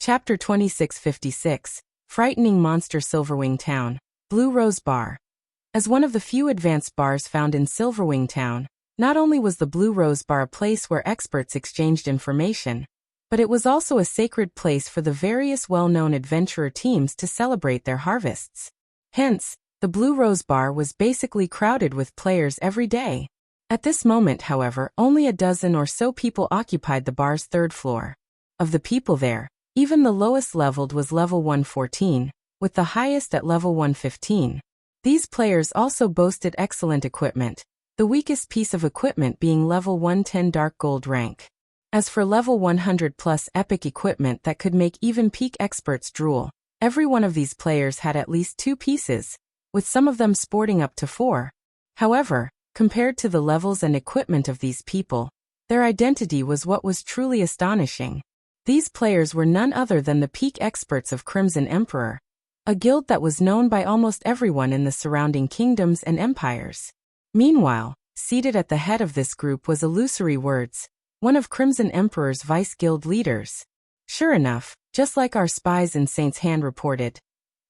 Chapter 2656, Frightening Monster Silverwing Town, Blue Rose Bar. As one of the few advanced bars found in Silverwing Town, not only was the Blue Rose Bar a place where experts exchanged information, but it was also a sacred place for the various well-known adventurer teams to celebrate their harvests. Hence, the Blue Rose Bar was basically crowded with players every day. At this moment, however, only a dozen or so people occupied the bar's third floor. Of the people there, even the lowest leveled was level 114, with the highest at level 115. These players also boasted excellent equipment, the weakest piece of equipment being level 110 dark gold rank. As for level 100 plus epic equipment that could make even peak experts drool, every one of these players had at least 2 pieces, with some of them sporting up to 4. However, compared to the levels and equipment of these people, their identity was what was truly astonishing. These players were none other than the peak experts of Crimson Emperor, a guild that was known by almost everyone in the surrounding kingdoms and empires. Meanwhile, seated at the head of this group was Illusory Words, one of Crimson Emperor's vice guild leaders. Sure enough, just like our spies in Saint's Hand reported,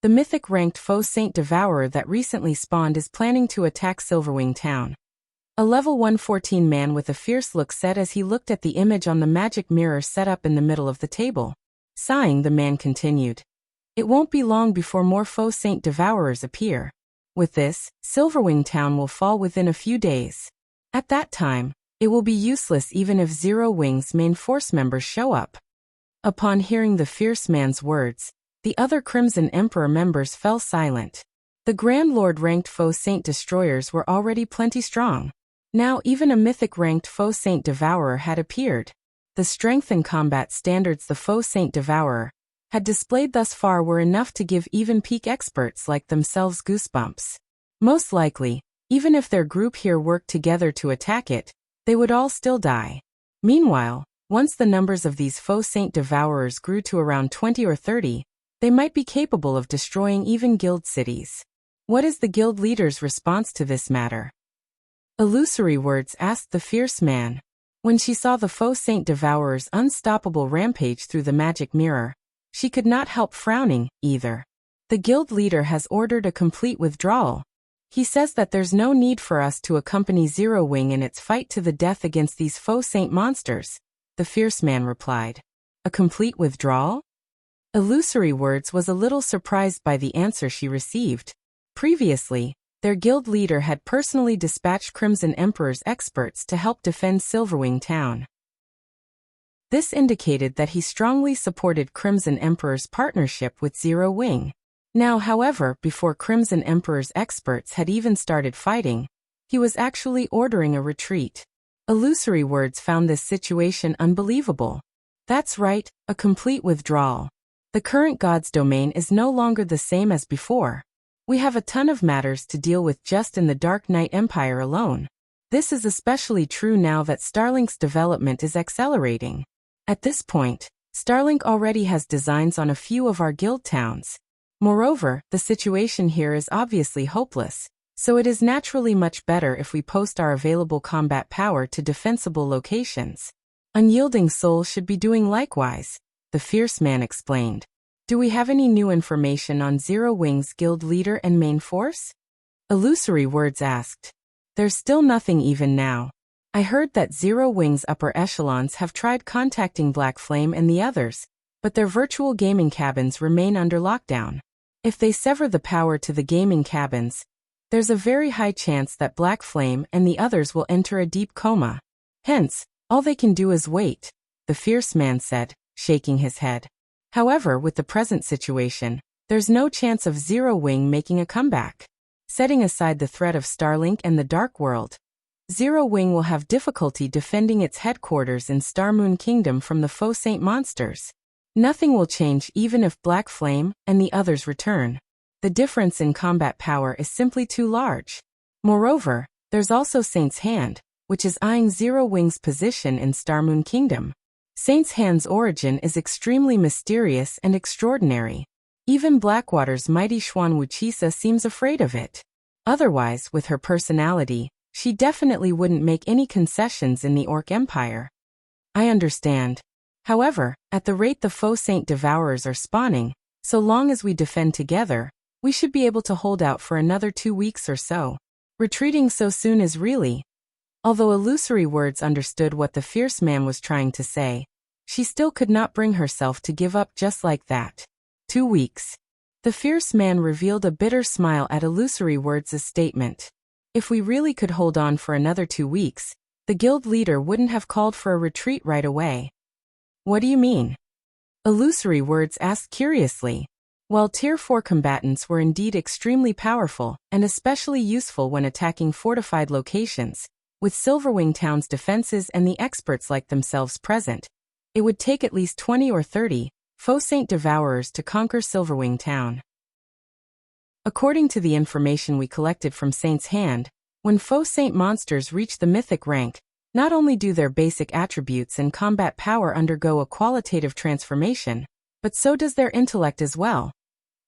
the mythic-ranked Faux Saint Devourer that recently spawned is planning to attack Silverwing Town. A level 114 man with a fierce look said as he looked at the image on the magic mirror set up in the middle of the table. Sighing, the man continued, "It won't be long before more Faux Saint Devourers appear. With this, Silverwing Town will fall within a few days. At that time, it will be useless even if Zero Wing's main force members show up." Upon hearing the fierce man's words, the other Crimson Emperor members fell silent. The Grand Lord-ranked Faux Saint Destroyers were already plenty strong. Now even a mythic-ranked Faux Saint Devourer had appeared. The strength and combat standards the Faux Saint Devourer had displayed thus far were enough to give even peak experts like themselves goosebumps. Most likely, even if their group here worked together to attack it, they would all still die. Meanwhile, once the numbers of these Faux Saint Devourers grew to around 20 or 30, they might be capable of destroying even guild cities. What is the guild leader's response to this matter? Illusory Words asked the fierce man. When she saw the Faux Saint Devourer's unstoppable rampage through the magic mirror, she could not help frowning, either. The guild leader has ordered a complete withdrawal. He says that there's no need for us to accompany Zero Wing in its fight to the death against these Faux Saint monsters, the fierce man replied. A complete withdrawal? Illusory Words was a little surprised by the answer she received. Previously, their guild leader had personally dispatched Crimson Emperor's experts to help defend Silverwing Town. This indicated that he strongly supported Crimson Emperor's partnership with Zero Wing. Now, however, before Crimson Emperor's experts had even started fighting, he was actually ordering a retreat. Illusory Words found this situation unbelievable. That's right, a complete withdrawal. The current God's domain is no longer the same as before. We have a ton of matters to deal with just in the Dark Knight Empire alone. This is especially true now that Starlink's development is accelerating. At this point, Starlink already has designs on a few of our guild towns. Moreover, the situation here is obviously hopeless, so it is naturally much better if we post our available combat power to defensible locations. Unyielding Soul should be doing likewise, the fierce man explained. Do we have any new information on Zero Wing's guild leader and main force? Illusory Words asked. There's still nothing even now. I heard that Zero Wing's upper echelons have tried contacting Black Flame and the others, but their virtual gaming cabins remain under lockdown. If they sever the power to the gaming cabins, there's a very high chance that Black Flame and the others will enter a deep coma. Hence, all they can do is wait, the fierce man said, shaking his head. However, with the present situation, there's no chance of Zero Wing making a comeback. Setting aside the threat of Starlink and the Dark World, Zero Wing will have difficulty defending its headquarters in Starmoon Kingdom from the Faux Saint monsters. Nothing will change even if Black Flame and the others return. The difference in combat power is simply too large. Moreover, there's also Saint's Hand, which is eyeing Zero Wing's position in Starmoon Kingdom. Saint's Hand's origin is extremely mysterious and extraordinary. Even Blackwater's mighty Xuan Wuxia seems afraid of it. Otherwise, with her personality, she definitely wouldn't make any concessions in the Orc Empire. I understand. However, at the rate the Faux Saint Devourers are spawning, so long as we defend together, we should be able to hold out for another 2 weeks or so. Retreating so soon is really... Although Illusory Words understood what the fierce man was trying to say, she still could not bring herself to give up just like that. 2 weeks. The fierce man revealed a bitter smile at Illusory Words' statement. If we really could hold on for another 2 weeks, the guild leader wouldn't have called for a retreat right away. What do you mean? Illusory Words asked curiously. While Tier 4 combatants were indeed extremely powerful, and especially useful when attacking fortified locations, with Silverwing Town's defenses and the experts like themselves present, it would take at least 20 or 30 Faux Saint Devourers to conquer Silverwing Town. According to the information we collected from Saint's Hand, when Faux Saint monsters reach the mythic rank, not only do their basic attributes and combat power undergo a qualitative transformation, but so does their intellect as well.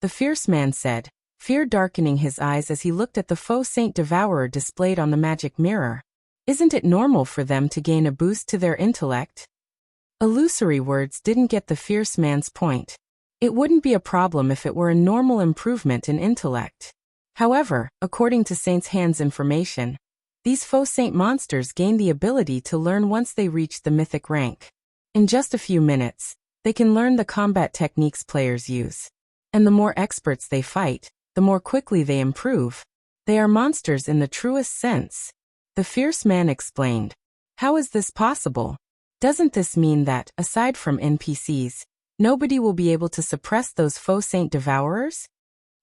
The fierce man said, fear darkening his eyes as he looked at the Faux Saint Devourer displayed on the magic mirror. Isn't it normal for them to gain a boost to their intellect? Illusory Words didn't get the fierce man's point. It wouldn't be a problem if it were a normal improvement in intellect. However, according to Saint's Hand's information, these Faux Saint monsters gain the ability to learn once they reach the mythic rank. In just a few minutes, they can learn the combat techniques players use. And the more experts they fight, the more quickly they improve. They are monsters in the truest sense. The fierce man explained. How is this possible? Doesn't this mean that, aside from NPCs, nobody will be able to suppress those Faux Saint Devourers?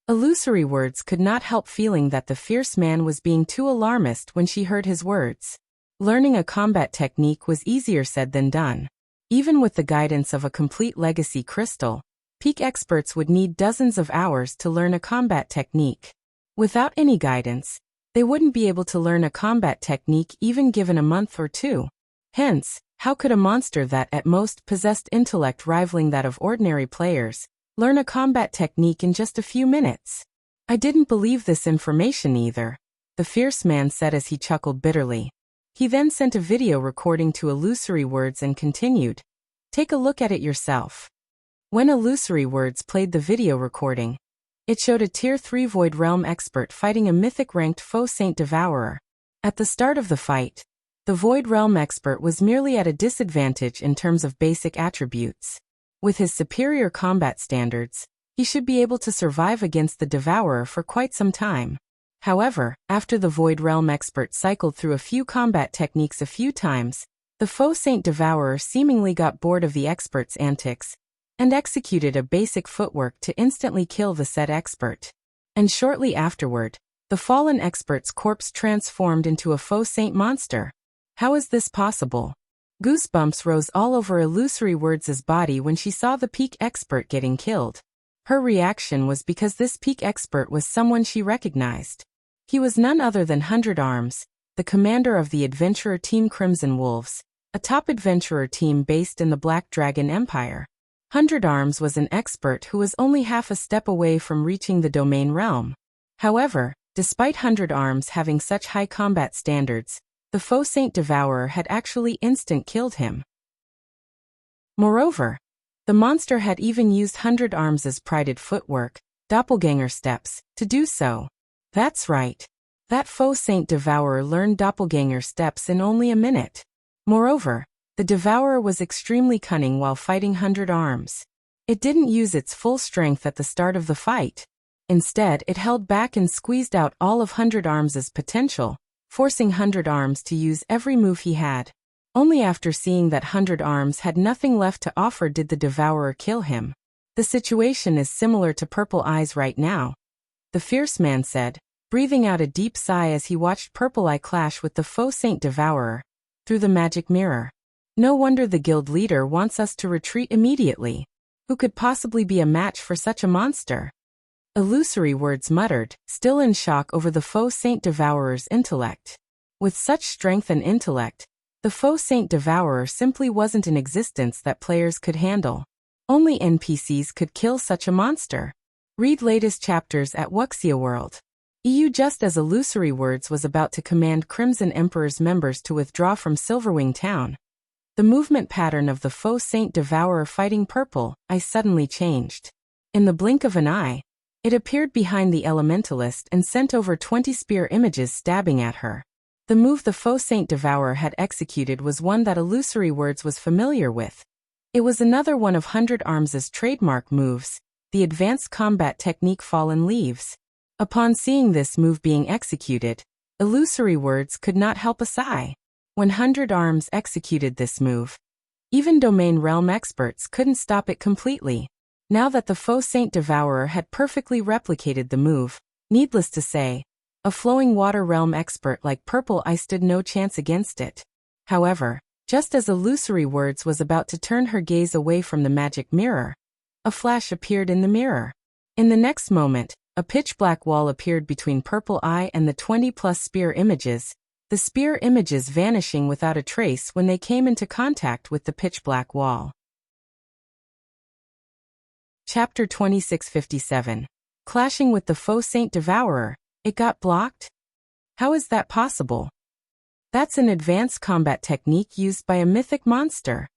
Illusory Words could not help feeling that the fierce man was being too alarmist when she heard his words. Learning a combat technique was easier said than done. Even with the guidance of a complete legacy crystal, peak experts would need dozens of hours to learn a combat technique. Without any guidance, they wouldn't be able to learn a combat technique even given a month or 2. Hence, how could a monster that at most possessed intellect rivaling that of ordinary players learn a combat technique in just a few minutes? I didn't believe this information either, the fierce man said as he chuckled bitterly. He then sent a video recording to Illusory Words and continued. Take a look at it yourself. When Illusory Words played the video recording, it showed a Tier 3 Void Realm expert fighting a mythic-ranked Faux Saint Devourer. At the start of the fight, the Void Realm expert was merely at a disadvantage in terms of basic attributes. With his superior combat standards, he should be able to survive against the Devourer for quite some time. However, after the Void Realm expert cycled through a few combat techniques a few times, the Faux Saint Devourer seemingly got bored of the expert's antics and executed a basic footwork to instantly kill the said expert. And shortly afterward, the fallen expert's corpse transformed into a Faux Saint monster. How is this possible? Goosebumps rose all over Illusory Words' body when she saw the peak expert getting killed. Her reaction was because this peak expert was someone she recognized. He was none other than 100 Arms, the commander of the adventurer team Crimson Wolves, a top adventurer team based in the Black Dragon Empire. 100 Arms was an expert who was only half a step away from reaching the domain realm. However, despite 100 Arms having such high combat standards, the Faux Saint Devourer had actually instant-killed him. Moreover, the monster had even used 100 Arms' prided footwork, doppelganger steps, to do so. That's right. That Faux Saint Devourer learned doppelganger steps in only a minute. Moreover, the Devourer was extremely cunning while fighting 100 Arms. It didn't use its full strength at the start of the fight. Instead, it held back and squeezed out all of 100 Arms' potential, forcing 100 Arms to use every move he had. Only after seeing that 100 Arms had nothing left to offer did the Devourer kill him. The situation is similar to Purple Eyes right now, the fierce man said, breathing out a deep sigh as he watched Purple Eye clash with the Faux Saint Devourer through the magic mirror. No wonder the guild leader wants us to retreat immediately. Who could possibly be a match for such a monster? Illusory Words muttered, still in shock over the Faux Saint Devourer's intellect. With such strength and intellect, the Faux Saint Devourer simply wasn't an existence that players could handle. Only NPCs could kill such a monster. Read latest chapters at Wuxia World. EU. Just as Illusory Words was about to command Crimson Emperor's members to withdraw from Silverwing Town, The movement pattern of the Faux Saint Devourer fighting Purple Eye suddenly changed. In the blink of an eye, it appeared behind the Elementalist and sent over 20 spear images stabbing at her. The move the Faux Saint Devourer had executed was one that Illusory Words was familiar with. It was another one of 100 Arms' trademark moves, the advanced combat technique Fallen Leaves. Upon seeing this move being executed, Illusory Words could not help a sigh. When 100 Arms executed this move, even Domain Realm experts couldn't stop it completely. Now that the Faux Saint Devourer had perfectly replicated the move, needless to say, a Flowing Water Realm expert like Purple Eye stood no chance against it. However, just as Illusory Words was about to turn her gaze away from the magic mirror, a flash appeared in the mirror. In the next moment, a pitch-black wall appeared between Purple Eye and the 20-plus spear images, the spear images vanishing without a trace when they came into contact with the pitch-black wall. Chapter 2657. Clashing with the Faux Saint Devourer, it got blocked? How is that possible? That's an advanced combat technique used by a mythic monster.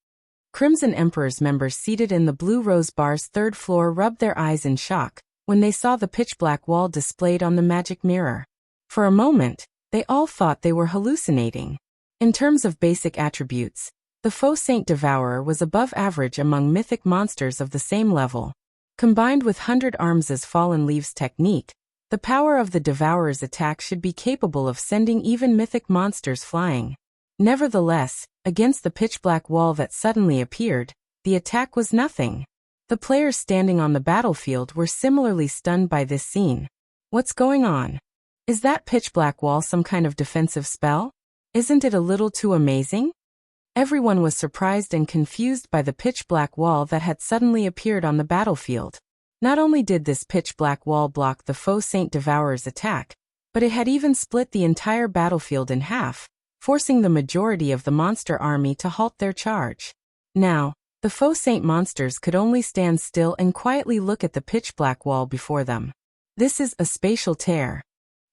Crimson Emperor's members seated in the Blue Rose Bar's third floor rubbed their eyes in shock when they saw the pitch-black wall displayed on the magic mirror. For a moment, they all thought they were hallucinating. In terms of basic attributes, the Faux Saint Devourer was above average among mythic monsters of the same level. Combined with 100 Arms' Fallen Leaves technique, the power of the Devourer's attack should be capable of sending even mythic monsters flying. Nevertheless, against the pitch-black wall that suddenly appeared, the attack was nothing. The players standing on the battlefield were similarly stunned by this scene. What's going on? Is that pitch-black wall some kind of defensive spell? Isn't it a little too amazing? Everyone was surprised and confused by the pitch-black wall that had suddenly appeared on the battlefield. Not only did this pitch-black wall block the Faux Saint Devourer's attack, but it had even split the entire battlefield in half, forcing the majority of the monster army to halt their charge. Now, the Faux Saint monsters could only stand still and quietly look at the pitch-black wall before them. This is a spatial tear.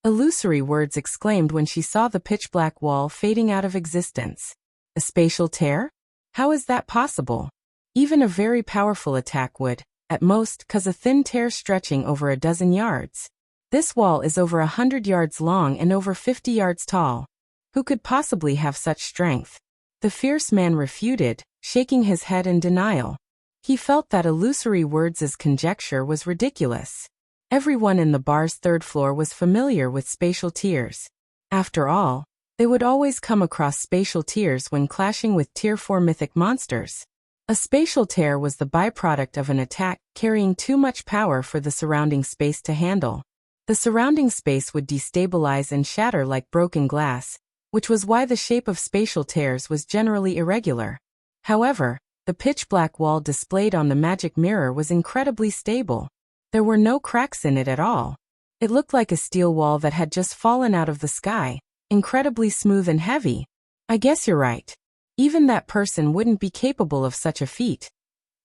Illusory Words exclaimed when she saw the pitch-black wall fading out of existence. A spatial tear? How is that possible? Even a very powerful attack would, at most, cause a thin tear stretching over a dozen yards. This wall is over 100 yards long and over 50 yards tall. Who could possibly have such strength? The fierce man refuted, shaking his head in denial. He felt that Illusory Words' conjecture was ridiculous. Everyone in the bar's third floor was familiar with spatial tears. After all, they would always come across spatial tears when clashing with Tier 4 mythic monsters. A spatial tear was the byproduct of an attack carrying too much power for the surrounding space to handle. The surrounding space would destabilize and shatter like broken glass, which was why the shape of spatial tears was generally irregular. However, the pitch-black wall displayed on the magic mirror was incredibly stable. There were no cracks in it at all. It looked like a steel wall that had just fallen out of the sky, incredibly smooth and heavy. I guess you're right. Even that person wouldn't be capable of such a feat,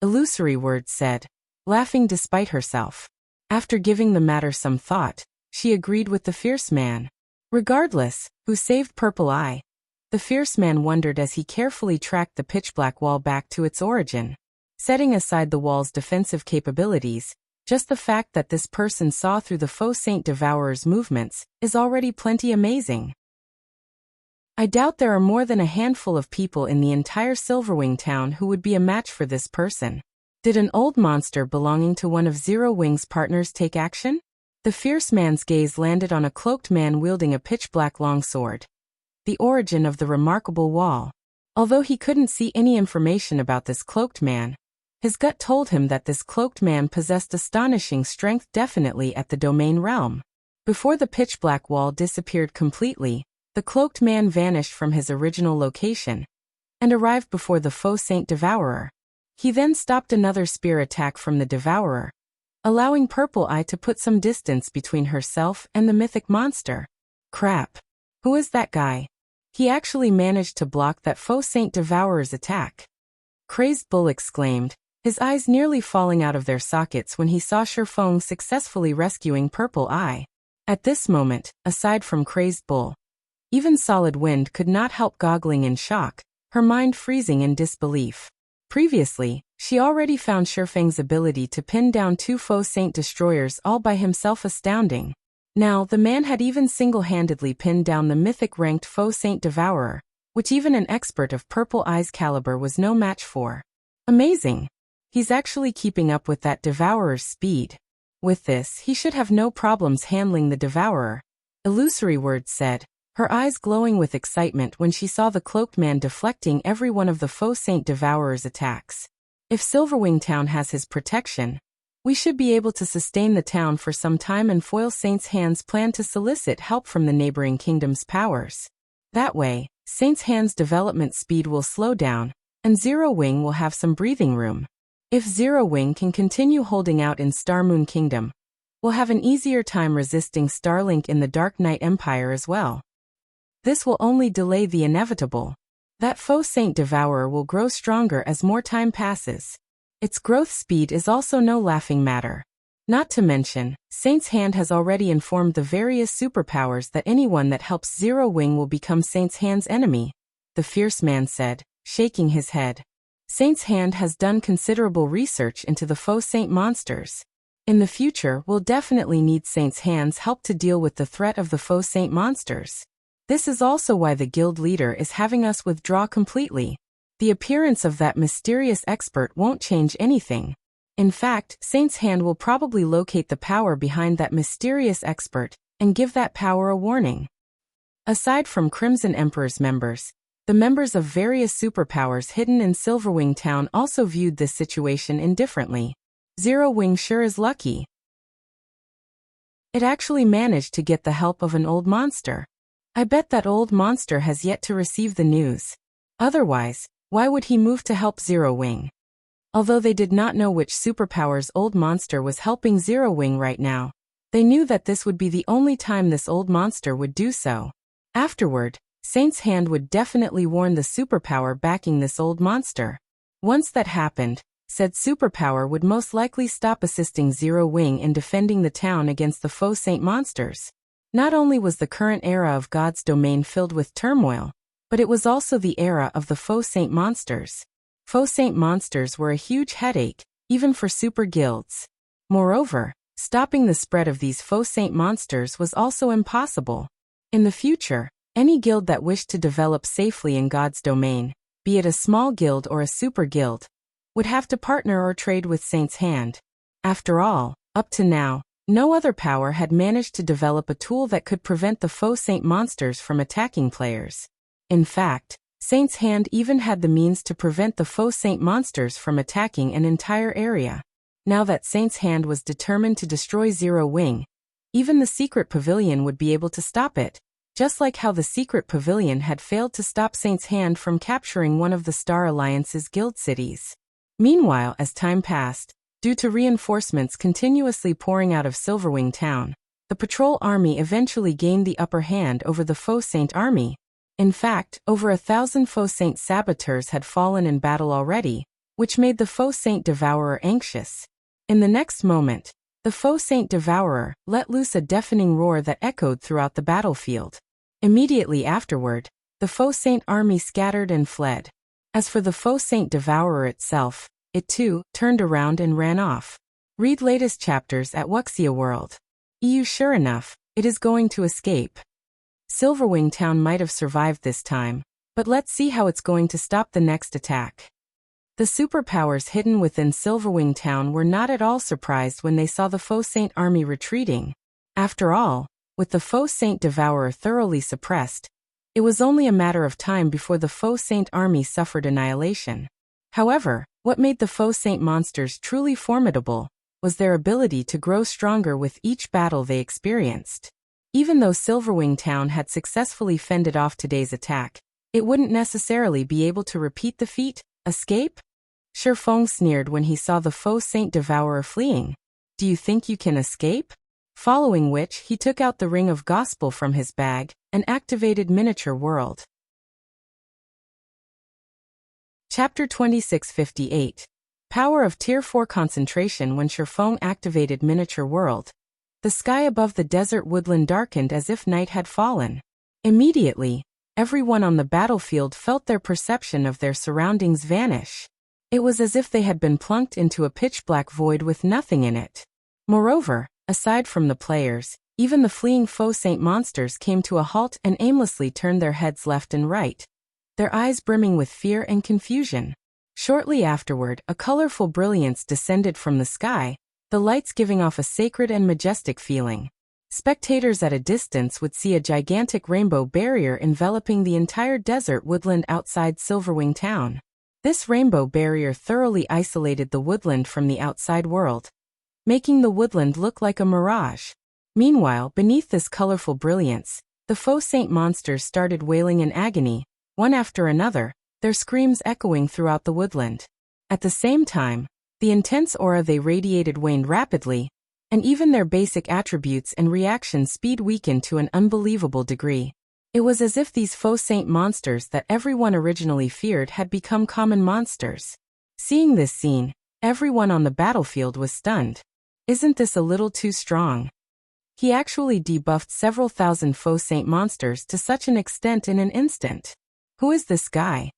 Illusory Words said, laughing despite herself. After giving the matter some thought, she agreed with the fierce man. Regardless, who saved Purple Eye? The fierce man wondered as he carefully tracked the pitch-black wall back to its origin. Setting aside the wall's defensive capabilities, just the fact that this person saw through the Faux Saint Devourer's movements is already plenty amazing. I doubt there are more than a handful of people in the entire Silverwing town who would be a match for this person. Did an old monster belonging to one of Zero Wing's partners take action? The fierce man's gaze landed on a cloaked man wielding a pitch-black longsword. The origin of the remarkable wall. Although he couldn't see any information about this cloaked man, his gut told him that this cloaked man possessed astonishing strength, definitely at the domain realm. Before the pitch-black wall disappeared completely, the cloaked man vanished from his original location and arrived before the Faux Saint Devourer. He then stopped another spear attack from the Devourer, allowing Purple Eye to put some distance between herself and the mythic monster. Crap. Who is that guy? He actually managed to block that Faux Saint Devourer's attack. Crazed Bull exclaimed, his eyes nearly falling out of their sockets when he saw Faux successfully rescuing Purple Eye. At this moment, aside from Crazed Bull, even Solid Wind could not help goggling in shock. her mind freezing in disbelief. Previously, she already found Shifeng's ability to pin down 2 Faux Saint destroyers all by himself astounding. Now, the man had even single-handedly pinned down the mythic-ranked Faux Saint Devourer, which even an expert of Purple Eye's caliber was no match for. Amazing! He's actually keeping up with that Devourer's speed. With this, he should have no problems handling the Devourer. Illusory words said, her eyes glowing with excitement when she saw the cloaked man deflecting every one of the Faux Saint Devourer's attacks. If Silverwing Town has his protection, we should be able to sustain the town for some time and foil Saint's Hand's plan to solicit help from the neighboring kingdom's powers. That way, Saint's Hand's development speed will slow down, and Zero Wing will have some breathing room. If Zero Wing can continue holding out in Star Moon Kingdom, we'll have an easier time resisting Starlink in the Dark Knight Empire as well. This will only delay the inevitable. That Faux Saint Devourer will grow stronger as more time passes. Its growth speed is also no laughing matter. Not to mention, Saint's Hand has already informed the various superpowers that anyone that helps Zero Wing will become Saint's Hand's enemy, the fierce man said, shaking his head. Saint's Hand has done considerable research into the Faux Saint monsters. In the future, we'll definitely need Saint's Hand's help to deal with the threat of the Faux Saint monsters. This is also why the guild leader is having us withdraw completely. The appearance of that mysterious expert won't change anything. In fact, Saint's Hand will probably locate the power behind that mysterious expert and give that power a warning. Aside from Crimson Emperor's members, the members of various superpowers hidden in Silverwing Town also viewed this situation indifferently. Zero Wing sure is lucky. It actually managed to get the help of an old monster. I bet that old monster has yet to receive the news. Otherwise, why would he move to help Zero Wing? Although they did not know which superpower's old monster was helping Zero Wing right now, they knew that this would be the only time this old monster would do so. Afterward, Saint's Hand would definitely warn the superpower backing this old monster. Once that happened, said superpower would most likely stop assisting Zero Wing in defending the town against the Faux Saint monsters. Not only was the current era of God's domain filled with turmoil, but it was also the era of the Faux Saint monsters. Faux Saint monsters were a huge headache, even for super guilds. Moreover, stopping the spread of these Faux Saint monsters was also impossible. In the future, any guild that wished to develop safely in God's domain, be it a small guild or a super guild, would have to partner or trade with Saint's Hand. After all, up to now, no other power had managed to develop a tool that could prevent the Faux Saint monsters from attacking players. In fact, Saint's Hand even had the means to prevent the Faux Saint monsters from attacking an entire area. Now that Saint's Hand was determined to destroy Zero Wing, even the Secret Pavilion would be able to stop it, just like how the Secret Pavilion had failed to stop Saint's Hand from capturing one of the Star Alliance's guild cities. Meanwhile, as time passed, due to reinforcements continuously pouring out of Silverwing Town, the patrol army eventually gained the upper hand over the Faux Saint army. In fact, over 1,000 Faux Saint saboteurs had fallen in battle already, which made the Faux Saint Devourer anxious. In the next moment, the Faux Saint Devourer let loose a deafening roar that echoed throughout the battlefield. Immediately afterward, the Faux Saint army scattered and fled. As for the Faux Saint Devourer itself, it too turned around and ran off. Read latest chapters at Wuxia World. Sure enough, it is going to escape. Silverwing Town might have survived this time, but let's see how it's going to stop the next attack. The superpowers hidden within Silverwing Town were not at all surprised when they saw the Faux Saint army retreating. After all, with the Faux Saint Devourer thoroughly suppressed, it was only a matter of time before the Faux Saint army suffered annihilation. However, what made the Faux Saint monsters truly formidable was their ability to grow stronger with each battle they experienced. Even though Silverwing Town had successfully fended off today's attack, it wouldn't necessarily be able to repeat the feat, escape? Fong sneered when he saw the Faux Saint Devourer fleeing. Do you think you can escape? Following which, he took out the Ring of Gospel from his bag and activated Miniature World. Chapter 2658. Power of Tier 4 Concentration. When Fong activated Miniature World, the sky above the desert woodland darkened as if night had fallen. Immediately, everyone on the battlefield felt their perception of their surroundings vanish. It was as if they had been plunked into a pitch-black void with nothing in it. Moreover, aside from the players, even the fleeing Faux Saint monsters came to a halt and aimlessly turned their heads left and right, their eyes brimming with fear and confusion. Shortly afterward, a colorful brilliance descended from the sky, the lights giving off a sacred and majestic feeling. Spectators at a distance would see a gigantic rainbow barrier enveloping the entire desert woodland outside Silverwing town. This rainbow barrier thoroughly isolated the woodland from the outside world, making the woodland look like a mirage. Meanwhile, beneath this colorful brilliance, the Faux Saint monsters started wailing in agony, one after another, their screams echoing throughout the woodland. At the same time, the intense aura they radiated waned rapidly, and even their basic attributes and reaction speed weakened to an unbelievable degree. It was as if these Faux Saint monsters that everyone originally feared had become common monsters. Seeing this scene, everyone on the battlefield was stunned. Isn't this a little too strong? He actually debuffed several thousand Faux Saint monsters to such an extent in an instant. Who is this guy?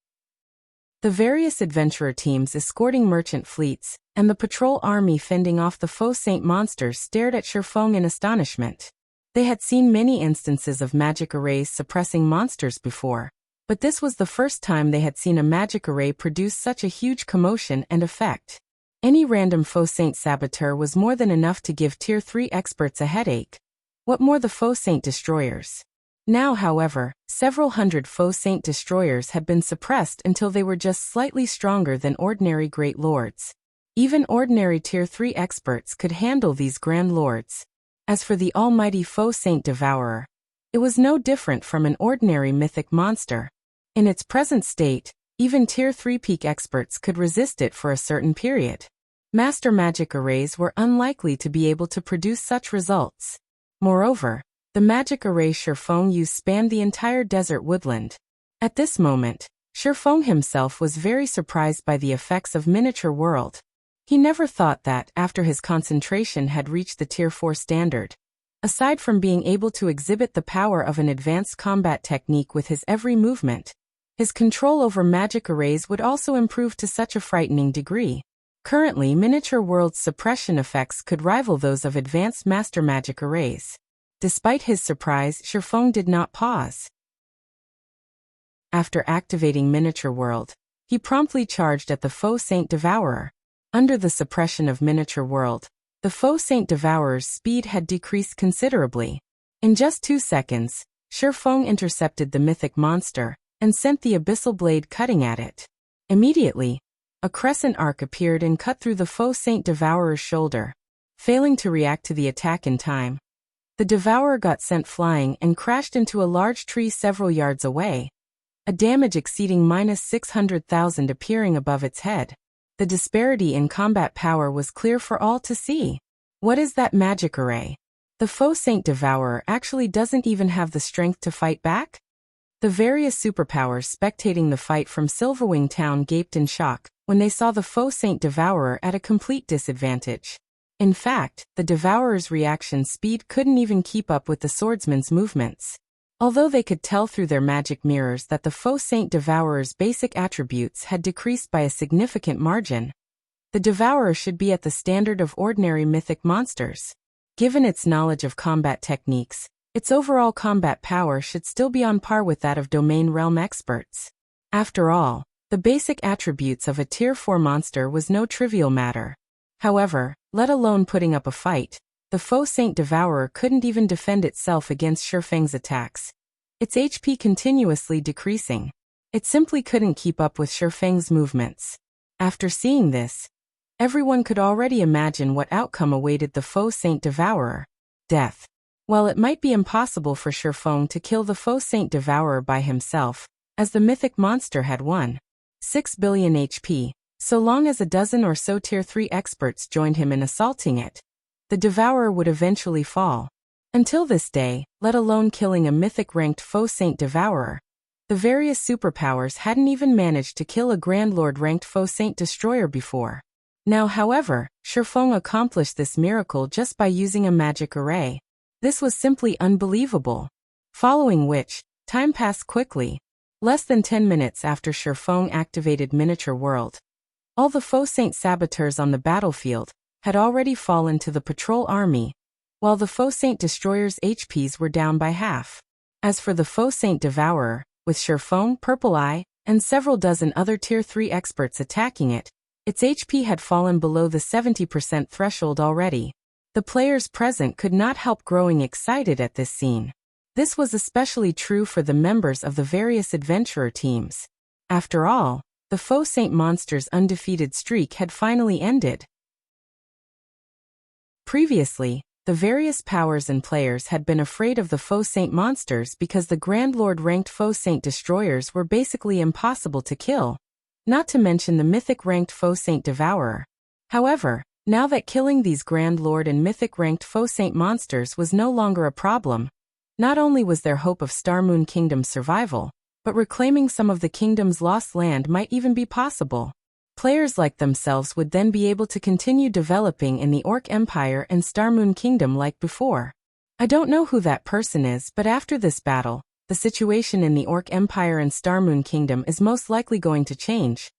The various adventurer teams escorting merchant fleets, and the patrol army fending off the Faux Saint monsters stared at Faux in astonishment. They had seen many instances of magic arrays suppressing monsters before, but this was the first time they had seen a magic array produce such a huge commotion and effect. Any random Faux Saint saboteur was more than enough to give Tier 3 experts a headache. What more the Faux Saint destroyers? Now, however, several hundred Faux Saint destroyers had been suppressed until they were just slightly stronger than ordinary Great Lords. Even ordinary Tier 3 experts could handle these Grand Lords. As for the almighty Faux Saint Devourer, it was no different from an ordinary mythic monster. In its present state, even Tier 3 peak experts could resist it for a certain period. Master magic arrays were unlikely to be able to produce such results. Moreover, the magic array Faux used spanned the entire desert woodland. At this moment, Faux himself was very surprised by the effects of miniature world. He never thought that, after his concentration had reached the Tier 4 standard, aside from being able to exhibit the power of an advanced combat technique with his every movement, his control over magic arrays would also improve to such a frightening degree. Currently, miniature world's suppression effects could rival those of advanced master magic arrays. Despite his surprise, Faux did not pause. After activating miniature world, he promptly charged at the Faux Saint Devourer. Under the suppression of miniature world, the Faux Saint Devourer's speed had decreased considerably. In just 2 seconds, Faux intercepted the mythic monster and sent the abyssal blade cutting at it. Immediately, a crescent arc appeared and cut through the Faux Saint Devourer's shoulder. Failing to react to the attack in time, the Devourer got sent flying and crashed into a large tree several yards away, a damage exceeding -600,000 appearing above its head. The disparity in combat power was clear for all to see. What is that magic array? The Faux Saint Devourer actually doesn't even have the strength to fight back? The various superpowers spectating the fight from Silverwing town gaped in shock when they saw the Faux Saint Devourer at a complete disadvantage. In fact, the Devourer's reaction speed couldn't even keep up with the swordsman's movements. Although they could tell through their magic mirrors that the Faux Saint Devourer's basic attributes had decreased by a significant margin, the Devourer should be at the standard of ordinary mythic monsters. Given its knowledge of combat techniques, its overall combat power should still be on par with that of domain realm experts. After all, the basic attributes of a Tier 4 monster was no trivial matter. However, let alone putting up a fight, the Faux Saint Devourer couldn't even defend itself against Faux's attacks. Its HP continuously decreasing. It simply couldn't keep up with Faux's movements. After seeing this, everyone could already imagine what outcome awaited the Faux Saint Devourer: death. While it might be impossible for Faux to kill the Faux Saint Devourer by himself, as the mythic monster had 1.6 billion HP, so long as a dozen or so Tier 3 experts joined him in assaulting it, the Devourer would eventually fall. Until this day, let alone killing a mythic-ranked Faux Saint Devourer, the various superpowers hadn't even managed to kill a Grand Lord-ranked Faux Saint Destroyer before. Now, however, Faux accomplished this miracle just by using a magic array. This was simply unbelievable. Following which, Time passed quickly. Less than 10 minutes after Faux activated Miniature World, all the Faux Saint saboteurs on the battlefield had already fallen to the patrol army, while the Faux Saint destroyers' HPs were down by half. As for the Faux Saint Devourer, with Faux, Purple Eye, and several dozen other Tier 3 experts attacking it, its HP had fallen below the 70% threshold already. The players present could not help growing excited at this scene. This was especially true for the members of the various adventurer teams. After all, the Faux Saint monster's undefeated streak had finally ended. Previously, the various powers and players had been afraid of the Faux Saint monsters because the Grand Lord ranked Faux Saint destroyers were basically impossible to kill, not to mention the mythic ranked Faux Saint Devourer. However, now that killing these Grand Lord and mythic ranked Faux Saint monsters was no longer a problem, not only was there hope of Star Moon Kingdom's survival, but reclaiming some of the kingdom's lost land might even be possible. Players like themselves would then be able to continue developing in the Orc Empire and Star Moon Kingdom like before. I don't know who that person is, but after this battle, the situation in the Orc Empire and Star Moon Kingdom is most likely going to change.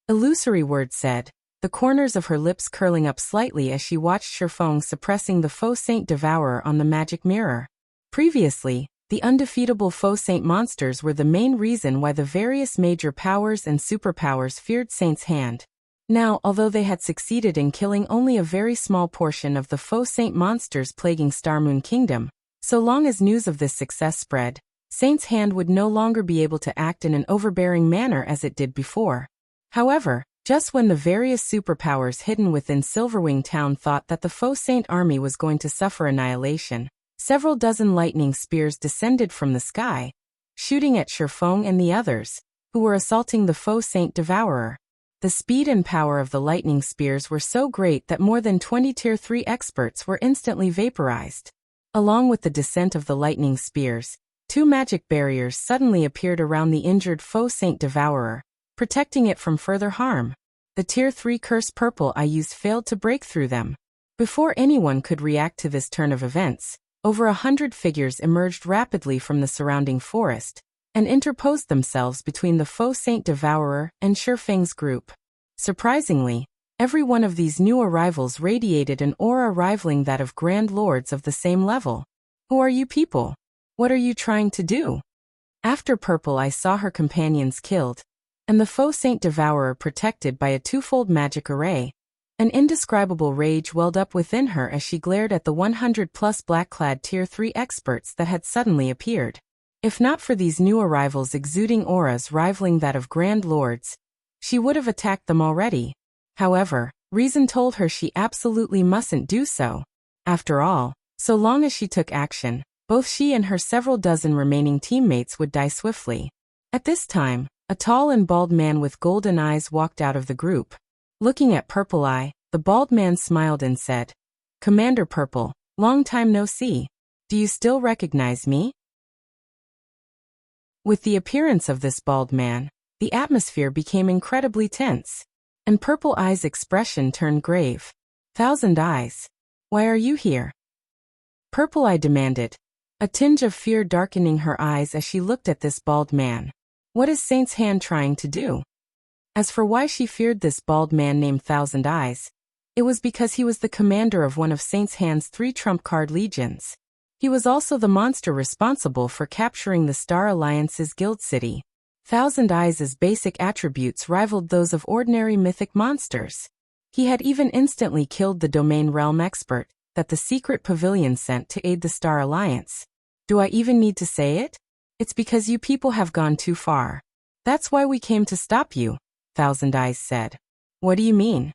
Illusory Word said, the corners of her lips curling up slightly as she watched Faux suppressing the Faux Saint Devourer on the magic mirror. Previously, the undefeatable Faux Saint monsters were the main reason why the various major powers and superpowers feared Saint's hand. Now, although they had succeeded in killing only a very small portion of the Faux Saint monsters plaguing Star Moon Kingdom, so long as news of this success spread, Saint's hand would no longer be able to act in an overbearing manner as it did before. However, just when the various superpowers hidden within Silverwing Town thought that the Faux Saint army was going to suffer annihilation, several dozen lightning spears descended from the sky, shooting at Faux and the others, who were assaulting the Faux Saint Devourer. The speed and power of the lightning spears were so great that more than 20 Tier 3 experts were instantly vaporized. Along with the descent of the lightning spears, 2 magic barriers suddenly appeared around the injured Faux Saint Devourer, protecting it from further harm. The Tier 3 curse Purple Eye used failed to break through them. Before anyone could react to this turn of events, over 100 figures emerged rapidly from the surrounding forest, and interposed themselves between the Faux Saint Devourer and Feng's group. Surprisingly, every one of these new arrivals radiated an aura rivaling that of Grand Lords of the same level. Who are you people? What are you trying to do? After Purple Eye saw her companions killed, and the Faux Saint Devourer protected by a twofold magic array, an indescribable rage welled up within her as she glared at the 100-plus black-clad Tier 3 experts that had suddenly appeared. If not for these new arrivals exuding auras rivaling that of Grand Lords, she would have attacked them already. However, reason told her she absolutely mustn't do so. After all, so long as she took action, both she and her several dozen remaining teammates would die swiftly. At this time, a tall and bald man with golden eyes walked out of the group. Looking at Purple Eye, the bald man smiled and said, "Commander Purple, long time no see. Do you still recognize me?" With the appearance of this bald man, the atmosphere became incredibly tense, and Purple Eye's expression turned grave. "Thousand Eyes, why are you here?" Purple Eye demanded, a tinge of fear darkening her eyes as she looked at this bald man. What is Saint's hand trying to do? As for why she feared this bald man named Thousand Eyes, it was because he was the commander of one of Saint's hand's 3 trump card legions. He was also the monster responsible for capturing the Star Alliance's guild city. Thousand Eyes' basic attributes rivaled those of ordinary mythic monsters. He had even instantly killed the Domain Realm expert that the secret pavilion sent to aid the Star Alliance. Do I even need to say it? It's because you people have gone too far. That's why we came to stop you, Thousand Eyes said. What do you mean?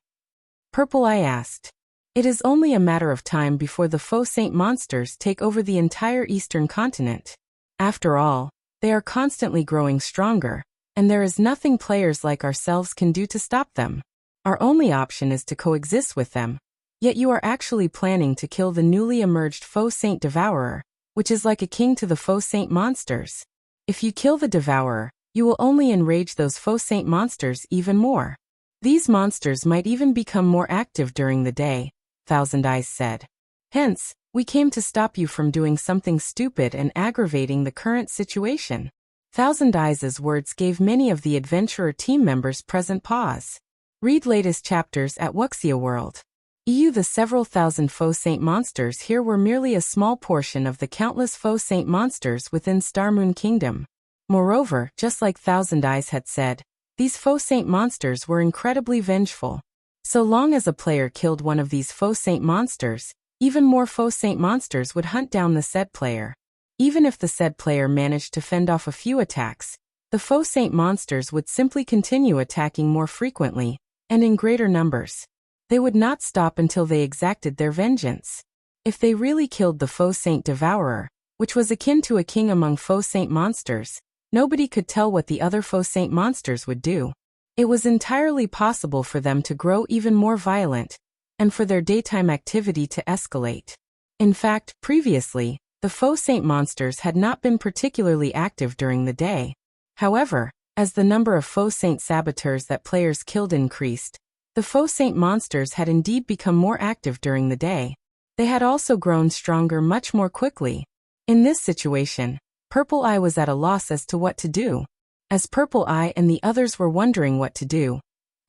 Purple Eye asked. It is only a matter of time before the Faux Saint monsters take over the entire eastern continent. After all, they are constantly growing stronger, and there is nothing players like ourselves can do to stop them. Our only option is to coexist with them. Yet you are actually planning to kill the newly emerged Faux Saint Devourer, which is like a king to the Faux Saint monsters. If you kill the Devourer, you will only enrage those Faux Saint monsters even more. These monsters might even become more active during the day, Thousand Eyes said. Hence, We came to stop you from doing something stupid and aggravating the current situation. Thousand Eyes' words gave many of the adventurer team members present pause. Read latest chapters at Wuxia World. The several thousand Faux Saint monsters here were merely a small portion of the countless Faux Saint monsters within Starmoon Kingdom. Moreover, just like Thousand Eyes had said, these Faux Saint monsters were incredibly vengeful. So long as a player killed one of these Faux Saint monsters, even more Faux Saint monsters would hunt down the said player. Even if the said player managed to fend off a few attacks, the Faux Saint monsters would simply continue attacking more frequently, and in greater numbers. They would not stop until they exacted their vengeance. If they really killed the Faux Saint Devourer, which was akin to a king among Faux Saint monsters, nobody could tell what the other Faux Saint monsters would do. It was entirely possible for them to grow even more violent, and for their daytime activity to escalate. In fact, previously, the Faux Saint monsters had not been particularly active during the day. However, as the number of Faux Saint saboteurs that players killed increased, the Faux Saint monsters had indeed become more active during the day. They had also grown stronger much more quickly. In this situation, Purple Eye was at a loss as to what to do. As Purple Eye and the others were wondering what to do,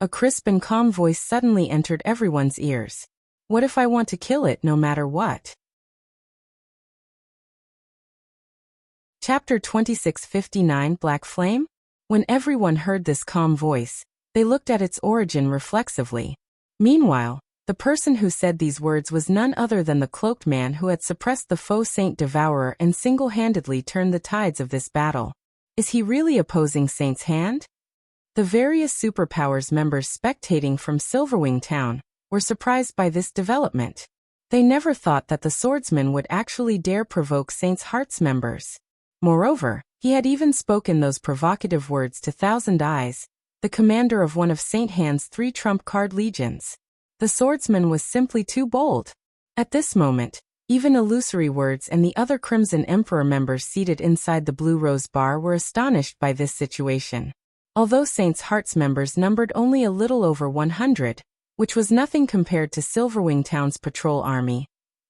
a crisp and calm voice suddenly entered everyone's ears. What if I want to kill it no matter what? Chapter 2659 Black Flame? When everyone heard this calm voice, they looked at its origin reflexively. Meanwhile, the person who said these words was none other than the cloaked man who had suppressed the Faux Saint Devourer and single-handedly turned the tides of this battle. Is he really opposing Saint's hand? The various superpowers members spectating from Silverwing Town were surprised by this development. They never thought that the swordsman would actually dare provoke Saint's Hearts members. Moreover, he had even spoken those provocative words to Thousand Eyes, the commander of one of Saint Hand's 3 trump card legions. The swordsman was simply too bold. At this moment, even Illusory Words and the other Crimson Emperor members seated inside the Blue Rose Bar were astonished by this situation. Although Saint's Hearts members numbered only a little over 100, which was nothing compared to Silverwing Town's patrol army,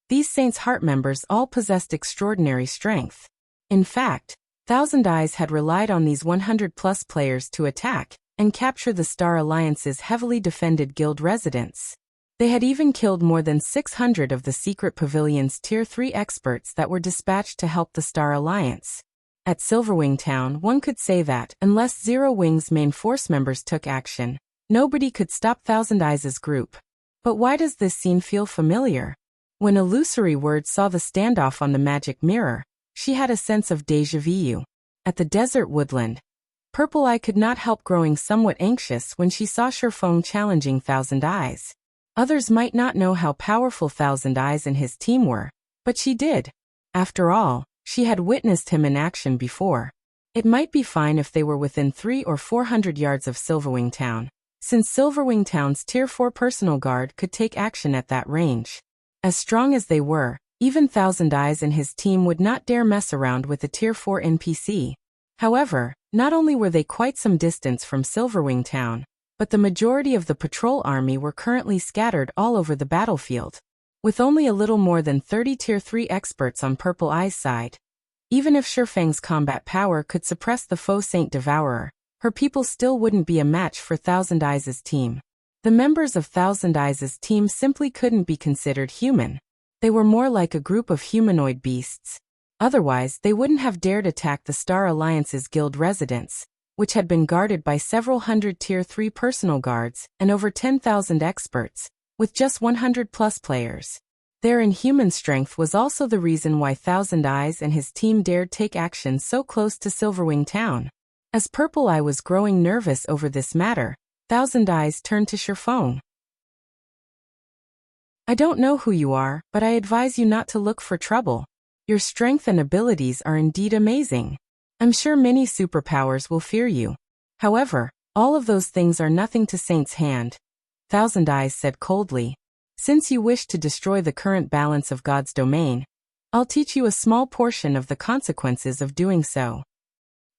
these Saint's Heart members all possessed extraordinary strength. In fact, Thousand Eyes had relied on these 100-plus players to attack and capture the Star Alliance's heavily defended guild residents. They had even killed more than 600 of the Secret Pavilion's Tier 3 experts that were dispatched to help the Star Alliance. At Silverwing Town, one could say that, unless Zero Wing's main force members took action, nobody could stop Thousand Eyes' group. But why does this scene feel familiar? When Illusory Words saw the standoff on the magic mirror, she had a sense of déjà vu. At the desert woodland, Purple Eye could not help growing somewhat anxious when she saw Faux challenging Thousand Eyes. Others might not know how powerful Thousand Eyes and his team were, but she did. After all, she had witnessed him in action before. It might be fine if they were within 300 or 400 yards of Silverwing Town, since Silverwing Town's Tier 4 personal guard could take action at that range. As strong as they were, even Thousand Eyes and his team would not dare mess around with a Tier 4 NPC. However, not only were they quite some distance from Silverwing Town, but the majority of the patrol army were currently scattered all over the battlefield. With only a little more than 30 Tier 3 experts on Purple Eye's side, even if Shifang's combat power could suppress the Faux Saint Devourer, her people still wouldn't be a match for Thousand Eyes' team. The members of Thousand Eyes' team simply couldn't be considered human. They were more like a group of humanoid beasts. Otherwise, they wouldn't have dared attack the Star Alliance's guild residents, which had been guarded by several hundred Tier 3 personal guards and over 10,000 experts, with just 100-plus players. Their inhuman strength was also the reason why Thousand Eyes and his team dared take action so close to Silverwing Town. As Purple Eye was growing nervous over this matter, Thousand Eyes turned to Faux. I don't know who you are, but I advise you not to look for trouble. Your strength and abilities are indeed amazing. I'm sure many superpowers will fear you. However, all of those things are nothing to Saint's Hand, Thousand Eyes said coldly. Since you wish to destroy the current balance of God's domain, I'll teach you a small portion of the consequences of doing so.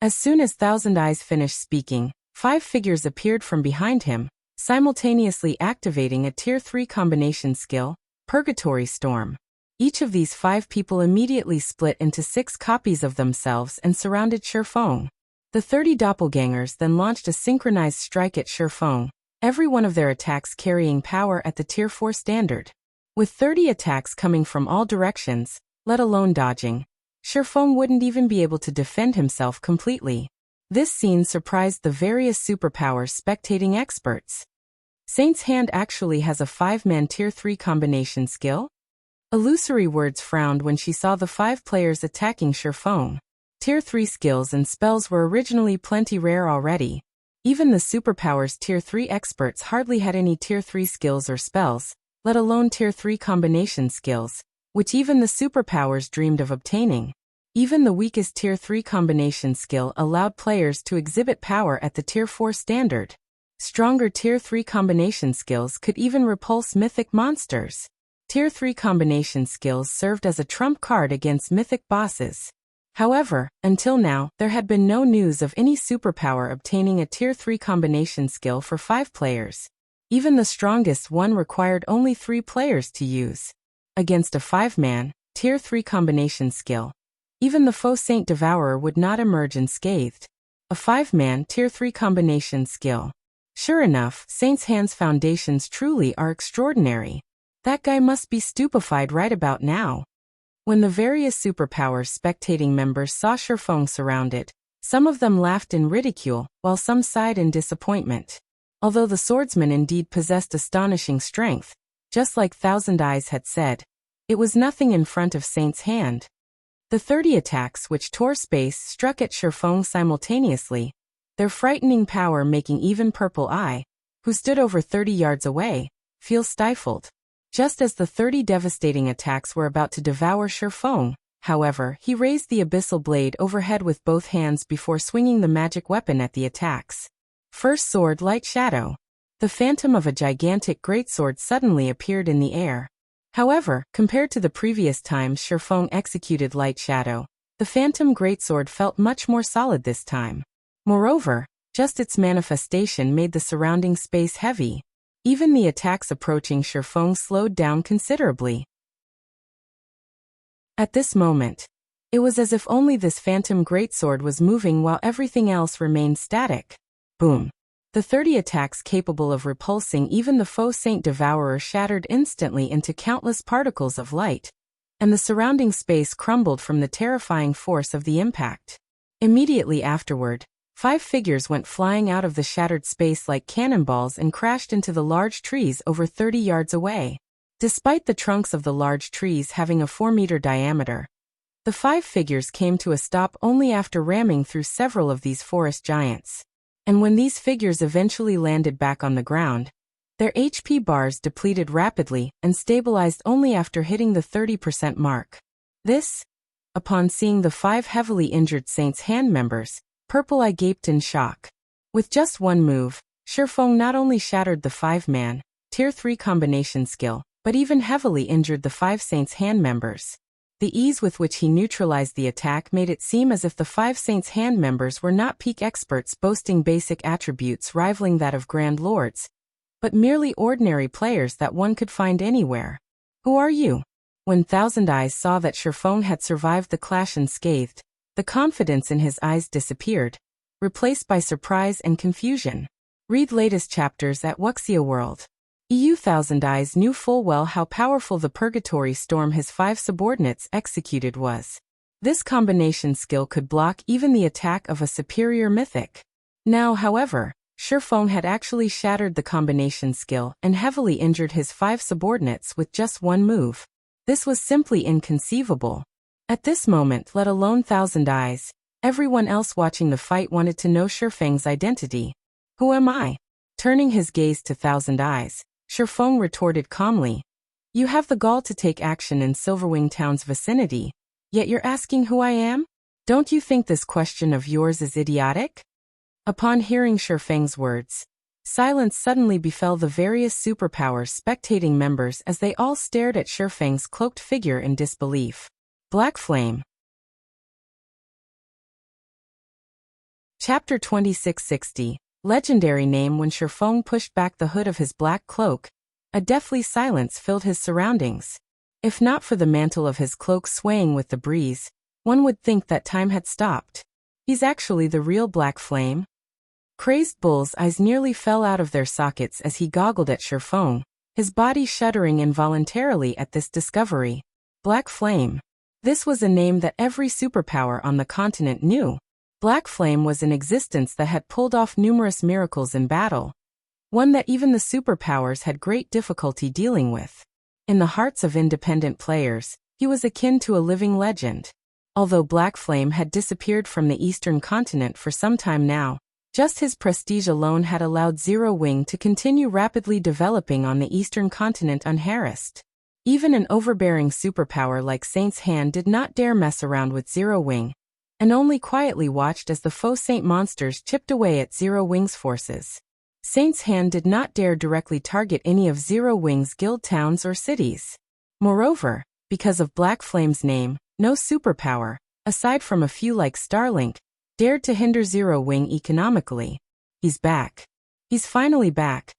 As soon as Thousand Eyes finished speaking, 5 figures appeared from behind him, simultaneously activating a Tier 3 combination skill, Purgatory Storm. Each of these 5 people immediately split into 6 copies of themselves and surrounded Faux. The 30 doppelgangers then launched a synchronized strike at Faux, every one of their attacks carrying power at the Tier 4 standard. With 30 attacks coming from all directions, let alone dodging, Faux wouldn't even be able to defend himself completely. This scene surprised the various superpowers spectating experts. Saint's Hand actually has a 5-man Tier 3 combination skill? Illusory Words frowned when she saw the 5 players attacking Faux. Tier 3 skills and spells were originally plenty rare already. Even the superpowers Tier 3 experts hardly had any Tier 3 skills or spells, let alone Tier 3 combination skills, which even the superpowers dreamed of obtaining. Even the weakest Tier 3 combination skill allowed players to exhibit power at the Tier 4 standard. Stronger Tier 3 combination skills could even repulse mythic monsters. Tier 3 combination skills served as a trump card against mythic bosses. However, until now, there had been no news of any superpower obtaining a Tier 3 combination skill for 5 players. Even the strongest one required only 3 players to use. Against a 5-man, Tier 3 combination skill, even the Faux Saint Devourer would not emerge unscathed. A 5-man Tier 3 combination skill. Sure enough, Saint's Hand's foundations truly are extraordinary. That guy must be stupefied right about now. When the various superpowers spectating members saw Faux surrounded, some of them laughed in ridicule, while some sighed in disappointment. Although the swordsman indeed possessed astonishing strength, just like Thousand Eyes had said, it was nothing in front of Saint's Hand. The 30 attacks which tore space struck at Faux simultaneously, their frightening power making even Purple Eye, who stood over 30 yards away, feel stifled. Just as the 30 devastating attacks were about to devour Faux, however, he raised the abyssal blade overhead with both hands before swinging the magic weapon at the attacks. First sword Light Shadow. The phantom of a gigantic greatsword suddenly appeared in the air. However, compared to the previous times Faux executed Light Shadow, the phantom greatsword felt much more solid this time. Moreover, just its manifestation made the surrounding space heavy. Even the attacks approaching Faux slowed down considerably. At this moment, it was as if only this phantom greatsword was moving while everything else remained static. Boom. The 30 attacks capable of repulsing even the Faux Saint Devourer shattered instantly into countless particles of light, and the surrounding space crumbled from the terrifying force of the impact. Immediately afterward, 5 figures went flying out of the shattered space like cannonballs and crashed into the large trees over 30 yards away. Despite the trunks of the large trees having a 4-meter diameter, the 5 figures came to a stop only after ramming through several of these forest giants. And when these figures eventually landed back on the ground, their HP bars depleted rapidly and stabilized only after hitting the 30% mark. This, upon seeing the 5 heavily injured Saint's Hand members, Purple Eye gaped in shock. With just one move, Faux not only shattered the 5-man, Tier 3 combination skill, but even heavily injured the 5 Saints' Hand members. The ease with which he neutralized the attack made it seem as if the 5 Saints' Hand members were not peak experts boasting basic attributes rivaling that of Grand Lords, but merely ordinary players that one could find anywhere. Who are you? When Thousand Eyes saw that Faux had survived the clash unscathed, the confidence in his eyes disappeared, replaced by surprise and confusion. Read latest chapters at Wuxia World. Thousand Eyes knew full well how powerful the Purgatory Storm his 5 subordinates executed was. This combination skill could block even the attack of a superior mythic. Now, however, Faux had actually shattered the combination skill and heavily injured his 5 subordinates with just one move. This was simply inconceivable. At this moment, let alone Thousand Eyes, everyone else watching the fight wanted to know Faux's identity. Who am I? Turning his gaze to Thousand Eyes, Faux retorted calmly. You have the gall to take action in Silverwing Town's vicinity, yet you're asking who I am? Don't you think this question of yours is idiotic? Upon hearing Faux's words, silence suddenly befell the various superpowers spectating members as they all stared at Faux's cloaked figure in disbelief. Black Flame. Chapter 2660. Legendary name. When Faux pushed back the hood of his black cloak, a deathly silence filled his surroundings. If not for the mantle of his cloak swaying with the breeze, one would think that time had stopped. He's actually the real Black Flame? Crazed Bull's eyes nearly fell out of their sockets as he goggled at Faux, his body shuddering involuntarily at this discovery. Black Flame. This was a name that every superpower on the continent knew. Black Flame was an existence that had pulled off numerous miracles in battle, one that even the superpowers had great difficulty dealing with. In the hearts of independent players, he was akin to a living legend. Although Black Flame had disappeared from the eastern continent for some time now, just his prestige alone had allowed Zero Wing to continue rapidly developing on the eastern continent unharassed. Even an overbearing superpower like Saint's Hand did not dare mess around with Zero Wing, and only quietly watched as the Faux Saint monsters chipped away at Zero Wing's forces. Saint's Hand did not dare directly target any of Zero Wing's guild towns or cities. Moreover, because of Black Flame's name, no superpower, aside from a few like Starlink, dared to hinder Zero Wing economically. He's back. He's finally back.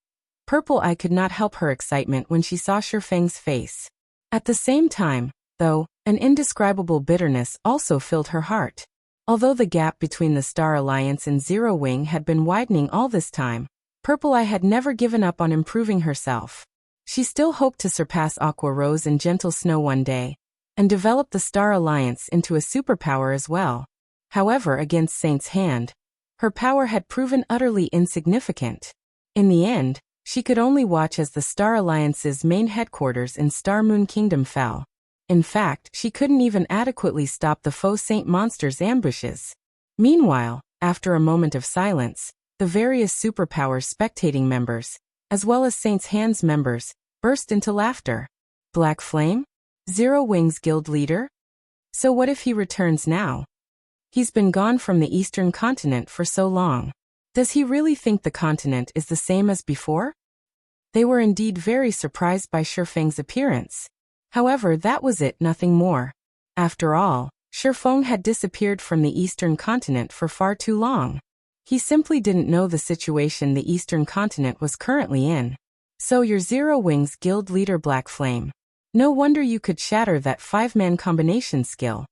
Purple Eye could not help her excitement when she saw Feng's face. At the same time, though, an indescribable bitterness also filled her heart. Although the gap between the Star Alliance and Zero Wing had been widening all this time, Purple Eye had never given up on improving herself. She still hoped to surpass Aqua Rose and Gentle Snow one day, and develop the Star Alliance into a superpower as well. However, against Saint's Hand, her power had proven utterly insignificant. In the end, she could only watch as the Star Alliance's main headquarters in Star Moon Kingdom fell. In fact, she couldn't even adequately stop the Faux Saint monsters' ambushes. Meanwhile, after a moment of silence, the various superpowers spectating members, as well as Saint's Hand's members, burst into laughter. Black Flame? Zero Wing's guild leader? So what if he returns now? He's been gone from the eastern continent for so long. Does he really think the continent is the same as before? They were indeed very surprised by Feng's appearance. However, that was it, nothing more. After all, Feng had disappeared from the eastern continent for far too long. He simply didn't know the situation the eastern continent was currently in. So you're Zero Wing's guild leader, Black Flame. No wonder you could shatter that 5-man combination skill,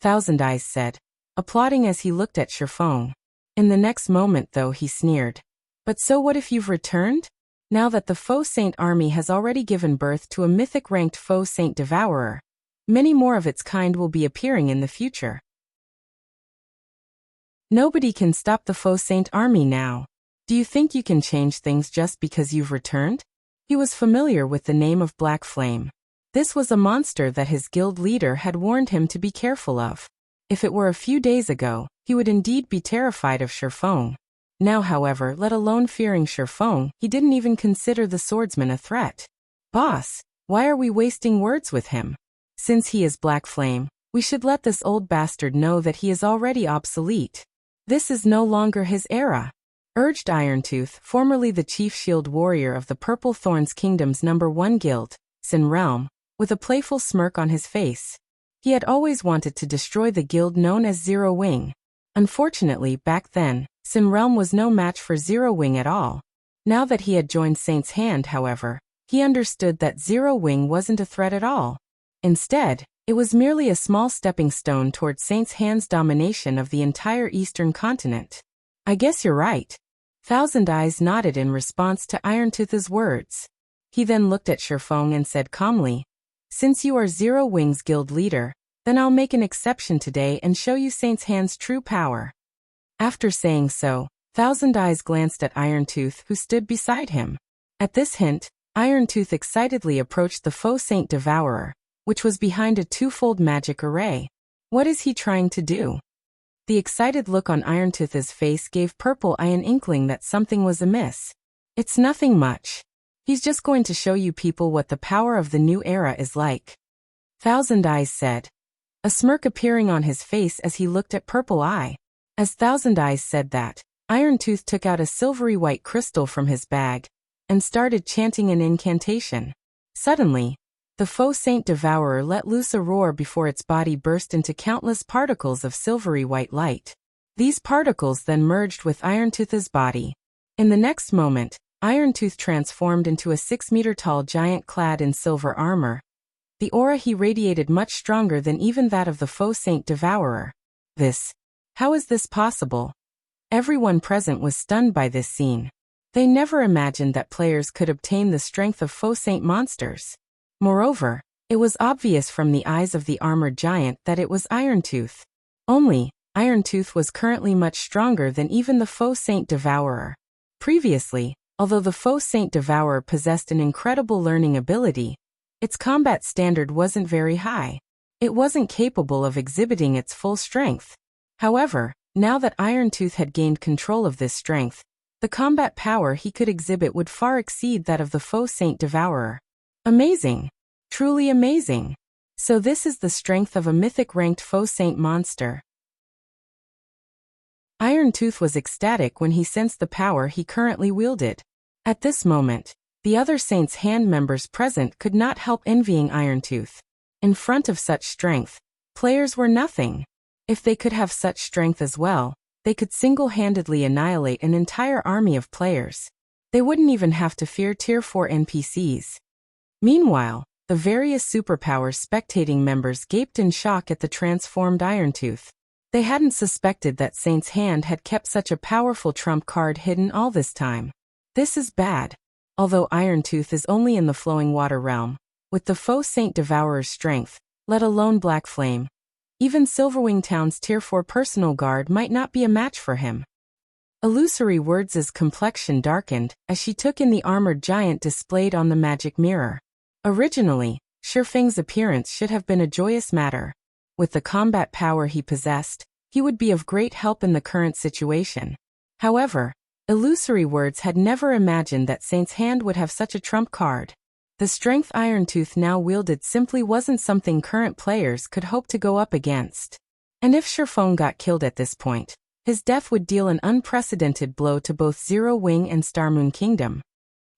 Thousand Eyes said, applauding as he looked at Feng. In the next moment, though, he sneered. But so what if you've returned? Now that the Faux Saint army has already given birth to a mythic-ranked Faux Saint Devourer, many more of its kind will be appearing in the future. Nobody can stop the Faux Saint army now. Do you think you can change things just because you've returned? He was familiar with the name of Black Flame. This was a monster that his guild leader had warned him to be careful of. If it were a few days ago, he would indeed be terrified of Feng. Now, however, let alone fearing Feng, he didn't even consider the swordsman a threat. Boss, why are we wasting words with him? Since he is Black Flame, we should let this old bastard know that he is already obsolete. This is no longer his era, urged Irontooth, formerly the chief shield warrior of the Purple Thorns Kingdom's #1 guild, Sin Realm, with a playful smirk on his face. He had always wanted to destroy the guild known as Zero Wing. Unfortunately, back then, Sin Realm was no match for Zero Wing at all. Now that he had joined Saint's Hand, however, he understood that Zero Wing wasn't a threat at all. Instead, it was merely a small stepping stone toward Saint's Hand's domination of the entire eastern continent. I guess you're right. Thousand Eyes nodded in response to Irontooth's words. He then looked at Feng and said calmly, "Since you are Zero Wing's guild leader, then I'll make an exception today and show you Saint's Hand's true power." After saying so, Thousand Eyes glanced at Irontooth, who stood beside him. At this hint, Irontooth excitedly approached the Faux Saint Devourer, which was behind a twofold magic array. What is he trying to do? The excited look on Irontooth's face gave Purple Eye an inkling that something was amiss. It's nothing much. He's just going to show you people what the power of the new era is like, Thousand Eyes said, a smirk appearing on his face as he looked at Purple Eye. As Thousand Eyes said that, Irontooth took out a silvery white crystal from his bag and started chanting an incantation. Suddenly, the Faux Saint Devourer let loose a roar before its body burst into countless particles of silvery white light. These particles then merged with Irontooth's body. In the next moment, Irontooth transformed into a 6-meter-tall giant clad in silver armor. The aura he radiated much stronger than even that of the Faux Saint Devourer. How is this possible? Everyone present was stunned by this scene. They never imagined that players could obtain the strength of Faux Saint monsters. Moreover, it was obvious from the eyes of the armored giant that it was Irontooth. Only, Irontooth was currently much stronger than even the Faux Saint Devourer. Previously, although the Faux Saint Devourer possessed an incredible learning ability, its combat standard wasn't very high. It wasn't capable of exhibiting its full strength. However, now that Irontooth had gained control of this strength, the combat power he could exhibit would far exceed that of the Faux Saint Devourer. Amazing! Truly amazing! So this is the strength of a mythic-ranked Faux Saint monster. Irontooth was ecstatic when he sensed the power he currently wielded. At this moment, the other Saints' Hand members present could not help envying Irontooth. In front of such strength, players were nothing. If they could have such strength as well, they could single-handedly annihilate an entire army of players. They wouldn't even have to fear Tier 4 NPCs. Meanwhile, the various superpowers spectating members gaped in shock at the transformed Irontooth. They hadn't suspected that Saint's Hand had kept such a powerful trump card hidden all this time. This is bad. Although Irontooth is only in the Flowing Water realm, with the Faux Saint Devourer's strength, let alone Black Flame, even Silverwing Town's Tier 4 personal guard might not be a match for him. Illusory Words' complexion darkened as she took in the armored giant displayed on the magic mirror. Originally, Shifeng's appearance should have been a joyous matter. With the combat power he possessed, he would be of great help in the current situation. However, Illusory Words had never imagined that Saint's Hand would have such a trump card. The strength Irontooth now wielded simply wasn't something current players could hope to go up against. And if Shifeng got killed at this point, his death would deal an unprecedented blow to both Zero Wing and Starmoon Kingdom.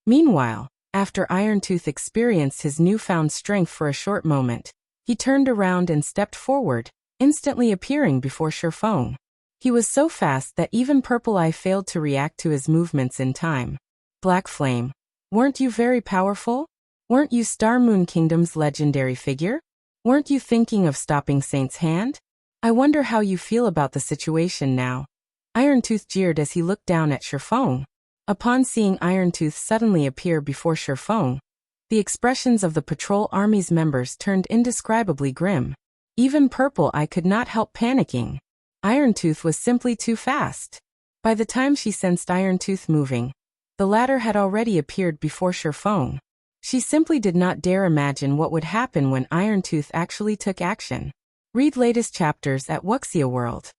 Meanwhile, after Irontooth experienced his newfound strength for a short moment, he turned around and stepped forward, instantly appearing before Shifeng. He was so fast that even Purple Eye failed to react to his movements in time. Black Flame, weren't you very powerful? Weren't you Starmoon Kingdom's legendary figure? Weren't you thinking of stopping Saint's Hand? I wonder how you feel about the situation now. Irontooth jeered as he looked down at Shifeng. Upon seeing Irontooth suddenly appear before Shifeng, the expressions of the patrol army's members turned indescribably grim. Even Purple Eye could not help panicking. Irontooth was simply too fast. By the time she sensed Irontooth moving, the latter had already appeared before Shifeng. She simply did not dare imagine what would happen when Irontooth actually took action. Read latest chapters at Wuxia World.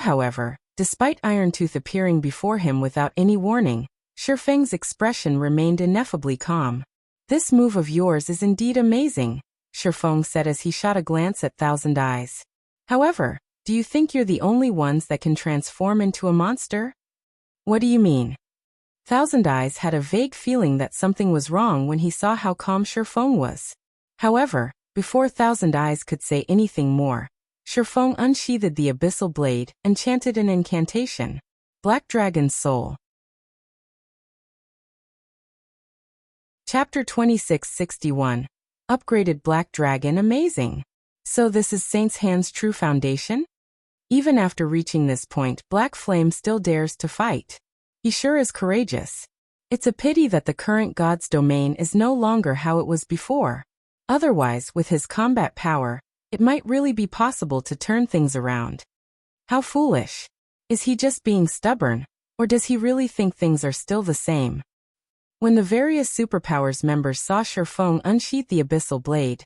However, despite Irontooth appearing before him without any warning, Shifeng's expression remained ineffably calm. This move of yours is indeed amazing, Shifeng said as he shot a glance at Thousand Eyes. However, do you think you're the only ones that can transform into a monster? What do you mean? Thousand Eyes had a vague feeling that something was wrong when he saw how calm Shifeng was. However, before Thousand Eyes could say anything more, Shifeng unsheathed the abyssal blade and chanted an incantation. Black Dragon's Soul. Chapter 2661. Upgraded Black Dragon amazing. So this is Saint's Hand's true foundation? Even after reaching this point, Black Flame still dares to fight. He sure is courageous. It's a pity that the current god's domain is no longer how it was before. Otherwise, with his combat power, it might really be possible to turn things around. How foolish. Is he just being stubborn, or does he really think things are still the same? When the various superpowers members saw Shifeng unsheath the abyssal blade,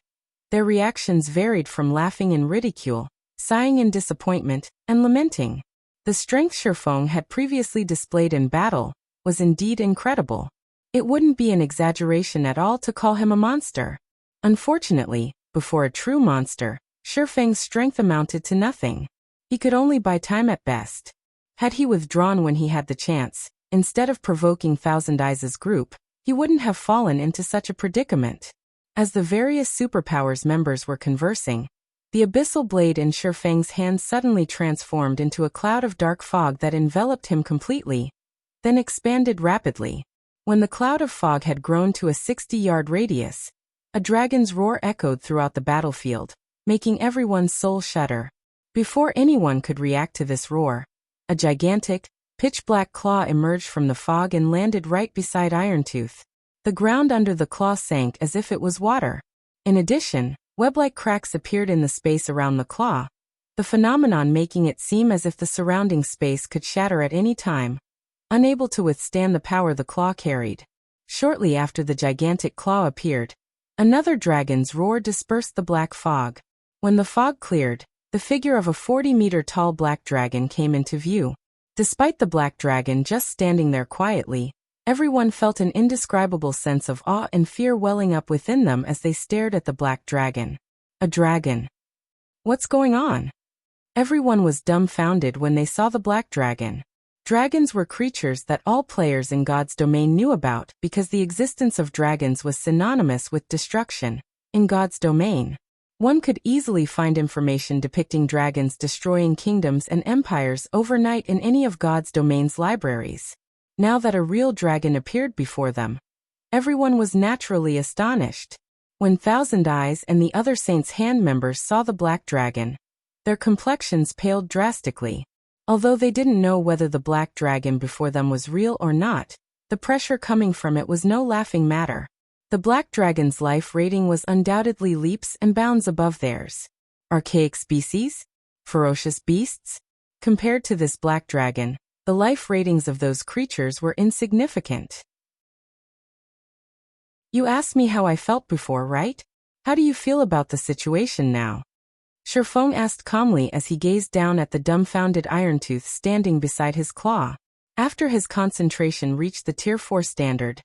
their reactions varied from laughing in ridicule, sighing in disappointment, and lamenting. The strength Shifeng had previously displayed in battle was indeed incredible. It wouldn't be an exaggeration at all to call him a monster. Unfortunately, before a true monster, Shifeng's strength amounted to nothing. He could only buy time at best. Had he withdrawn when he had the chance, instead of provoking Thousand Eyes' group, he wouldn't have fallen into such a predicament. As the various superpowers members were conversing, the abyssal blade in Shifeng's hand suddenly transformed into a cloud of dark fog that enveloped him completely, then expanded rapidly. When the cloud of fog had grown to a 60-yard radius, A dragon's roar echoed throughout the battlefield, making everyone's soul shudder. Before anyone could react to this roar, a gigantic, pitch-black claw emerged from the fog and landed right beside Irontooth. The ground under the claw sank as if it was water. In addition, web-like cracks appeared in the space around the claw, the phenomenon making it seem as if the surrounding space could shatter at any time, unable to withstand the power the claw carried. Shortly after the gigantic claw appeared, another dragon's roar dispersed the black fog. When the fog cleared, the figure of a 40-meter-tall black dragon came into view. Despite the black dragon just standing there quietly, everyone felt an indescribable sense of awe and fear welling up within them as they stared at the black dragon. A dragon. What's going on? Everyone was dumbfounded when they saw the black dragon. Dragons were creatures that all players in God's domain knew about because the existence of dragons was synonymous with destruction. In God's domain, one could easily find information depicting dragons destroying kingdoms and empires overnight in any of God's domain's libraries. Now that a real dragon appeared before them, everyone was naturally astonished. When Thousand Eyes and the other Saints' Hand members saw the black dragon, their complexions paled drastically. Although they didn't know whether the black dragon before them was real or not, the pressure coming from it was no laughing matter. The black dragon's life rating was undoubtedly leaps and bounds above theirs. Archaic species? Ferocious beasts? Compared to this black dragon, the life ratings of those creatures were insignificant. You asked me how I felt before, right? How do you feel about the situation now? Sherfong asked calmly as he gazed down at the dumbfounded Irontooth standing beside his claw. After his concentration reached the Tier 4 standard,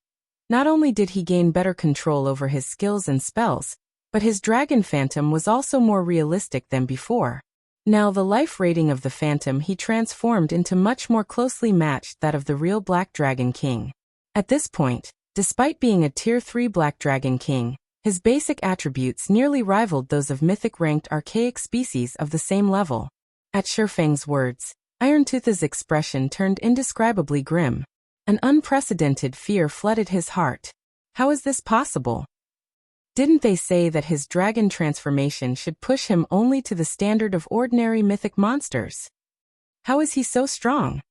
not only did he gain better control over his skills and spells, but his Dragon Phantom was also more realistic than before. Now the life rating of the Phantom he transformed into much more closely matched that of the real Black Dragon King. At this point, despite being a Tier 3 Black Dragon King, his basic attributes nearly rivaled those of mythic-ranked archaic species of the same level. At Sherfang's words, Irontooth's expression turned indescribably grim. An unprecedented fear flooded his heart. How is this possible? Didn't they say that his dragon transformation should push him only to the standard of ordinary mythic monsters? How is he so strong?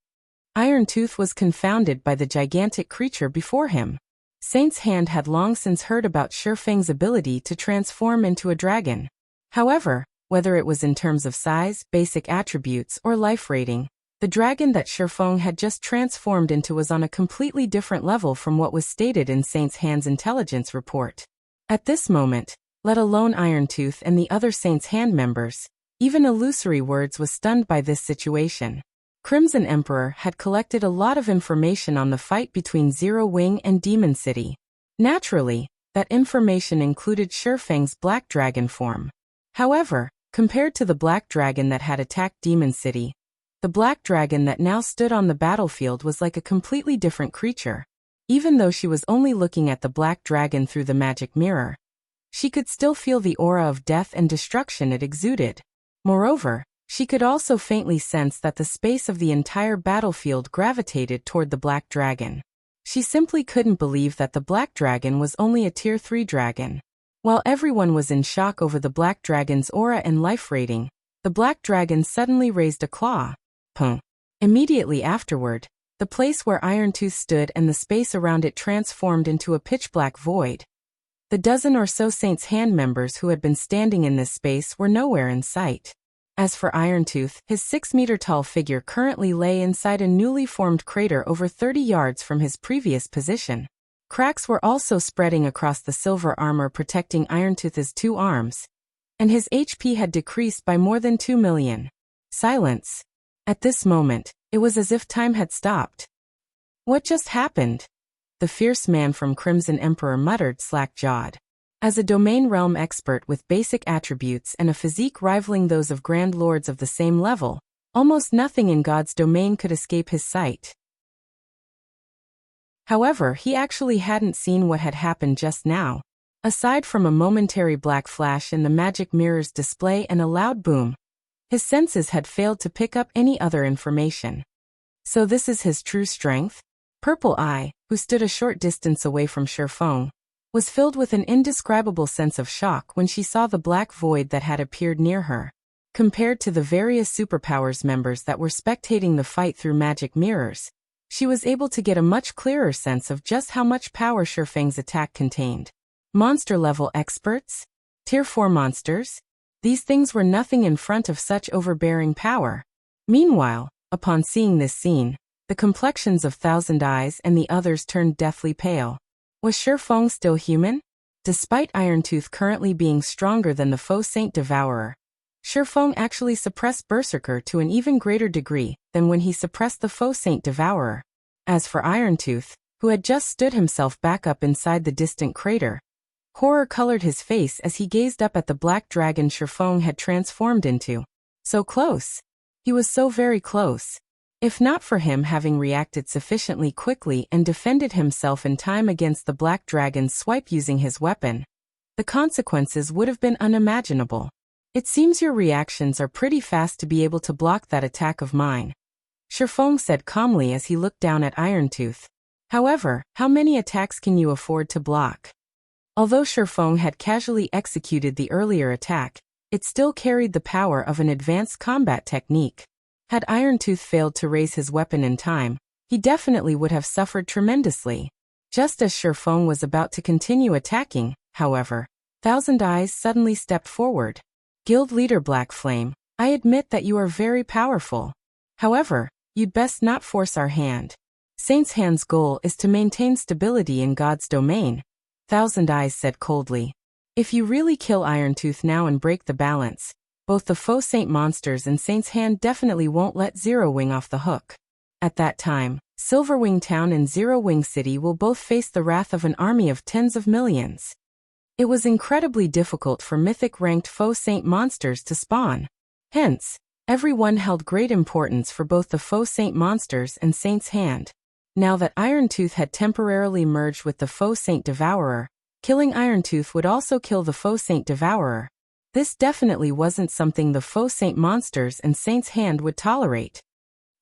Irontooth was confounded by the gigantic creature before him. Saint's Hand had long since heard about Sherfang's ability to transform into a dragon. However, whether it was in terms of size, basic attributes, or life rating, the dragon that Sherfang had just transformed into was on a completely different level from what was stated in Saint's Hand's intelligence report. At this moment, let alone Irontooth and the other Saint's Hand members, even Illusory Words was stunned by this situation. Crimson Emperor had collected a lot of information on the fight between Zero Wing and Demon City. Naturally, that information included Sherfang's Black Dragon form. However, compared to the Black Dragon that had attacked Demon City, the Black Dragon that now stood on the battlefield was like a completely different creature. Even though she was only looking at the Black Dragon through the magic mirror, she could still feel the aura of death and destruction it exuded. Moreover, she could also faintly sense that the space of the entire battlefield gravitated toward the Black Dragon. She simply couldn't believe that the Black Dragon was only a Tier 3 dragon. While everyone was in shock over the Black Dragon's aura and life rating, the Black Dragon suddenly raised a claw. Pum. Immediately afterward, the place where Irontooth stood and the space around it transformed into a pitch-black void. The dozen or so Saints' Hand members who had been standing in this space were nowhere in sight. As for Irontooth, his 6-meter-tall figure currently lay inside a newly formed crater over 30 yards from his previous position. Cracks were also spreading across the silver armor protecting Irontooth's 2 arms, and his HP had decreased by more than 2 million. Silence. At this moment, it was as if time had stopped. What just happened? The fierce man from Crimson Emperor muttered slack-jawed. As a domain realm expert with basic attributes and a physique rivaling those of Grand Lords of the same level, almost nothing in God's domain could escape his sight. However, he actually hadn't seen what had happened just now. Aside from a momentary black flash in the magic mirror's display and a loud boom, his senses had failed to pick up any other information. So this is his true strength? Purple Eye, who stood a short distance away from Sherfang, was filled with an indescribable sense of shock when she saw the black void that had appeared near her. Compared to the various superpowers members that were spectating the fight through magic mirrors, she was able to get a much clearer sense of just how much power Shifeng's attack contained. Monster-level experts? Tier 4 monsters? These things were nothing in front of such overbearing power. Meanwhile, upon seeing this scene, the complexions of Thousand Eyes and the others turned deathly pale. Was Shifeng still human? Despite Irontooth currently being stronger than the Faux Saint Devourer, Shifeng actually suppressed Berserker to an even greater degree than when he suppressed the Faux Saint Devourer. As for Irontooth, who had just stood himself back up inside the distant crater, horror colored his face as he gazed up at the black dragon Shifeng had transformed into. So close. He was so very close. If not for him having reacted sufficiently quickly and defended himself in time against the black dragon's swipe using his weapon, the consequences would have been unimaginable. It seems your reactions are pretty fast to be able to block that attack of mine, Shifeng said calmly as he looked down at Irontooth. However, how many attacks can you afford to block? Although Shifeng had casually executed the earlier attack, it still carried the power of an advanced combat technique. Had Irontooth failed to raise his weapon in time, he definitely would have suffered tremendously. Just as Shifeng was about to continue attacking, however, Thousand Eyes suddenly stepped forward. Guild Leader Black Flame, I admit that you are very powerful. However, you'd best not force our hand. Saint's Hand's goal is to maintain stability in God's domain, Thousand Eyes said coldly. If you really kill Irontooth now and break the balance, both the Faux Saint monsters and Saint's Hand definitely won't let Zerowing off the hook. At that time, Silverwing Town and Zerowing City will both face the wrath of an army of tens of millions. It was incredibly difficult for mythic-ranked Faux Saint monsters to spawn. Hence, everyone held great importance for both the Faux Saint monsters and Saint's Hand. Now that Irontooth had temporarily merged with the Faux Saint Devourer, killing Irontooth would also kill the Faux Saint Devourer. This definitely wasn't something the Faux Saint monsters and Saint's Hand would tolerate.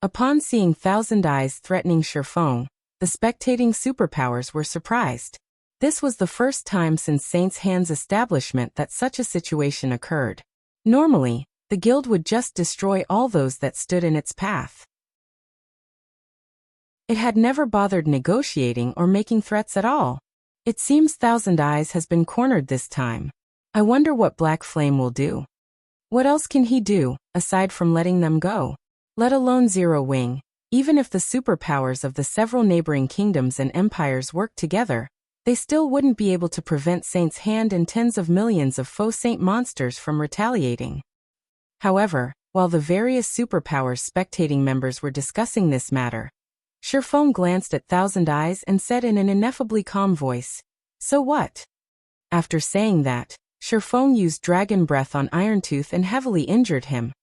Upon seeing Thousand Eyes threatening Shifeng, the spectating superpowers were surprised. This was the first time since Saint's Hand's establishment that such a situation occurred. Normally, the guild would just destroy all those that stood in its path. It had never bothered negotiating or making threats at all. It seems Thousand Eyes has been cornered this time. I wonder what Black Flame will do. What else can he do, aside from letting them go? Let alone Zerowing. Even if the superpowers of the several neighboring kingdoms and empires worked together, they still wouldn't be able to prevent Saint's Hand and tens of millions of Faux Saint monsters from retaliating. However, while the various superpowers spectating members were discussing this matter, Shifeng glanced at Thousand Eyes and said in an ineffably calm voice, "So what?" After saying that, Shifeng used Dragon Breath on Irontooth and heavily injured him.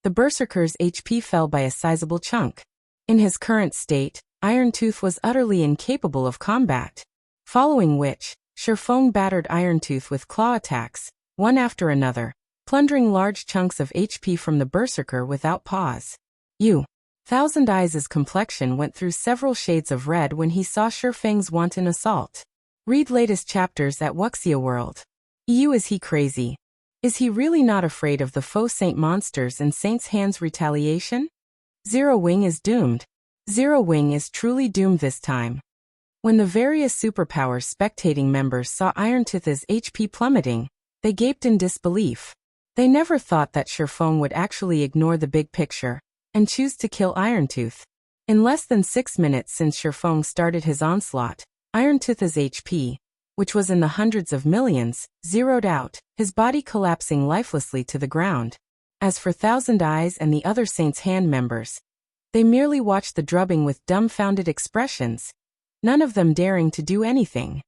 The Berserker's HP fell by a sizable chunk. In his current state, Irontooth was utterly incapable of combat. Following which, Shifeng battered Irontooth with claw attacks, one after another, plundering large chunks of HP from the Berserker without pause. Thousand Eyes' complexion went through several shades of red when he saw Shifeng's wanton assault. Read latest chapters at Wuxia World. Is he crazy? Is he really not afraid of the Faux Saint monsters and Saint's Hand's retaliation? Zerowing is doomed. Zerowing is truly doomed this time. When the various superpowers spectating members saw Irontooth's HP plummeting, they gaped in disbelief. They never thought that Shifeng would actually ignore the big picture and choose to kill Irontooth. In less than 6 minutes since Shifeng started his onslaught, Irontooth's HP, which was in the hundreds of millions, zeroed out, his body collapsing lifelessly to the ground. As for Thousand Eyes and the other Saint's Hand members, they merely watched the drubbing with dumbfounded expressions, none of them daring to do anything.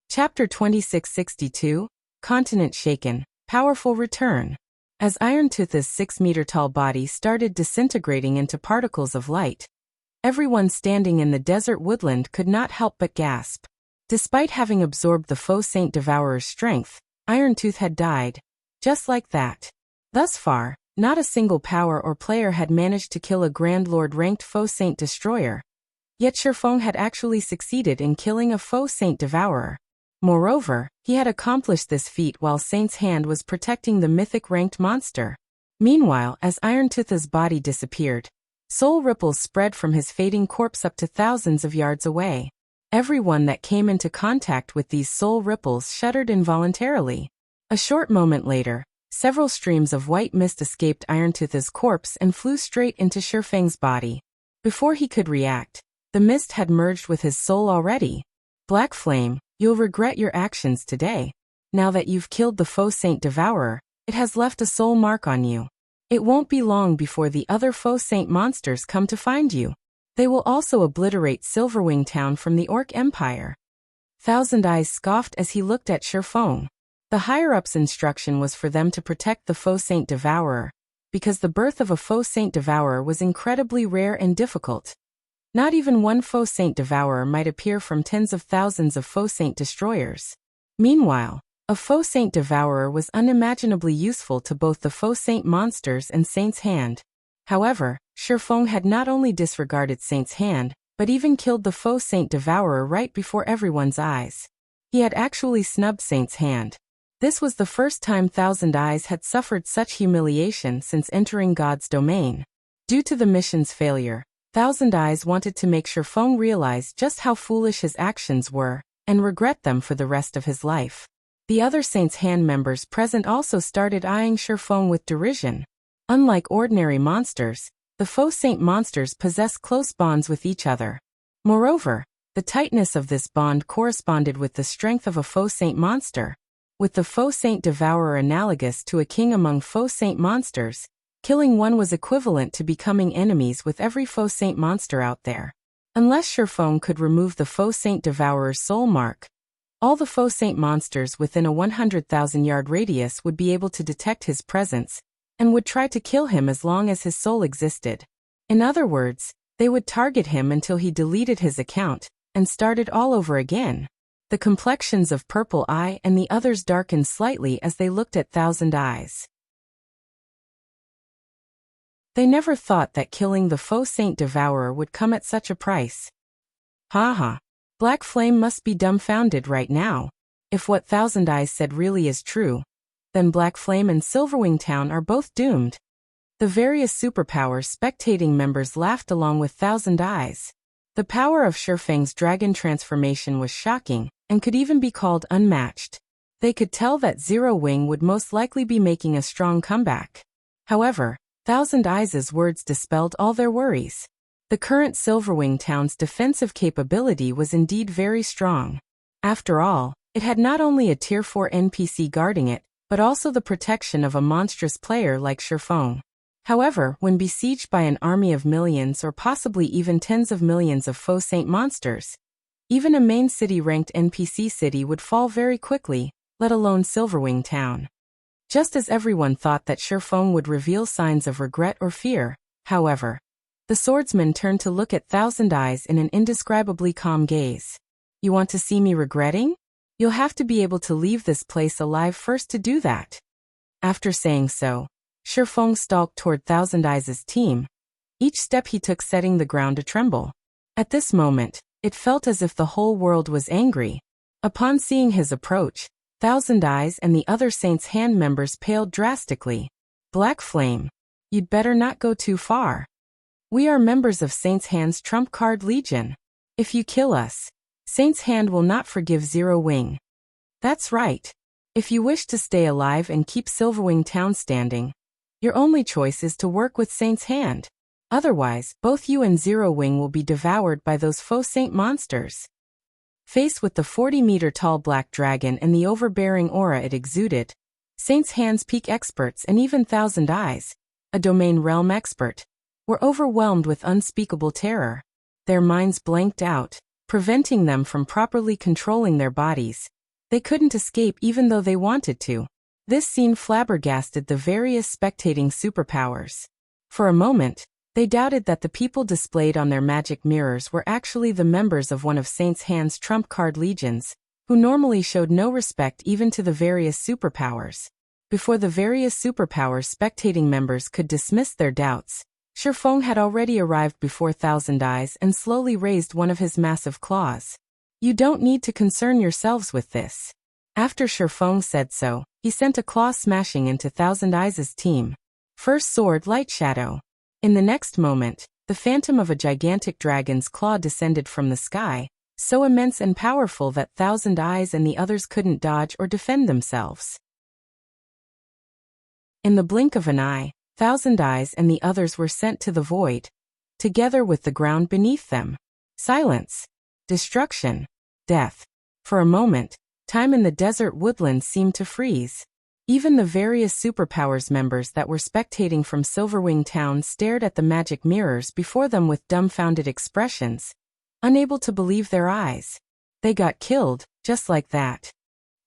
Chapter 2662, Continent Shaken, Powerful Return. As Irontooth's 6-meter-tall body started disintegrating into particles of light, everyone standing in the desert woodland could not help but gasp. Despite having absorbed the Faux Saint Devourer's strength, Irontooth had died. Just like that. Thus far, not a single power or player had managed to kill a Grand Lord-ranked Faux Saint Destroyer. Yet Feng had actually succeeded in killing a faux Saint Devourer. Moreover, he had accomplished this feat while Saint's hand was protecting the mythic-ranked monster. Meanwhile, as Irontooth's body disappeared, soul ripples spread from his fading corpse up to thousands of yards away. Everyone that came into contact with these soul ripples shuddered involuntarily. A short moment later, several streams of white mist escaped Irontooth's corpse and flew straight into Feng's body. Before he could react, the mist had merged with his soul already. Black Flame, you'll regret your actions today. Now that you've killed the faux Saint Devourer, it has left a soul mark on you. It won't be long before the other faux Saint monsters come to find you. They will also obliterate Silverwing Town from the Orc Empire. Thousand Eyes scoffed as he looked at Feng. The higher-ups' instruction was for them to protect the faux Saint Devourer, because the birth of a faux Saint Devourer was incredibly rare and difficult. Not even one faux Saint Devourer might appear from tens of thousands of faux Saint Destroyers. Meanwhile, a faux Saint Devourer was unimaginably useful to both the faux Saint monsters and Saint's hand. However, Feng had not only disregarded Saint's hand, but even killed the faux Saint Devourer right before everyone's eyes. He had actually snubbed Saint's hand. This was the first time Thousand Eyes had suffered such humiliation since entering God's domain. Due to the mission's failure, Thousand Eyes wanted to make Feng realize just how foolish his actions were, and regret them for the rest of his life. The other Saint's Hand members present also started eyeing Feng with derision. Unlike ordinary monsters, the faux Saint monsters possess close bonds with each other. Moreover, the tightness of this bond corresponded with the strength of a faux Saint monster. With the faux Saint Devourer analogous to a king among faux Saint monsters, killing one was equivalent to becoming enemies with every faux Saint monster out there. Unless Feng could remove the faux Saint Devourer's soul mark, all the faux Saint monsters within a 100,000-yard radius would be able to detect his presence, and would try to kill him as long as his soul existed. In other words, they would target him until he deleted his account, and started all over again. The complexions of Purple Eye and the others darkened slightly as they looked at Thousand Eyes. They never thought that killing the faux Saint Devourer would come at such a price. Haha. Black Flame must be dumbfounded right now. If what Thousand Eyes said really is true, then Black Flame and Silverwing Town are both doomed. The various superpowers spectating members laughed along with Thousand Eyes. The power of Feng's dragon transformation was shocking, and could even be called unmatched. They could tell that Zero Wing would most likely be making a strong comeback. However, Thousand Eyes' words dispelled all their worries. The current Silverwing Town's defensive capability was indeed very strong. After all, it had not only a Tier 4 NPC guarding it, but also the protection of a monstrous player like Feng. However, when besieged by an army of millions or possibly even tens of millions of faux Saint monsters, even a main city-ranked NPC city would fall very quickly, let alone Silverwing Town. Just as everyone thought that Feng would reveal signs of regret or fear, however, the swordsman turned to look at Thousand Eyes in an indescribably calm gaze. You want to see me regretting? You'll have to be able to leave this place alive first to do that. After saying so, Feng stalked toward Thousand Eyes' team, each step he took setting the ground to tremble. At this moment, it felt as if the whole world was angry. Upon seeing his approach, Thousand Eyes and the other Saint's Hand members paled drastically. Black Flame, you'd better not go too far. We are members of Saint's Hand's Trump Card Legion. If you kill us, Saint's Hand will not forgive Zero Wing. That's right. If you wish to stay alive and keep Silverwing Town standing, your only choice is to work with Saint's Hand. Otherwise, both you and Zero Wing will be devoured by those faux Saint monsters. Faced with the 40-meter-tall black dragon and the overbearing aura it exuded, Saint's Hand's peak experts and even Thousand Eyes, a domain realm expert, were overwhelmed with unspeakable terror. Their minds blanked out, preventing them from properly controlling their bodies. They couldn't escape even though they wanted to. This scene flabbergasted the various spectating superpowers. For a moment, they doubted that the people displayed on their magic mirrors were actually the members of one of Saint's Hand's trump card legions, who normally showed no respect even to the various superpowers. Before the various superpowers spectating members could dismiss their doubts, Feng had already arrived before Thousand Eyes and slowly raised one of his massive claws. You don't need to concern yourselves with this. After Feng said so, he sent a claw smashing into Thousand Eyes' team. First sword light shadow. In the next moment, the phantom of a gigantic dragon's claw descended from the sky, so immense and powerful that Thousand Eyes and the others couldn't dodge or defend themselves. In the blink of an eye, Thousand Eyes and the others were sent to the void, together with the ground beneath them. Silence. Destruction. Death. For a moment, time in the desert woodland seemed to freeze. Even the various superpowers members that were spectating from Silverwing Town stared at the magic mirrors before them with dumbfounded expressions, unable to believe their eyes. They got killed, just like that.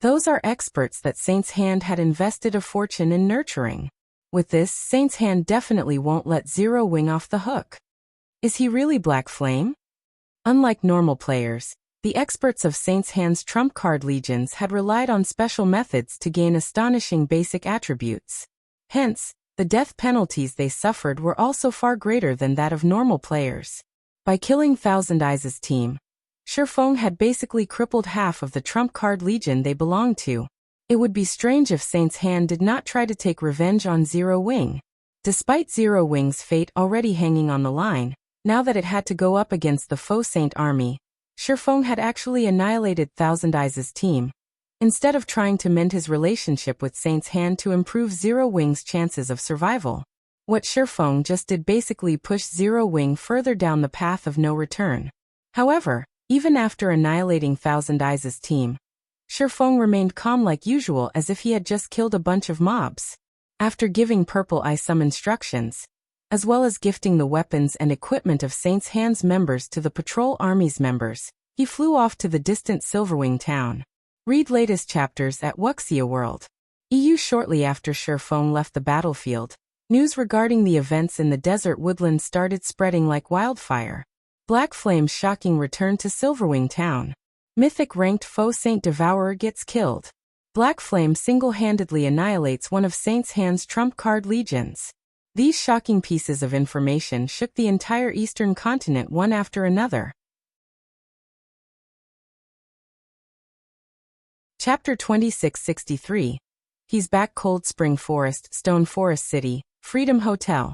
Those are experts that Saint's Hand had invested a fortune in nurturing. With this, Saint's Hand definitely won't let Zero Wing off the hook. Is he really Black Flame? Unlike normal players, the experts of Saint's Hand's trump card legions had relied on special methods to gain astonishing basic attributes. Hence, the death penalties they suffered were also far greater than that of normal players. By killing Thousand Eyes' team, Feng had basically crippled half of the trump card legion they belonged to. It would be strange if Saint's Hand did not try to take revenge on Zero Wing. Despite Zero Wing's fate already hanging on the line, now that it had to go up against the Faux Saint army, Feng had actually annihilated Thousand Eyes' team, instead of trying to mend his relationship with Saint's Hand to improve Zero Wing's chances of survival. What Feng just did basically push Zero Wing further down the path of no return. However, even after annihilating Thousand Eyes' team, Feng remained calm like usual as if he had just killed a bunch of mobs. After giving Purple Eye some instructions, as well as gifting the weapons and equipment of Saint's Hand's members to the patrol army's members, he flew off to the distant Silverwing town. Read latest chapters at Wuxia World. EU. Shortly after Feng left the battlefield, news regarding the events in the desert woodland started spreading like wildfire. Black Flame's shocking return to Silverwing town. Mythic ranked Faux Saint Devourer gets killed. Black Flame single-handedly annihilates one of Saint's Hand's trump card legions. These shocking pieces of information shook the entire eastern continent one after another. Chapter 2663. He's back. Cold Spring Forest, Stone Forest City, Freedom Hotel.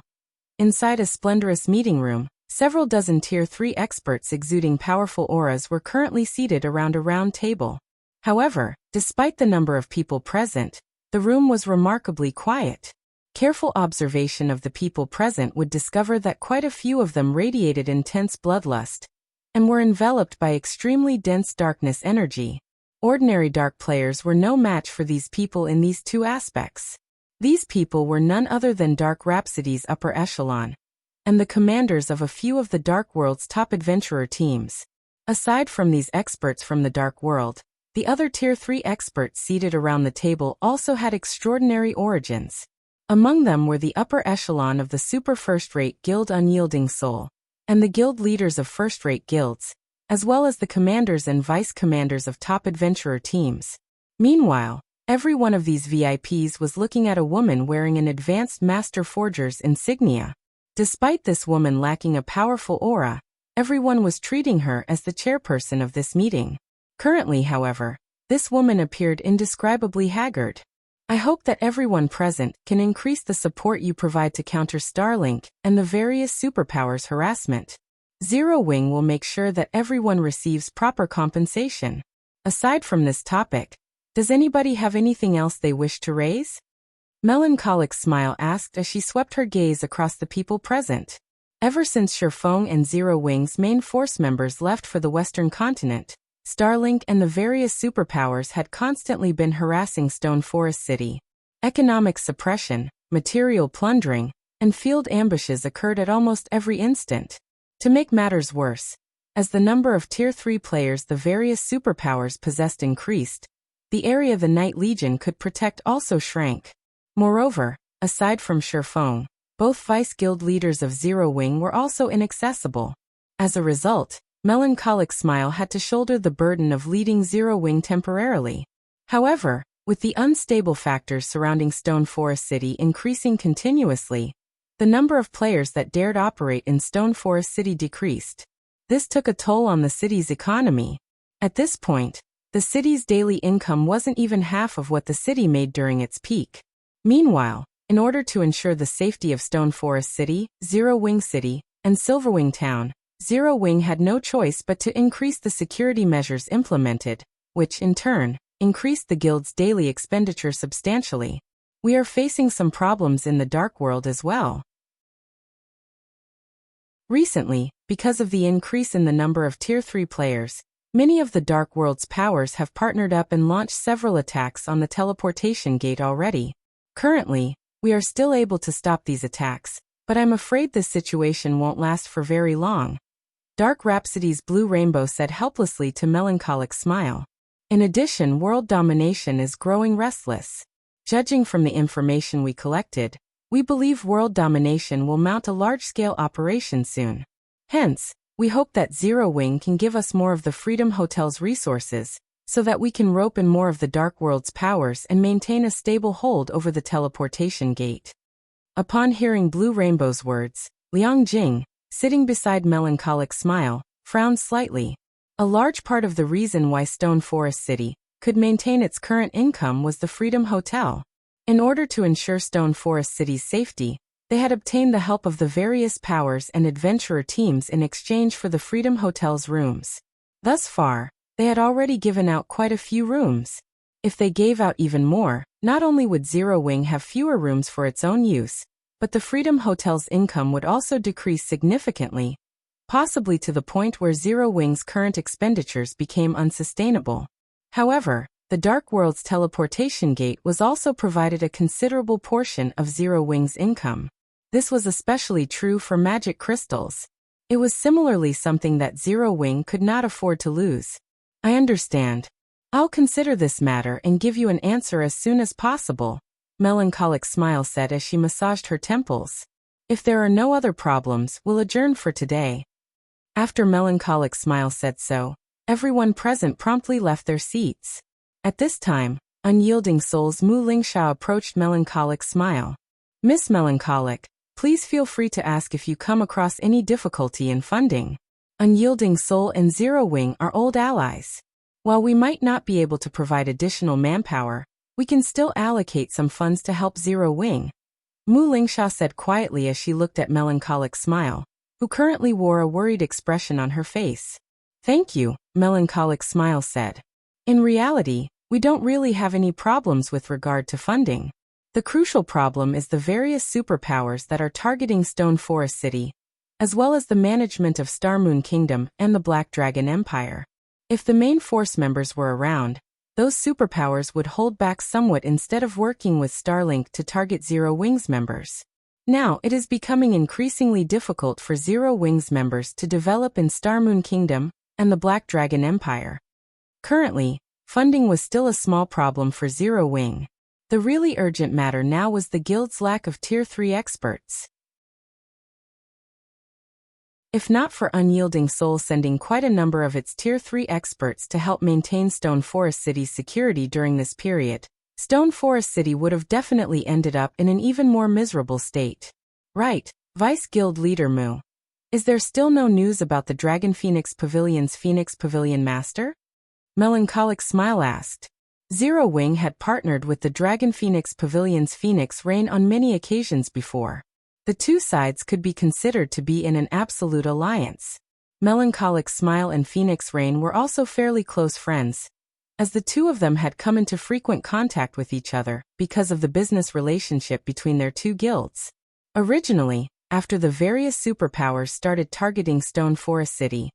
Inside a splendorous meeting room, several dozen Tier 3 experts exuding powerful auras were currently seated around a round table. However, despite the number of people present, the room was remarkably quiet. Careful observation of the people present would discover that quite a few of them radiated intense bloodlust and were enveloped by extremely dense darkness energy. Ordinary dark players were no match for these people in these two aspects. These people were none other than Dark Rhapsody's upper echelon, and the commanders of a few of the Dark World's top adventurer teams. Aside from these experts from the Dark World, the other Tier 3 experts seated around the table also had extraordinary origins. Among them were the upper echelon of the super first-rate guild Unyielding Soul, and the guild leaders of first-rate guilds, as well as the commanders and vice-commanders of top adventurer teams. Meanwhile, every one of these VIPs was looking at a woman wearing an advanced Master Forger's insignia. Despite this woman lacking a powerful aura, everyone was treating her as the chairperson of this meeting. Currently, however, this woman appeared indescribably haggard. I hope that everyone present can increase the support you provide to counter Starlink and the various superpowers harassment. Zero Wing will make sure that everyone receives proper compensation. Aside from this topic, does anybody have anything else they wish to raise? Melancholic smile asked as she swept her gaze across the people present. Ever since Feng and Zero Wing's main force members left for the Western continent, Starlink and the various superpowers had constantly been harassing Stone Forest City. Economic suppression, material plundering, and field ambushes occurred at almost every instant. To make matters worse, as the number of Tier 3 players the various superpowers possessed increased, the area the Night Legion could protect also shrank. Moreover, aside from Feng, both vice-guild leaders of Zero Wing were also inaccessible. As a result, Melancholic Smile had to shoulder the burden of leading Zero Wing temporarily. However, with the unstable factors surrounding Stone Forest City increasing continuously, the number of players that dared operate in Stone Forest City decreased. This took a toll on the city's economy. At this point, the city's daily income wasn't even half of what the city made during its peak. Meanwhile, in order to ensure the safety of Stone Forest City, Zero Wing City, and Silverwing Town, Zero Wing had no choice but to increase the security measures implemented, which, in turn, increased the guild's daily expenditure substantially. We are facing some problems in the Dark World as well. Recently, because of the increase in the number of Tier 3 players, many of the Dark World's powers have partnered up and launched several attacks on the teleportation gate already. Currently, we are still able to stop these attacks, but I'm afraid this situation won't last for very long. Dark Rhapsody's Blue Rainbow said helplessly to Melancholic Smile. In addition, world domination is growing restless. Judging from the information we collected, we believe world domination will mount a large-scale operation soon. Hence, we hope that Zero Wing can give us more of the Freedom Hotel's resources, so that we can rope in more of the Dark World's powers and maintain a stable hold over the teleportation gate. Upon hearing Blue Rainbow's words, Liang Jing, sitting beside Melancholic Smile, frowned slightly. A large part of the reason why Stone Forest City could maintain its current income was the Freedom Hotel. In order to ensure Stone Forest City's safety, they had obtained the help of the various powers and adventurer teams in exchange for the Freedom Hotel's rooms. Thus far, they had already given out quite a few rooms. If they gave out even more, not only would Zero Wing have fewer rooms for its own use, but the Freedom Hotel's income would also decrease significantly, possibly to the point where Zero Wing's current expenditures became unsustainable. However, the Dark World's teleportation gate was also provided a considerable portion of Zero Wing's income. This was especially true for magic crystals. It was similarly something that Zero Wing could not afford to lose. I understand. I'll consider this matter and give you an answer as soon as possible, Melancholic Smile said as she massaged her temples. If there are no other problems, we'll adjourn for today. After Melancholic Smile said so, everyone present promptly left their seats. At this time, Unyielding Soul's Mu Lingsha approached Melancholic Smile. Miss Melancholic, please feel free to ask if you come across any difficulty in funding. Unyielding Soul and Zero Wing are old allies. While we might not be able to provide additional manpower, we can still allocate some funds to help Zero Wing. Mu Lingsha said quietly as she looked at Melancholic Smile, who currently wore a worried expression on her face. Thank you, Melancholic Smile said. In reality, we don't really have any problems with regard to funding. The crucial problem is the various superpowers that are targeting Stone Forest City, as well as the management of Star Moon Kingdom and the Black Dragon Empire. If the main force members were around, those superpowers would hold back somewhat instead of working with Starlink to target Zero Wing's members. Now it is becoming increasingly difficult for Zero Wing's members to develop in Star Moon Kingdom and the Black Dragon Empire. Currently, funding was still a small problem for Zero Wing. The really urgent matter now was the guild's lack of Tier 3 experts. If not for Unyielding Soul sending quite a number of its Tier 3 experts to help maintain Stone Forest City's security during this period, Stone Forest City would have definitely ended up in an even more miserable state. Right, Vice Guild Leader Mu. Is there still no news about the Dragon Phoenix Pavilion's Phoenix Pavilion Master? Melancholic Smile asked. Zero Wing had partnered with the Dragon Phoenix Pavilion's Phoenix Rain on many occasions before. The two sides could be considered to be in an absolute alliance. Melancholic Smile and Phoenix Rain were also fairly close friends, as the two of them had come into frequent contact with each other because of the business relationship between their two guilds. Originally, after the various superpowers started targeting Stone Forest City,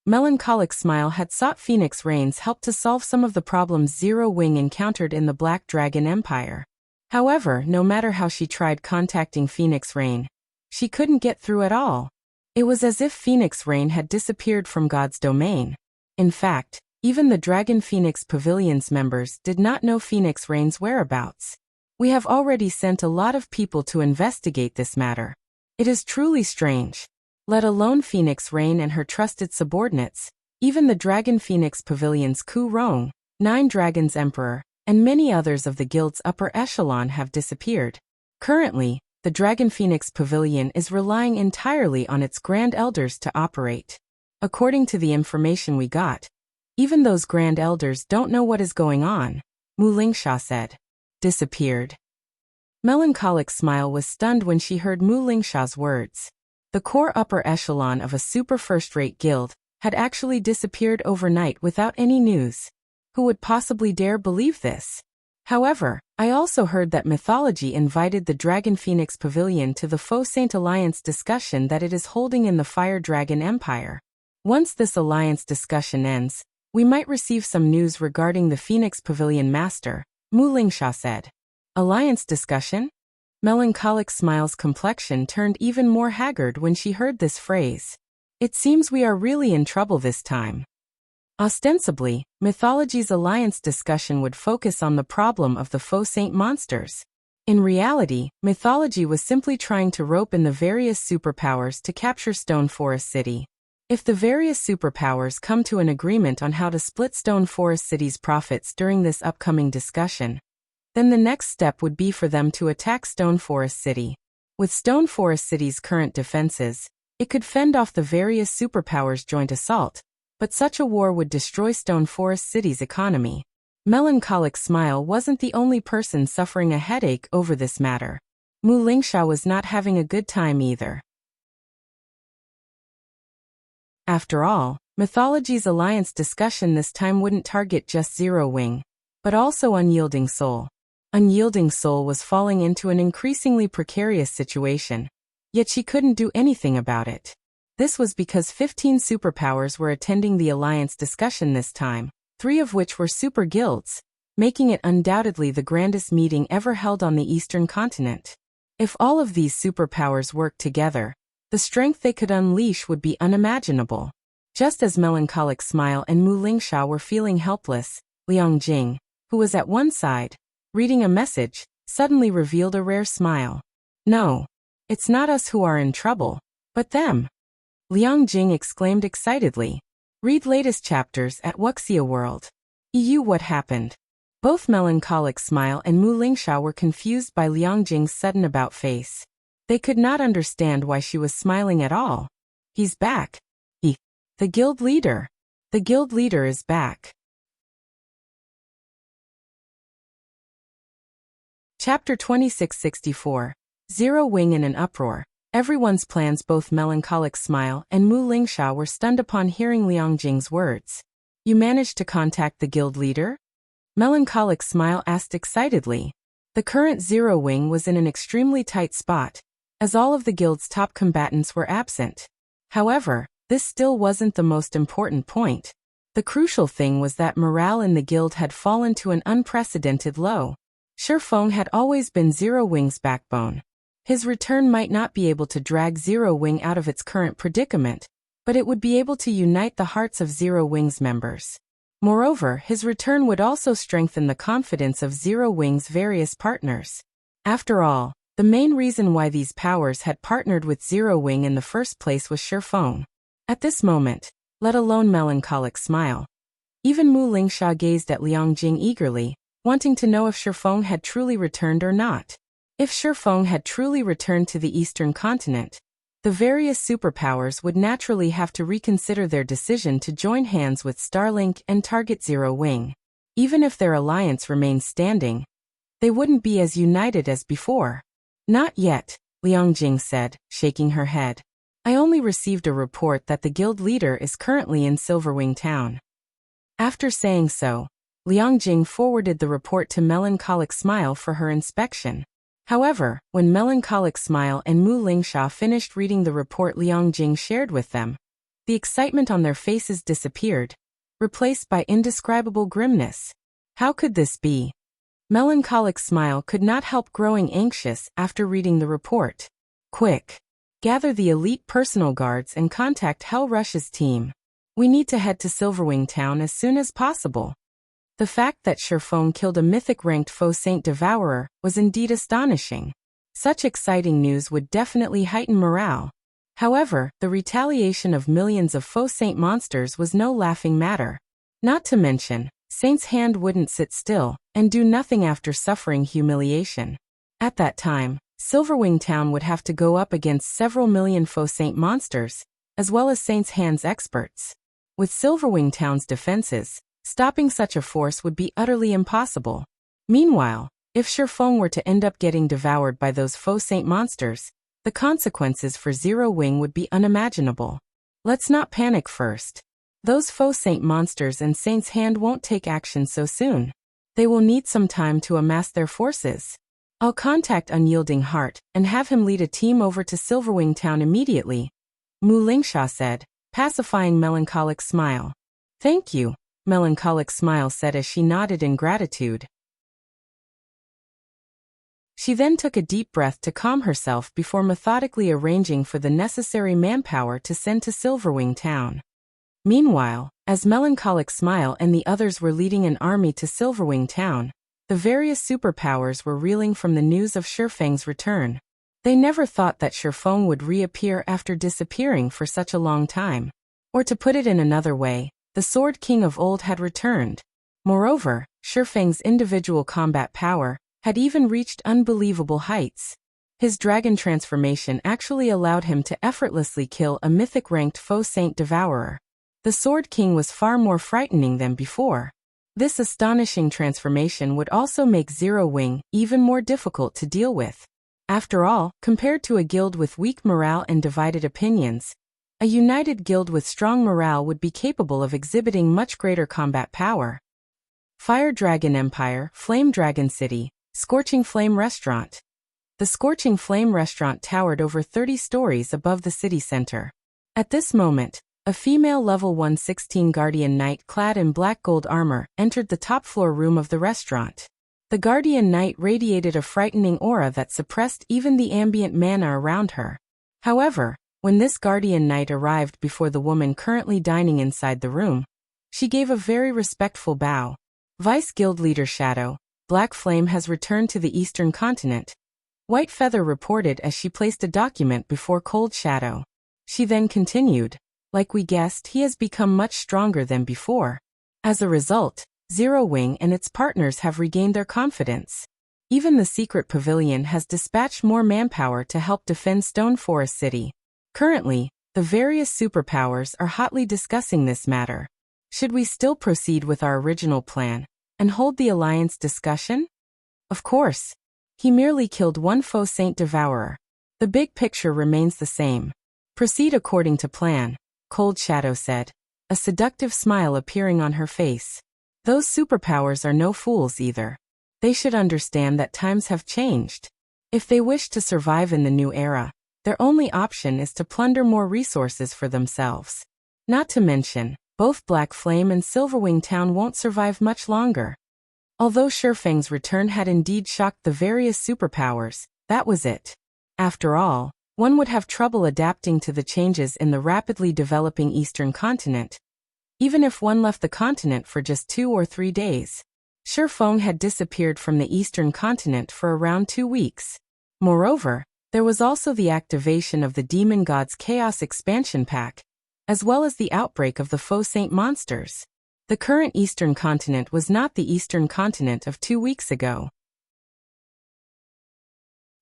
Melancholic Smile had sought Phoenix Rain's help to solve some of the problems Zero Wing encountered in the Black Dragon Empire. However, no matter how she tried contacting Phoenix Rain, she couldn't get through at all. It was as if Phoenix Rain had disappeared from God's domain. In fact, even the Dragon Phoenix Pavilion's members did not know Phoenix Rain's whereabouts. We have already sent a lot of people to investigate this matter. It is truly strange. Let alone Phoenix Rain and her trusted subordinates, even the Dragon Phoenix Pavilion's Ku Rong, Nine Dragons Emperor, and many others of the guild's upper echelon have disappeared. Currently, the Dragon Phoenix Pavilion is relying entirely on its Grand Elders to operate. According to the information we got, even those Grand Elders don't know what is going on, Mu Lingsha said. Disappeared. Melancholic Smile was stunned when she heard Mu Lingsha's words. The core upper echelon of a super first-rate guild had actually disappeared overnight without any news. Who would possibly dare believe this? However, I also heard that Mythology invited the Dragon Phoenix Pavilion to the Faux Saint Alliance discussion that it is holding in the Fire Dragon Empire. Once this alliance discussion ends, we might receive some news regarding the Phoenix Pavilion Master, Mu Lingsha said. Alliance discussion? Melancholic Smile's complexion turned even more haggard when she heard this phrase. It seems we are really in trouble this time. Ostensibly, Mythology's alliance discussion would focus on the problem of the Faux Saint monsters. In reality, Mythology was simply trying to rope in the various superpowers to capture Stone Forest City. If the various superpowers come to an agreement on how to split Stone Forest City's profits during this upcoming discussion, then the next step would be for them to attack Stone Forest City. With Stone Forest City's current defenses, it could fend off the various superpowers' joint assault, but such a war would destroy Stone Forest City's economy. Melancholic Smile wasn't the only person suffering a headache over this matter. Mu Lingsha was not having a good time either. After all, Mythology's alliance discussion this time wouldn't target just Zero Wing, but also Unyielding Soul. Unyielding Soul was falling into an increasingly precarious situation, yet she couldn't do anything about it. This was because 15 superpowers were attending the alliance discussion this time, 3 of which were super guilds, making it undoubtedly the grandest meeting ever held on the Eastern continent. If all of these superpowers worked together, the strength they could unleash would be unimaginable. Just as Melancholic Smile and Mu Lingsha were feeling helpless, Liang Jing, who was at one side, reading a message, suddenly revealed a rare smile. No, it's not us who are in trouble, but them. Liang Jing exclaimed excitedly. Read latest chapters at Wuxia World. What happened? Both Melancholic Smile and Mu Lingsha were confused by Liang Jing's sudden about-face. They could not understand why she was smiling at all. He's back. The guild leader. The guild leader is back. Chapter 2664. Zero Wing in an Uproar. Everyone's plans. Both Melancholic Smile and Mu Lingsha were stunned upon hearing Liang Jing's words. You managed to contact the guild leader? Melancholic Smile asked excitedly. The current Zero Wing was in an extremely tight spot, as all of the guild's top combatants were absent. However, this still wasn't the most important point. The crucial thing was that morale in the guild had fallen to an unprecedented low. Feng had always been Zero Wing's backbone. His return might not be able to drag Zero Wing out of its current predicament, but it would be able to unite the hearts of Zero Wing's members. Moreover, his return would also strengthen the confidence of Zero Wing's various partners. After all, the main reason why these powers had partnered with Zero Wing in the first place was Feng. At this moment, let alone Melancholic Smile, even Mu Lingsha gazed at Liang Jing eagerly, wanting to know if Feng had truly returned or not. If Feng had truly returned to the Eastern continent, the various superpowers would naturally have to reconsider their decision to join hands with Starlink and target Zero Wing. Even if their alliance remained standing, they wouldn't be as united as before. Not yet, Liang Jing said, shaking her head. I only received a report that the guild leader is currently in Silverwing town. After saying so, Liang Jing forwarded the report to Melancholic Smile for her inspection. However, when Melancholic Smile and Mu Lingsha finished reading the report Liang Jing shared with them, the excitement on their faces disappeared, replaced by indescribable grimness. How could this be? Melancholic Smile could not help growing anxious after reading the report. Quick! Gather the elite personal guards and contact Hell Rush's team. We need to head to Silverwing town as soon as possible. The fact that Feng killed a mythic-ranked Faux Saint Devourer was indeed astonishing. Such exciting news would definitely heighten morale. However, the retaliation of millions of Faux Saint monsters was no laughing matter. Not to mention, Saint's hand wouldn't sit still and do nothing after suffering humiliation. At that time, Silverwing Town would have to go up against several million Faux Saint monsters, as well as Saint's Hands experts. With Silverwing Town's defenses, stopping such a force would be utterly impossible. Meanwhile, if Fong were to end up getting devoured by those Faux Saint monsters, the consequences for Zero Wing would be unimaginable. Let's not panic first. Those Faux Saint monsters and Saint's Hand won't take action so soon. They will need some time to amass their forces. I'll contact Unyielding Heart and have him lead a team over to Silverwing Town immediately, Mu Lingsha said, pacifying Melancholic Smile. Thank you, Melancholic Smile said as she nodded in gratitude. She then took a deep breath to calm herself before methodically arranging for the necessary manpower to send to Silverwing Town. Meanwhile, as Melancholic Smile and the others were leading an army to Silverwing Town, the various superpowers were reeling from the news of Shifeng's return. They never thought that Shifeng would reappear after disappearing for such a long time. Or to put it in another way, the Sword King of old had returned. Moreover, Shifeng's individual combat power had even reached unbelievable heights. His dragon transformation actually allowed him to effortlessly kill a mythic-ranked Faux Saint Devourer. The Sword King was far more frightening than before. This astonishing transformation would also make Zero Wing even more difficult to deal with. After all, compared to a guild with weak morale and divided opinions, a united guild with strong morale would be capable of exhibiting much greater combat power. Fire Dragon Empire, Flame Dragon City, Scorching Flame Restaurant. The Scorching Flame Restaurant towered over 30 stories above the city center. At this moment, a female level 116 Guardian Knight clad in black gold armor entered the top floor room of the restaurant. The Guardian Knight radiated a frightening aura that suppressed even the ambient mana around her. However, when this Guardian Knight arrived before the woman currently dining inside the room, she gave a very respectful bow. Vice Guild Leader Shadow, Black Flame has returned to the Eastern Continent. White Feather reported as she placed a document before Cold Shadow. She then continued, like we guessed, he has become much stronger than before. As a result, Zero Wing and its partners have regained their confidence. Even the Secret Pavilion has dispatched more manpower to help defend Stone Forest City. Currently, the various superpowers are hotly discussing this matter. Should we still proceed with our original plan and hold the alliance discussion? Of course. He merely killed one Faux Saint Devourer. The big picture remains the same. Proceed according to plan, Cold Shadow said, a seductive smile appearing on her face. Those superpowers are no fools either. They should understand that times have changed. If they wish to survive in the new era, their only option is to plunder more resources for themselves. Not to mention, both Black Flame and Silverwing Town won't survive much longer. Although Shifeng's return had indeed shocked the various superpowers, that was it. After all, one would have trouble adapting to the changes in the rapidly developing Eastern Continent, even if one left the continent for just 2 or 3 days. Shifeng had disappeared from the Eastern Continent for around 2 weeks. Moreover, there was also the activation of the Demon God's Chaos Expansion Pack, as well as the outbreak of the Faux Saint monsters. The current Eastern Continent was not the Eastern Continent of 2 weeks ago.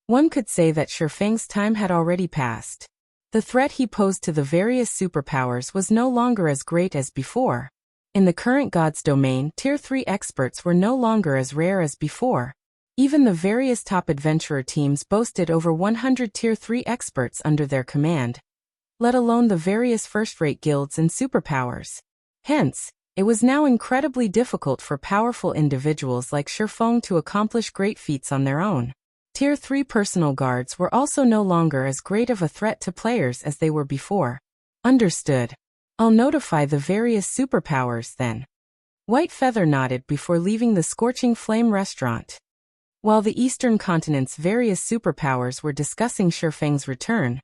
One could say that Shifeng's time had already passed. The threat he posed to the various superpowers was no longer as great as before. In the current God's domain, Tier 3 experts were no longer as rare as before. Even the various top adventurer teams boasted over 100 Tier 3 experts under their command, let alone the various first-rate guilds and superpowers. Hence, it was now incredibly difficult for powerful individuals like Shifeng to accomplish great feats on their own. Tier 3 personal guards were also no longer as great of a threat to players as they were before. Understood. I'll notify the various superpowers then. White Feather nodded before leaving the Scorching Flame restaurant. While the Eastern Continent's various superpowers were discussing Shifeng's return,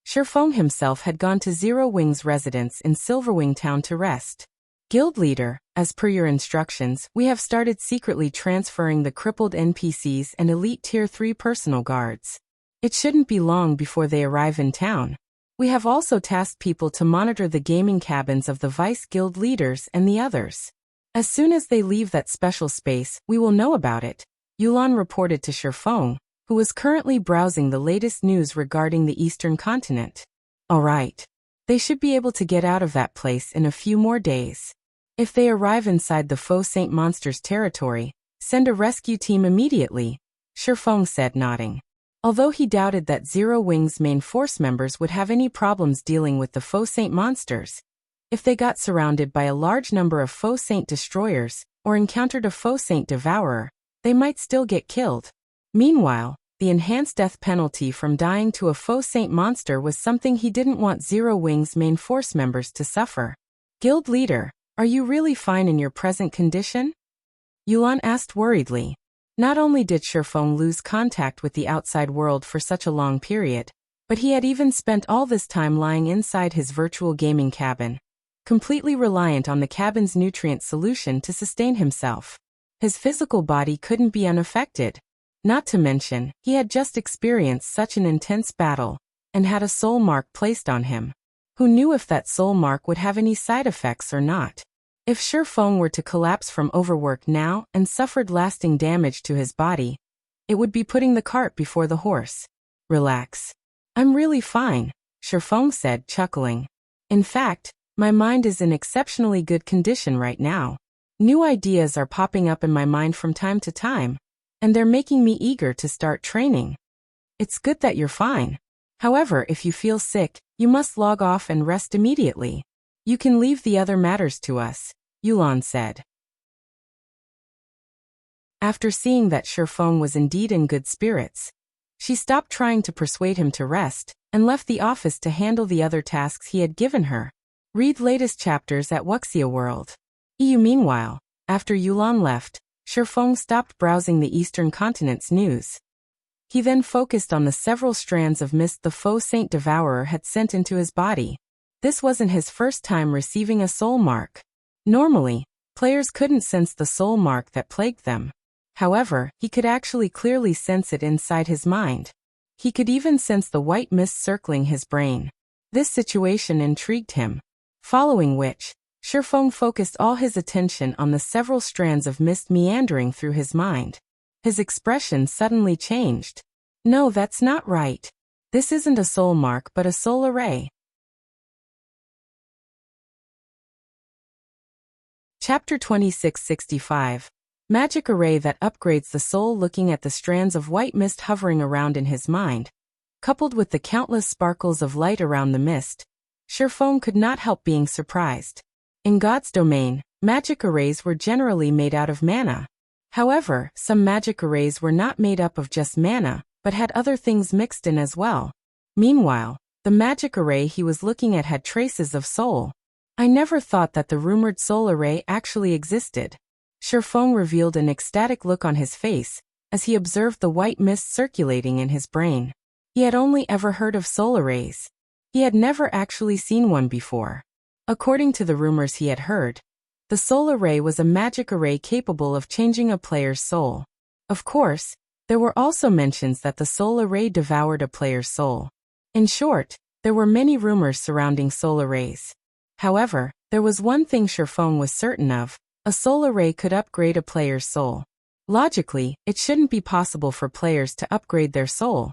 Shifeng himself had gone to Zero Wing's residence in Silverwing Town to rest. Guild Leader, as per your instructions, we have started secretly transferring the crippled NPCs and elite Tier 3 personal guards. It shouldn't be long before they arrive in town. We have also tasked people to monitor the gaming cabins of the Vice Guild leaders and the others. As soon as they leave that special space, we will know about it, Yulan reported to Shifeng, who was currently browsing the latest news regarding the Eastern continent. All right. They should be able to get out of that place in a few more days. If they arrive inside the Faux Saint monster's territory, send a rescue team immediately, Feng said, nodding. Although he doubted that Zero Wing's main force members would have any problems dealing with the Faux Saint monsters, if they got surrounded by a large number of Faux Saint destroyers, or encountered a Faux Saint Devourer, they might still get killed. Meanwhile, the enhanced death penalty from dying to a Faux Saint monster was something he didn't want Zero Wing's main force members to suffer. Guild leader, are you really fine in your present condition? Yulan asked worriedly. Not only did Feng lose contact with the outside world for such a long period, but he had even spent all this time lying inside his virtual gaming cabin, completely reliant on the cabin's nutrient solution to sustain himself. His physical body couldn't be unaffected. Not to mention, he had just experienced such an intense battle, and had a soul mark placed on him. Who knew if that soul mark would have any side effects or not? If Feng were to collapse from overwork now and suffered lasting damage to his body, it would be putting the cart before the horse. Relax. I'm really fine, Feng said, chuckling. In fact, my mind is in exceptionally good condition right now. New ideas are popping up in my mind from time to time, and they're making me eager to start training. It's good that you're fine. However, if you feel sick, you must log off and rest immediately. You can leave the other matters to us, Yulan said. After seeing that Feng was indeed in good spirits, she stopped trying to persuade him to rest, and left the office to handle the other tasks he had given her. Read latest chapters at Wuxia World. Meanwhile, after Yulan left, Feng stopped browsing the Eastern continent's news. He then focused on the several strands of mist the Faux Saint Devourer had sent into his body. This wasn't his first time receiving a soul mark. Normally, players couldn't sense the soul mark that plagued them. However, he could actually clearly sense it inside his mind. He could even sense the white mist circling his brain. This situation intrigued him. Following which, Feng focused all his attention on the several strands of mist meandering through his mind. His expression suddenly changed. No, that's not right. This isn't a soul mark but a soul array. Chapter 2665. Magic Array that upgrades the soul. Looking at the strands of white mist hovering around in his mind, coupled with the countless sparkles of light around the mist, Feng could not help being surprised. In God's domain, magic arrays were generally made out of mana. However, some magic arrays were not made up of just mana, but had other things mixed in as well. Meanwhile, the magic array he was looking at had traces of soul. I never thought that the rumored soul array actually existed. Feng revealed an ecstatic look on his face, as he observed the white mist circulating in his brain. He had only ever heard of soul arrays. He had never actually seen one before. According to the rumors he had heard, the soul array was a magic array capable of changing a player's soul. Of course, there were also mentions that the soul array devoured a player's soul. In short, there were many rumors surrounding soul arrays. However, there was one thing Feng was certain of: a soul array could upgrade a player's soul. Logically, it shouldn't be possible for players to upgrade their soul.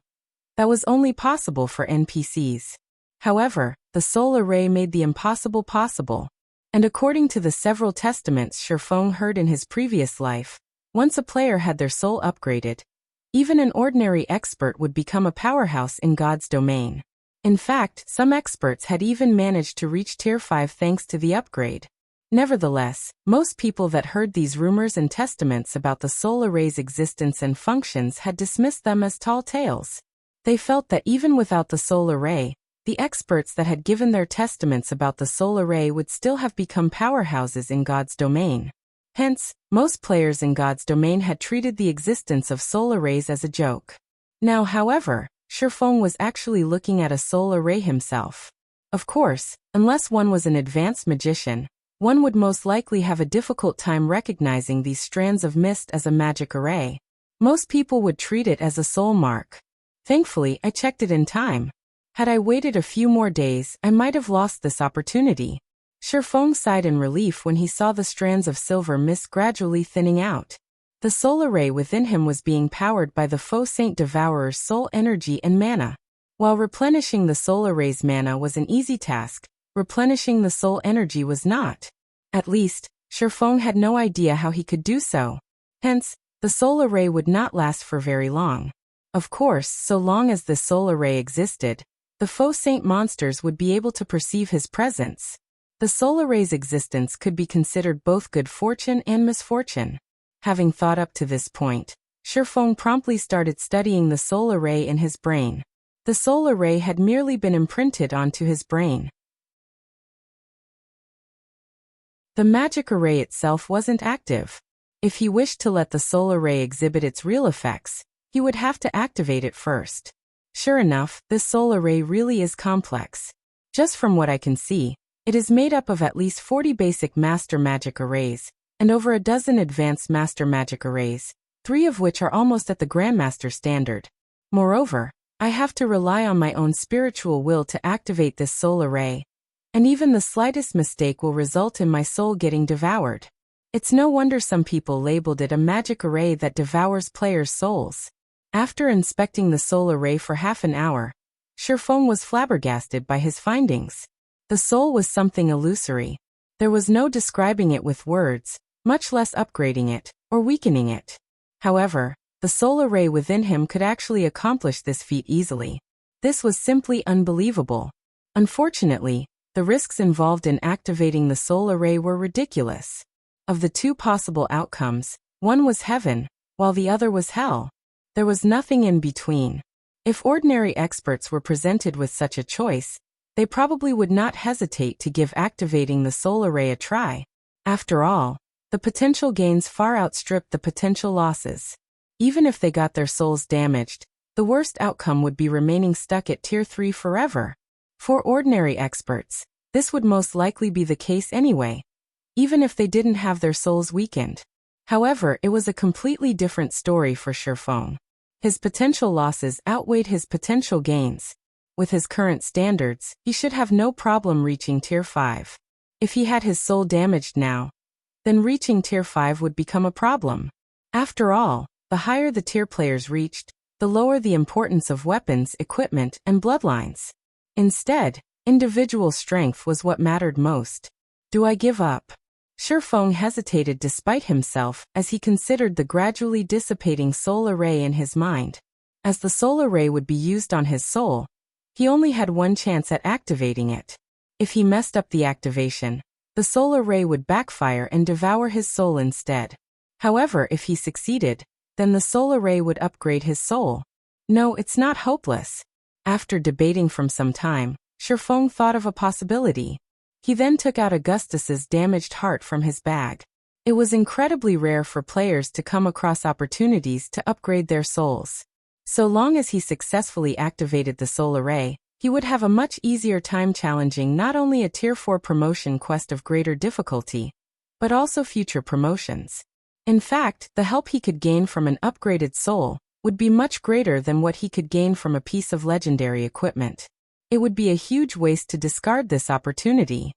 That was only possible for NPCs. However, the soul array made the impossible possible. And according to the several testaments Feng heard in his previous life, once a player had their soul upgraded, even an ordinary expert would become a powerhouse in God's domain. In fact, some experts had even managed to reach Tier 5 thanks to the upgrade. Nevertheless, most people that heard these rumors and testaments about the soul array's existence and functions had dismissed them as tall tales. They felt that even without the soul array, the experts that had given their testaments about the soul array would still have become powerhouses in God's domain. Hence, most players in God's domain had treated the existence of soul arrays as a joke. Now, however, Feng was actually looking at a soul array himself. Of course, unless one was an advanced magician, one would most likely have a difficult time recognizing these strands of mist as a magic array. Most people would treat it as a soul mark. Thankfully, I checked it in time. Had I waited a few more days, I might have lost this opportunity. Feng sighed in relief when he saw the strands of silver mist gradually thinning out. The soul array within him was being powered by the Faux Saint Devourer's soul energy and mana. While replenishing the soul array's mana was an easy task, replenishing the soul energy was not. At least, Feng had no idea how he could do so. Hence, the soul array would not last for very long. Of course, so long as the soul array existed, the Faux Saint monsters would be able to perceive his presence. The soul array's existence could be considered both good fortune and misfortune. Having thought up to this point, Feng promptly started studying the soul array in his brain. The soul array had merely been imprinted onto his brain. The magic array itself wasn't active. If he wished to let the soul array exhibit its real effects, he would have to activate it first. Sure enough, this soul array really is complex. Just from what I can see, it is made up of at least 40 basic master magic arrays, and over a dozen advanced master magic arrays, 3 of which are almost at the Grandmaster standard. Moreover, I have to rely on my own spiritual will to activate this soul array, and even the slightest mistake will result in my soul getting devoured. It's no wonder some people labeled it a magic array that devours players' souls. After inspecting the soul array for half an hour, Feng was flabbergasted by his findings. The soul was something illusory. There was no describing it with words, much less upgrading it, or weakening it. However, the soul array within him could actually accomplish this feat easily. This was simply unbelievable. Unfortunately, the risks involved in activating the soul array were ridiculous. Of the 2 possible outcomes, one was heaven, while the other was hell. There was nothing in between. If ordinary experts were presented with such a choice, they probably would not hesitate to give activating the soul array a try. After all, the potential gains far outstrip the potential losses. Even if they got their souls damaged, the worst outcome would be remaining stuck at Tier 3 forever. For ordinary experts, this would most likely be the case anyway, even if they didn't have their souls weakened. However, it was a completely different story for Feng. His potential losses outweighed his potential gains. With his current standards, he should have no problem reaching Tier 5. If he had his soul damaged now, then reaching Tier 5 would become a problem. After all, the higher the tier players reached, the lower the importance of weapons, equipment, and bloodlines. Instead, individual strength was what mattered most. Do I give up? Feng hesitated despite himself as he considered the gradually dissipating soul array in his mind. As the soul array would be used on his soul, he only had one chance at activating it. If he messed up the activation, the soul array would backfire and devour his soul instead. However, if he succeeded, then the soul array would upgrade his soul. No, it's not hopeless. After debating for some time, Feng thought of a possibility. He then took out Augustus's damaged heart from his bag. It was incredibly rare for players to come across opportunities to upgrade their souls. So long as he successfully activated the soul array, he would have a much easier time challenging not only a Tier 4 promotion quest of greater difficulty, but also future promotions. In fact, the help he could gain from an upgraded soul would be much greater than what he could gain from a piece of legendary equipment. It would be a huge waste to discard this opportunity.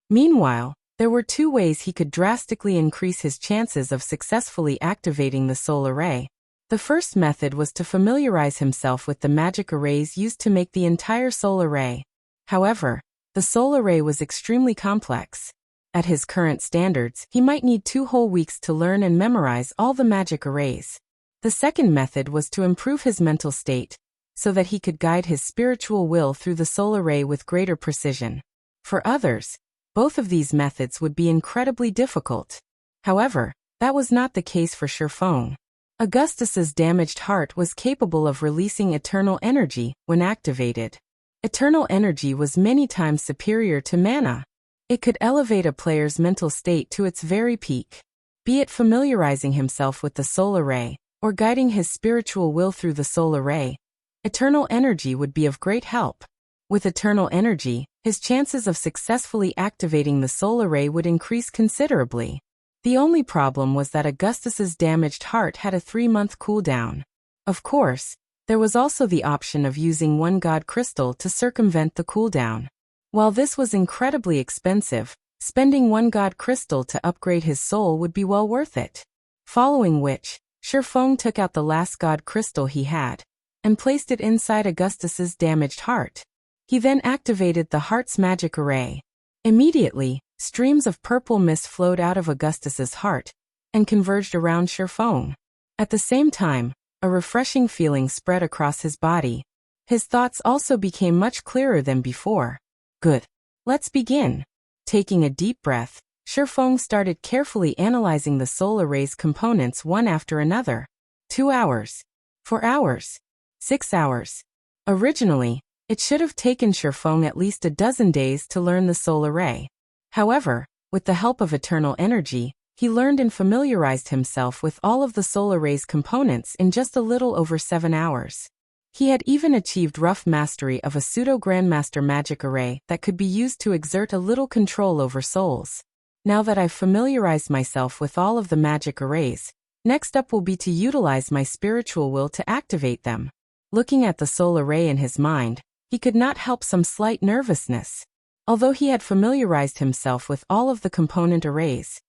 Meanwhile, there were 2 ways he could drastically increase his chances of successfully activating the soul array. The first method was to familiarize himself with the magic arrays used to make the entire soul array. However, the soul array was extremely complex. At his current standards, he might need 2 whole weeks to learn and memorize all the magic arrays. The second method was to improve his mental state, so that he could guide his spiritual will through the soul array with greater precision. For others, both of these methods would be incredibly difficult. However, that was not the case for Feng. Augustus's damaged heart was capable of releasing eternal energy when activated. Eternal energy was many times superior to mana. It could elevate a player's mental state to its very peak. Be it familiarizing himself with the soul array, or guiding his spiritual will through the soul array, eternal energy would be of great help. With eternal energy, his chances of successfully activating the soul array would increase considerably. The only problem was that Augustus's damaged heart had a 3-month cooldown. Of course, there was also the option of using one god crystal to circumvent the cooldown. While this was incredibly expensive, Spending one god crystal to upgrade his soul would be well worth it. Following which, Feng took out the last god crystal he had and placed it inside Augustus's damaged heart. He then activated the heart's magic array. Immediately, streams of purple mist flowed out of Augustus's heart and converged around Feng. At the same time, a refreshing feeling spread across his body. His thoughts also became much clearer than before. Good. Let's begin. Taking a deep breath, Feng started carefully analyzing the soul array's components one after another. 2 hours. 4 hours. 6 hours. Originally, it should have taken Feng at least a dozen days to learn the soul array. However, with the help of eternal energy, he learned and familiarized himself with all of the soul array's components in just a little over 7 hours. He had even achieved rough mastery of a pseudo-grandmaster magic array that could be used to exert a little control over souls. Now that I've familiarized myself with all of the magic arrays, next up will be to utilize my spiritual will to activate them. Looking at the soul array in his mind, he could not help some slight nervousness. Although he had familiarized himself with all of the component arrays,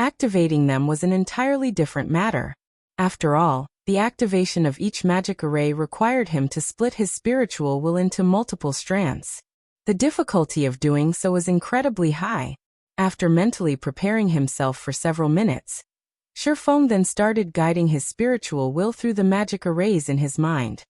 activating them was an entirely different matter. After all, the activation of each magic array required him to split his spiritual will into multiple strands. The difficulty of doing so was incredibly high. After mentally preparing himself for several minutes, Feng then started guiding his spiritual will through the magic arrays in his mind.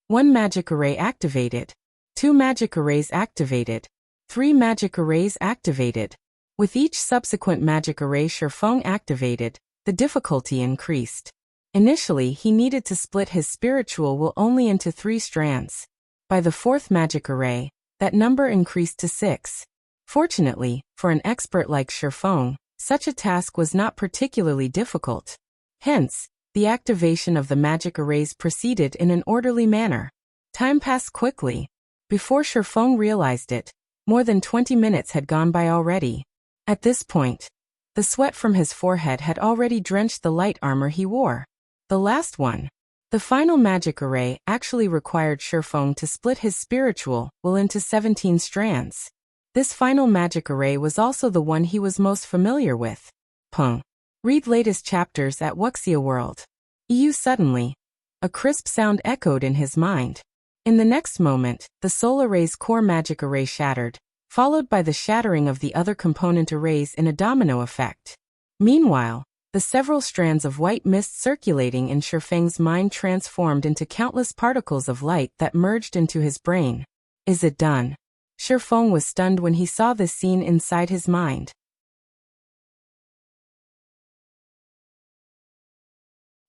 1 magic array activated. 2 magic arrays activated. 3 magic arrays activated. With each subsequent magic array Feng activated, the difficulty increased. Initially, he needed to split his spiritual will only into 3 strands. By the 4th magic array, that number increased to 6. Fortunately, for an expert like Feng, such a task was not particularly difficult. Hence, the activation of the magic arrays proceeded in an orderly manner. Time passed quickly. Before Feng realized it, more than 20 minutes had gone by already. At this point, the sweat from his forehead had already drenched the light armor he wore. The last one, the final magic array, actually required Feng to split his spiritual will into 17 strands. This final magic array was also the one he was most familiar with. Read latest chapters at Wuxia World. Suddenly, a crisp sound echoed in his mind. In the next moment, the soul array's core magic array shattered, followed by the shattering of the other component arrays in a domino effect. Meanwhile, the several strands of white mist circulating in Feng's mind transformed into countless particles of light that merged into his brain. Is it done? Feng was stunned when he saw this scene inside his mind.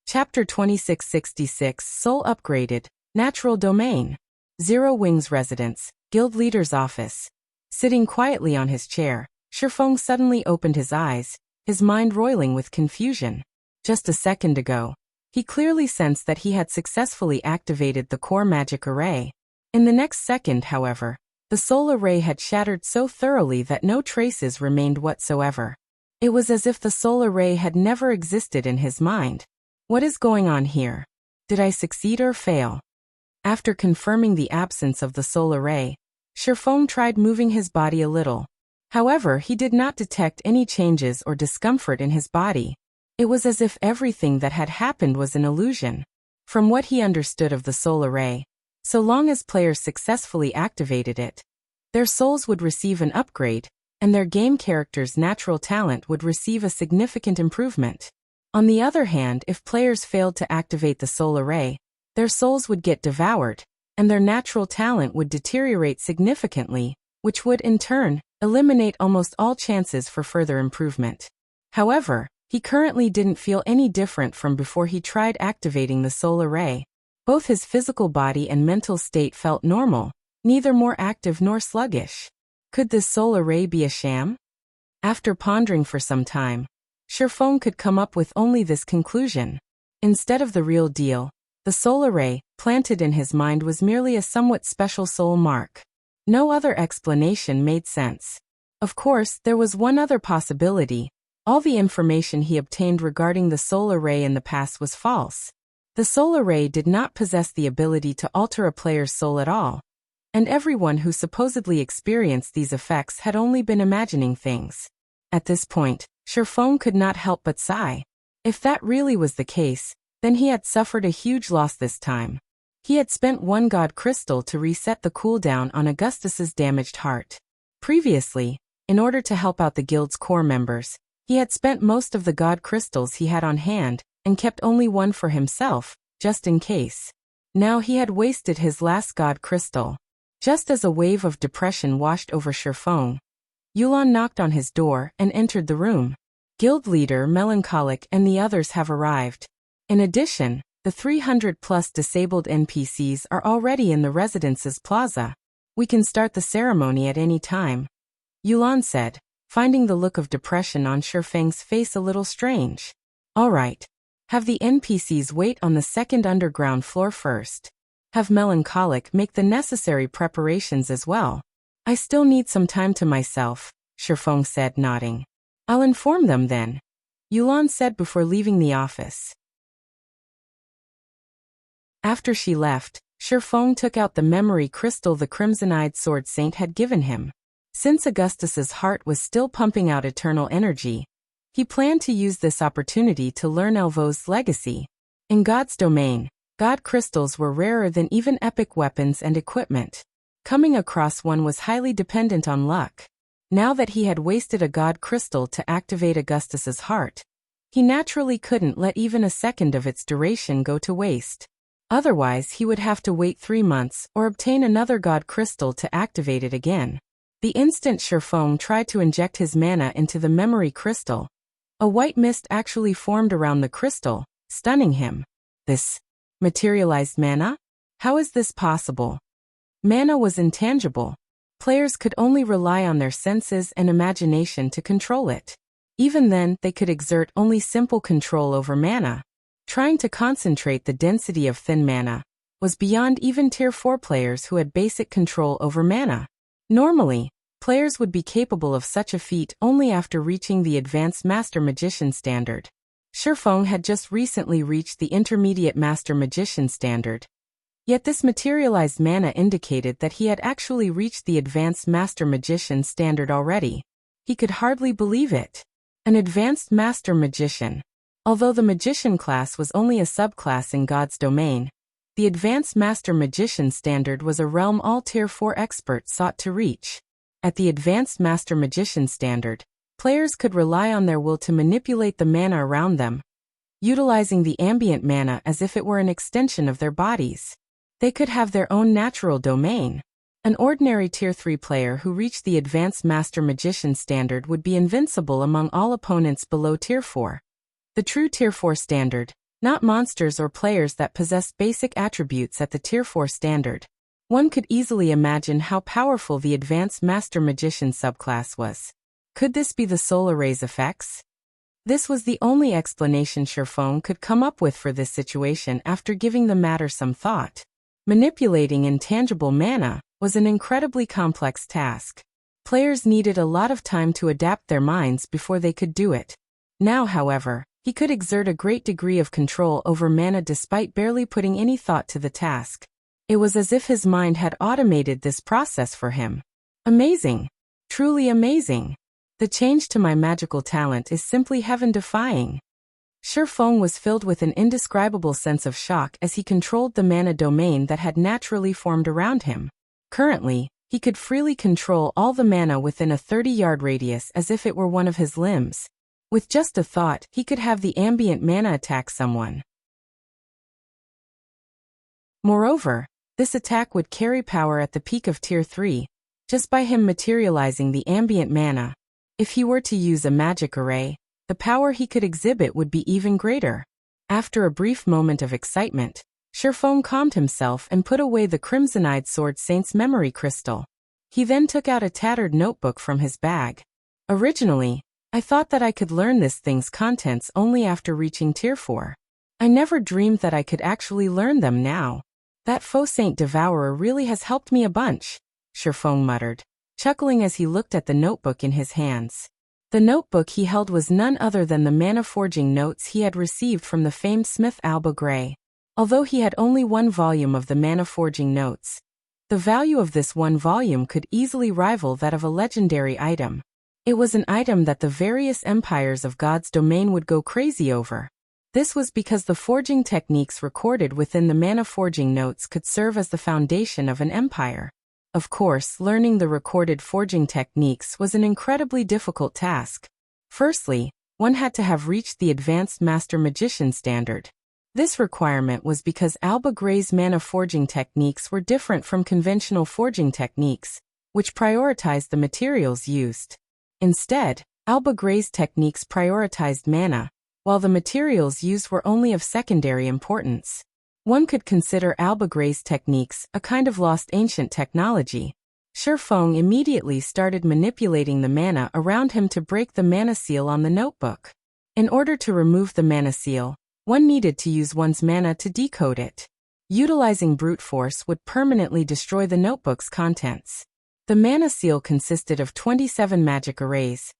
Chapter 2666 Soul Upgraded, Natural Domain. Zero Wings Residence, Guild Leader's Office. Sitting quietly on his chair, Feng suddenly opened his eyes, his mind roiling with confusion. Just a second ago, he clearly sensed that he had successfully activated the core magic array. In the next second, however, the soul array had shattered so thoroughly that no traces remained whatsoever. It was as if the soul array had never existed in his mind. What is going on here? Did I succeed or fail? After confirming the absence of the soul array, Feng tried moving his body a little. However, he did not detect any changes or discomfort in his body. It was as if everything that had happened was an illusion. From what he understood of the soul array, so long as players successfully activated it, their souls would receive an upgrade, and their game character's natural talent would receive a significant improvement. On the other hand, if players failed to activate the soul array, their souls would get devoured, and their natural talent would deteriorate significantly, which would, in turn, eliminate almost all chances for further improvement. However, he currently didn't feel any different from before he tried activating the soul array. Both his physical body and mental state felt normal, neither more active nor sluggish. Could this soul array be a sham? After pondering for some time, Feng could come up with only this conclusion. Instead of the real deal, the soul array, planted in his mind, was merely a somewhat special soul mark. No other explanation made sense. Of course, there was one other possibility. All the information he obtained regarding the soul array in the past was false. The soul array did not possess the ability to alter a player's soul at all. and everyone who supposedly experienced these effects had only been imagining things. At this point, Faux could not help but sigh. If that really was the case, then he had suffered a huge loss this time. He had spent one god crystal to reset the cooldown on Augustus's damaged heart. Previously, in order to help out the guild's core members, he had spent most of the god crystals he had on hand, and kept only one for himself, just in case. Now he had wasted his last god crystal. Just as a wave of depression washed over Faux, Yulon knocked on his door and entered the room. Guild leader Melancholic and the others have arrived. In addition, the 300-plus disabled NPCs are already in the residence's plaza. We can start the ceremony at any time, Yulon said, finding the look of depression on Feng's face a little strange. All right. Have the NPCs wait on the second underground floor first. Have Melancholic make the necessary preparations as well. I still need some time to myself, Feng said, nodding. I'll inform them then, Yulon said before leaving the office. After she left, Feng took out the memory crystal the Crimson-Eyed Sword Saint had given him. Since Augustus's heart was still pumping out eternal energy, he planned to use this opportunity to learn Elvo's legacy. In God's domain, God crystals were rarer than even epic weapons and equipment. Coming across one was highly dependent on luck. Now that he had wasted a god crystal to activate Augustus's heart, he naturally couldn't let even a second of its duration go to waste. Otherwise he would have to wait 3 months or obtain another god crystal to activate it again. The instant Feng tried to inject his mana into the memory crystal, a white mist actually formed around the crystal, stunning him. This materialized mana? How is this possible? Mana was intangible. Players could only rely on their senses and imagination to control it. Even then, they could exert only simple control over mana. Trying to concentrate the density of thin mana was beyond even Tier 4 players who had basic control over mana. Normally, players would be capable of such a feat only after reaching the Advanced Master Magician standard. Feng had just recently reached the Intermediate Master Magician standard. Yet this materialized mana indicated that he had actually reached the Advanced Master Magician standard already. He could hardly believe it. An Advanced Master Magician. Although the Magician class was only a subclass in God's domain, the Advanced Master Magician standard was a realm all Tier 4 experts sought to reach. At the Advanced Master Magician standard, players could rely on their will to manipulate the mana around them, utilizing the ambient mana as if it were an extension of their bodies. They could have their own natural domain. An ordinary Tier 3 player who reached the Advanced Master Magician standard would be invincible among all opponents below Tier 4. The true Tier 4 standard, not monsters or players that possess basic attributes at the Tier 4 standard. One could easily imagine how powerful the Advanced Master Magician subclass was. Could this be the Soul Array's effects? This was the only explanation Feng could come up with for this situation after giving the matter some thought. Manipulating intangible mana was an incredibly complex task. Players needed a lot of time to adapt their minds before they could do it. Now, however, he could exert a great degree of control over mana despite barely putting any thought to the task. It was as if his mind had automated this process for him. Amazing. Truly amazing. The change to my magical talent is simply heaven-defying. Feng was filled with an indescribable sense of shock as he controlled the mana domain that had naturally formed around him. Currently, he could freely control all the mana within a 30-yard radius as if it were one of his limbs. With just a thought, he could have the ambient mana attack someone. Moreover, this attack would carry power at the peak of Tier 3, just by him materializing the ambient mana. If he were to use a magic array, the power he could exhibit would be even greater. After a brief moment of excitement, Feng calmed himself and put away the Crimson-Eyed Sword Saint's memory crystal. He then took out a tattered notebook from his bag. Originally, I thought that I could learn this thing's contents only after reaching Tier 4. I never dreamed that I could actually learn them now. That Faux Saint Devourer really has helped me a bunch, Feng muttered, chuckling as he looked at the notebook in his hands. The notebook he held was none other than the mana-forging notes he had received from the famed smith Alba Gray. Although he had only one volume of the mana-forging notes, The value of this one volume could easily rival that of a legendary item. It was an item that the various empires of God's domain would go crazy over. This was because the forging techniques recorded within the mana forging notes could serve as the foundation of an empire. Of course, learning the recorded forging techniques was an incredibly difficult task. Firstly, one had to have reached the advanced master magician standard. This requirement was because Alba Gray's mana forging techniques were different from conventional forging techniques, which prioritized the materials used. Instead, Alba Gray's techniques prioritized mana, while the materials used were only of secondary importance. One could consider Alba Gray's techniques a kind of lost ancient technology. Feng immediately started manipulating the mana around him to break the mana seal on the notebook. In order to remove the mana seal, one needed to use one's mana to decode it. Utilizing brute force would permanently destroy the notebook's contents. The mana seal consisted of 27 magic arrays,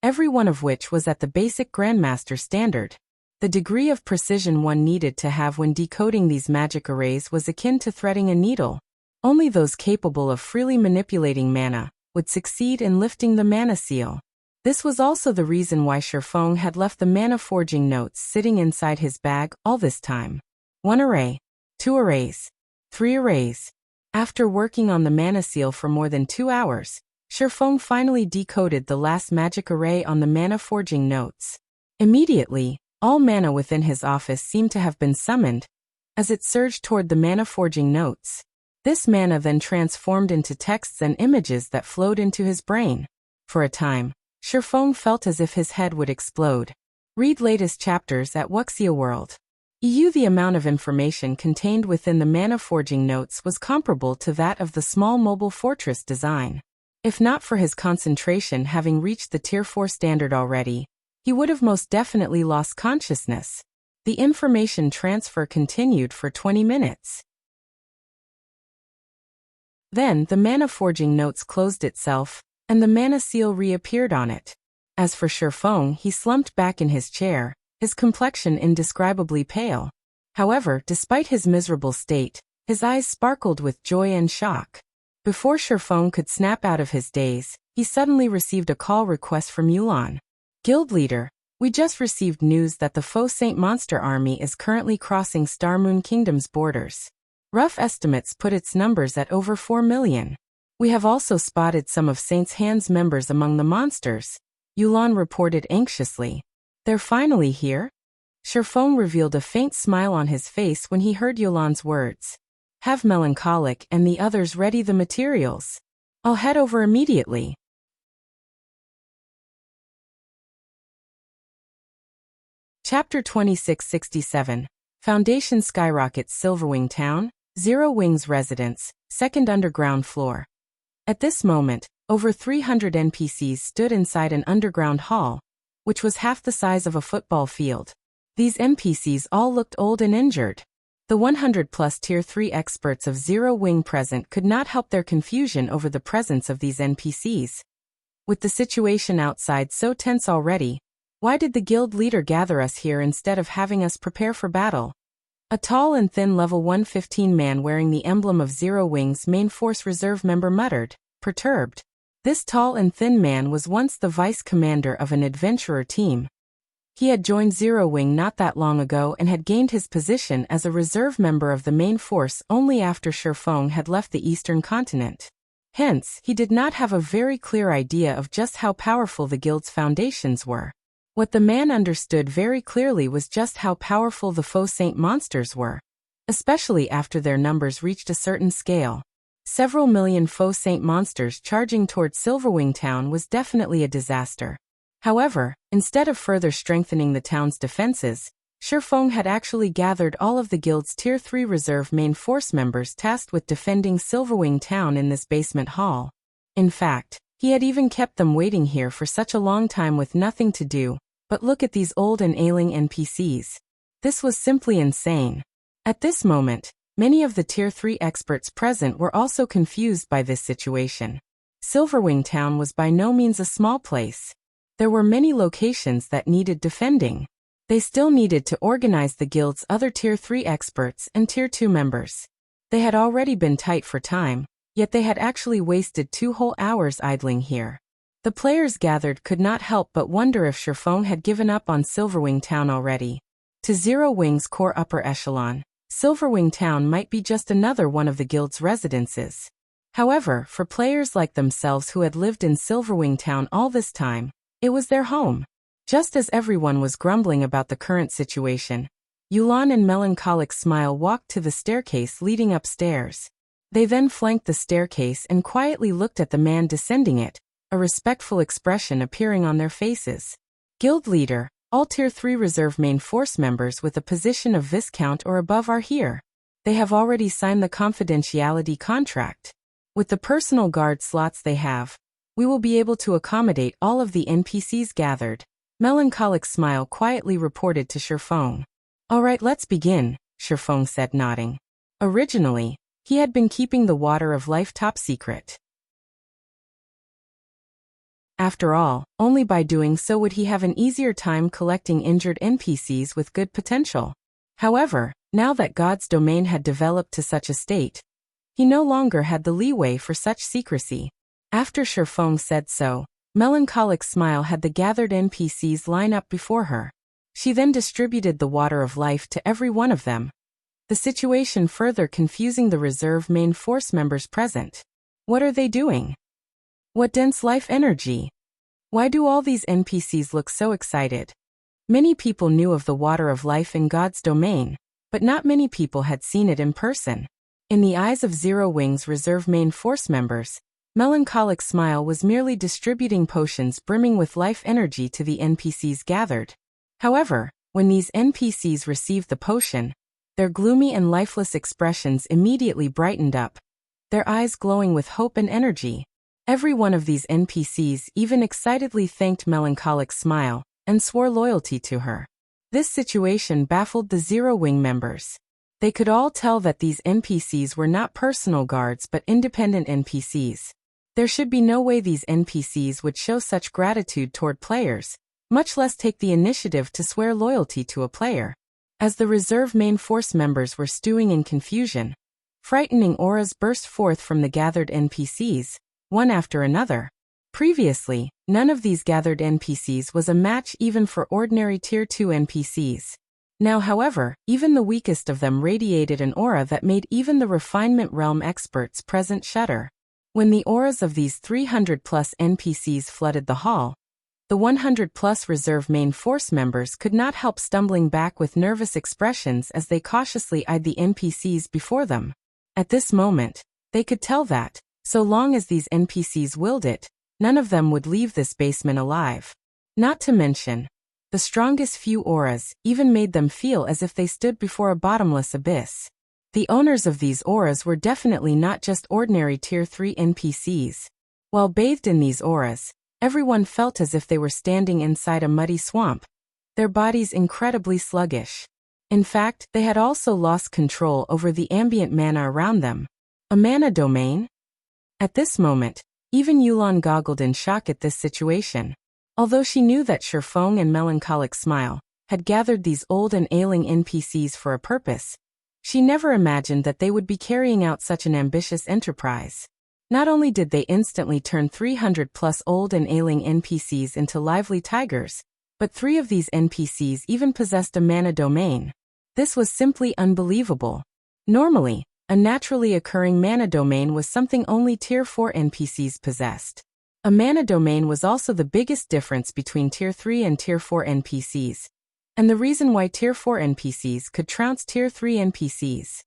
every one of which was at the basic Grandmaster standard. The degree of precision one needed to have when decoding these magic arrays was akin to threading a needle. Only those capable of freely manipulating mana would succeed in lifting the mana seal. This was also the reason why Feng had left the mana forging notes sitting inside his bag all this time. 1 array, 2 arrays, 3 arrays. After working on the mana seal for more than 2 hours, Feng finally decoded the last magic array on the mana forging notes. Immediately, all mana within his office seemed to have been summoned, as it surged toward the mana forging notes. This mana then transformed into texts and images that flowed into his brain. For a time, Feng felt as if his head would explode. Read latest chapters at Wuxia World. The amount of information contained within the mana forging notes was comparable to that of the small mobile fortress design. If not for his concentration having reached the Tier 4 standard already, he would have most definitely lost consciousness. The information transfer continued for 20 minutes. Then the mana forging notes closed itself, and the mana seal reappeared on it. As for Feng, he slumped back in his chair, his complexion indescribably pale. However, despite his miserable state, his eyes sparkled with joy and shock. Before Feng could snap out of his daze, he suddenly received a call request from Yulan. Guild leader, we just received news that the Faux Saint Monster army is currently crossing Starmoon Kingdom's borders. Rough estimates put its numbers at over 4 million. We have also spotted some of Saint's Hand's members among the monsters, Yulan reported anxiously. They're finally here? Feng revealed a faint smile on his face when he heard Yulan's words. Have Melancholic and the others ready the materials. I'll head over immediately. Chapter 2667. Foundation Skyrockets Silverwing Town, Zero Wing's residence, second underground floor. At this moment, over 300 NPCs stood inside an underground hall, which was half the size of a football field. These NPCs all looked old and injured. The 100+ Tier 3 experts of Zero Wing present could not help their confusion over the presence of these NPCs. With the situation outside so tense already, why did the guild leader gather us here instead of having us prepare for battle? A tall and thin level 115 man wearing the emblem of Zero Wing's main force reserve member muttered, perturbed. This tall and thin man was once the vice commander of an adventurer team. He had joined Zero Wing not that long ago and had gained his position as a reserve member of the main force only after Feng had left the eastern continent. Hence, he did not have a very clear idea of just how powerful the guild's foundations were. What the man understood very clearly was just how powerful the Faux Saint monsters were, especially after their numbers reached a certain scale. Several million Faux Saint monsters charging towards Silverwing Town was definitely a disaster. However, instead of further strengthening the town's defenses, Feng had actually gathered all of the guild's Tier 3 reserve main force members tasked with defending Silverwing Town in this basement hall. In fact, he had even kept them waiting here for such a long time with nothing to do. But look at these old and ailing NPCs. This was simply insane. At this moment, many of the Tier 3 experts present were also confused by this situation. Silverwing Town was by no means a small place. There were many locations that needed defending. They still needed to organize the guild's other Tier 3 experts and Tier 2 members. They had already been tight for time, Yet they had actually wasted 2 whole hours idling here. The players gathered could not help but wonder if Faux had given up on Silverwing Town already. To Zero Wing's core upper echelon, Silverwing Town might be just another one of the guild's residences. However, for players like themselves who had lived in Silverwing Town all this time, it was their home. Just as everyone was grumbling about the current situation, Yulan and Melancholic Smile walked to the staircase leading upstairs. They then flanked the staircase and quietly looked at the man descending it, a respectful expression appearing on their faces. Guild leader, all Tier 3 reserve main force members with a position of Viscount or above are here. They have already signed the confidentiality contract. With the personal guard slots they have, we will be able to accommodate all of the NPCs gathered. Melancholic Smile quietly reported to Faux. Alright, let's begin, Faux said, nodding. Originally, he had been keeping the water of life top secret. After all, only by doing so would he have an easier time collecting injured NPCs with good potential. However, now that God's domain had developed to such a state, he no longer had the leeway for such secrecy. After Faux said so, Melancholic Smile had the gathered NPCs line up before her. She then distributed the water of life to every one of them, the situation further confusing the reserve main force members present. What are they doing? What dense life energy? Why do all these NPCs look so excited? Many people knew of the water of life in God's domain, but not many people had seen it in person. In the eyes of Zero Wing's reserve main force members, Melancholic Smile was merely distributing potions brimming with life energy to the NPCs gathered. However, when these NPCs received the potion, their gloomy and lifeless expressions immediately brightened up, their eyes glowing with hope and energy. Every one of these NPCs even excitedly thanked Melancholic Smile and swore loyalty to her. This situation baffled the Zero Wing members. They could all tell that these NPCs were not personal guards but independent NPCs. There should be no way these NPCs would show such gratitude toward players, much less take the initiative to swear loyalty to a player. As the reserve main force members were stewing in confusion, frightening auras burst forth from the gathered NPCs, one after another. Previously, none of these gathered NPCs was a match even for ordinary Tier 2 NPCs. Now, however, even the weakest of them radiated an aura that made even the refinement realm experts present shudder. When the auras of these 300+ NPCs flooded the hall, the 100+ reserve main force members could not help stumbling back with nervous expressions as they cautiously eyed the NPCs before them. At this moment, they could tell that, so long as these NPCs willed it, none of them would leave this basement alive. Not to mention, the strongest few auras even made them feel as if they stood before a bottomless abyss. The owners of these auras were definitely not just ordinary Tier 3 NPCs. While bathed in these auras, everyone felt as if they were standing inside a muddy swamp, their bodies incredibly sluggish. In fact, they had also lost control over the ambient mana around them. A mana domain? At this moment, even Yulan goggled in shock at this situation. Although she knew that Faux and Melancholic Smile had gathered these old and ailing NPCs for a purpose, she never imagined that they would be carrying out such an ambitious enterprise. Not only did they instantly turn 300+ old and ailing NPCs into lively tigers, but 3 of these NPCs even possessed a mana domain. This was simply unbelievable. Normally, a naturally occurring mana domain was something only Tier 4 NPCs possessed. A mana domain was also the biggest difference between Tier 3 and Tier 4 NPCs, and the reason why Tier 4 NPCs could trounce Tier 3 NPCs.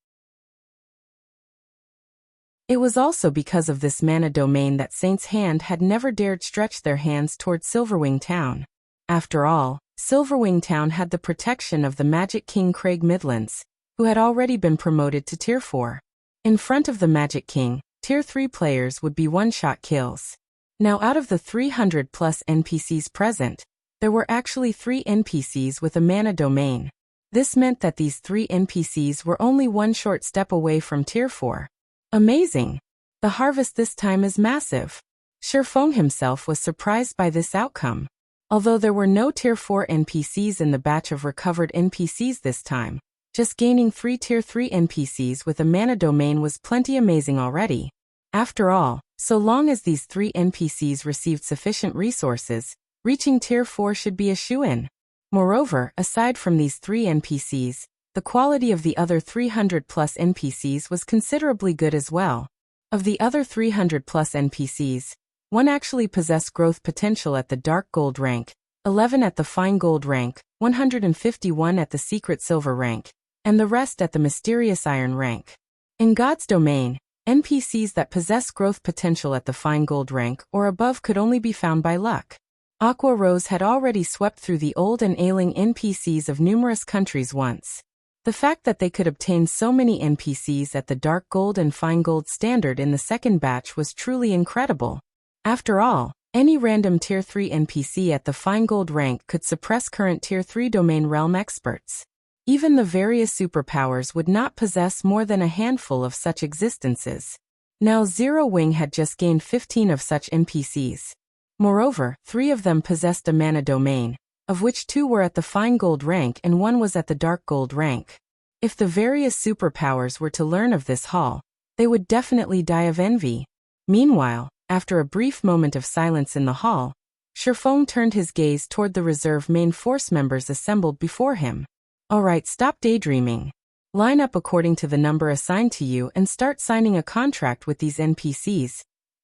It was also because of this mana domain that Saint's Hand had never dared stretch their hands toward Silverwing Town. After all, Silverwing Town had the protection of the Magic King Craig Midlands, who had already been promoted to Tier 4. In front of the Magic King, Tier 3 players would be one-shot kills. Now, out of the 300+ NPCs present, there were actually 3 NPCs with a mana domain. This meant that these 3 NPCs were only one short step away from Tier 4. Amazing! The harvest this time is massive. Faux himself was surprised by this outcome. Although there were no Tier 4 NPCs in the batch of recovered NPCs this time, just gaining 3 Tier 3 NPCs with a mana domain was plenty amazing already. After all, so long as these 3 NPCs received sufficient resources, reaching Tier 4 should be a shoo-in. Moreover, aside from these 3 NPCs, the quality of the other 300-plus NPCs was considerably good as well. Of the other 300-plus NPCs, 1 actually possessed growth potential at the Dark Gold rank, 11 at the Fine Gold rank, 151 at the Secret Silver rank, and the rest at the Mysterious Iron rank. In God's domain, NPCs that possess growth potential at the Fine Gold rank or above could only be found by luck. Aqua Rose had already swept through the old and ailing NPCs of numerous countries once. The fact that they could obtain so many NPCs at the Dark Gold and Fine Gold standard in the second batch was truly incredible. After all, any random Tier 3 NPC at the Fine Gold rank could suppress current Tier 3 domain realm experts. Even the various superpowers would not possess more than a handful of such existences. Now Zero Wing had just gained 15 of such NPCs. Moreover, 3 of them possessed a mana domain, of which 2 were at the Fine Gold rank and 1 was at the Dark Gold rank. If the various superpowers were to learn of this haul, they would definitely die of envy. Meanwhile, after a brief moment of silence in the hall, Faux turned his gaze toward the reserve main force members assembled before him. Alright, stop daydreaming. Line up according to the number assigned to you and start signing a contract with these NPCs,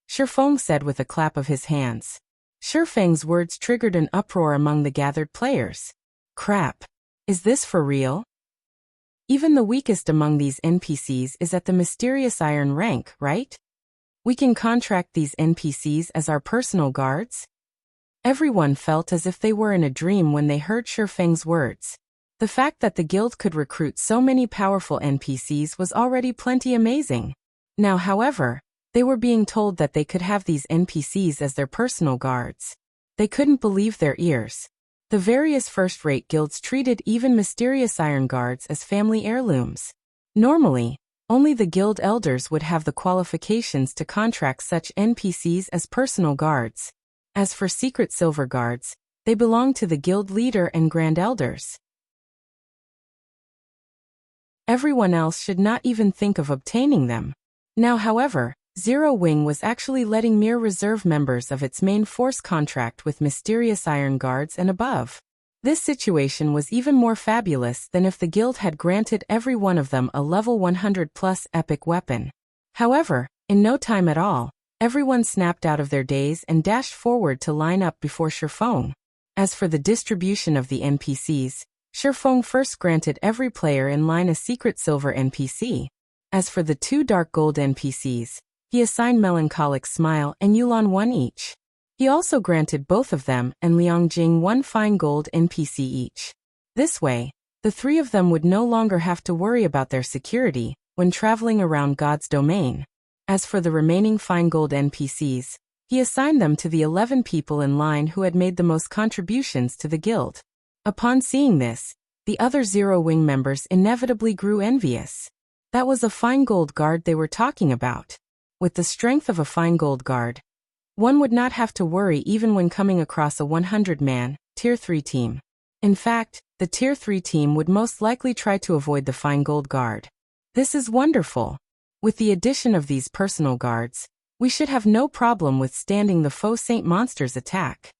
Faux said with a clap of his hands. Feng's words triggered an uproar among the gathered players. Crap. Is this for real? Even the weakest among these NPCs is at the Mysterious Iron rank, right? We can contract these NPCs as our personal guards? Everyone felt as if they were in a dream when they heard Feng's words. The fact that the guild could recruit so many powerful NPCs was already plenty amazing. Now, however, they were being told that they could have these NPCs as their personal guards. They couldn't believe their ears. The various first-rate guilds treated even Mysterious Iron guards as family heirlooms. Normally, only the guild elders would have the qualifications to contract such NPCs as personal guards. As for Secret Silver guards, they belong to the guild leader and grand elders. Everyone else should not even think of obtaining them. Now, however, Zero Wing was actually letting mere reserve members of its main force contract with Mysterious Iron guards and above. This situation was even more fabulous than if the guild had granted every one of them a level 100+ epic weapon. However, in no time at all, everyone snapped out of their daze and dashed forward to line up before Faux. As for the distribution of the NPCs, Faux first granted every player in line a Secret Silver NPC. As for the 2 Dark Gold NPCs, he assigned Melancholic Smile and Yulan 1 each. He also granted both of them and Liangjing 1 Fine Gold NPC each. This way, the 3 of them would no longer have to worry about their security when traveling around God's domain. As for the remaining Fine Gold NPCs, he assigned them to the 11 people in line who had made the most contributions to the guild. Upon seeing this, the other Zero Wing members inevitably grew envious. That was a Fine Gold guard they were talking about. With the strength of a Fine Gold guard, one would not have to worry even when coming across a 100-man, Tier 3 team. In fact, the Tier 3 team would most likely try to avoid the Fine Gold guard. This is wonderful. With the addition of these personal guards, we should have no problem withstanding the Faux Saint monster's attack.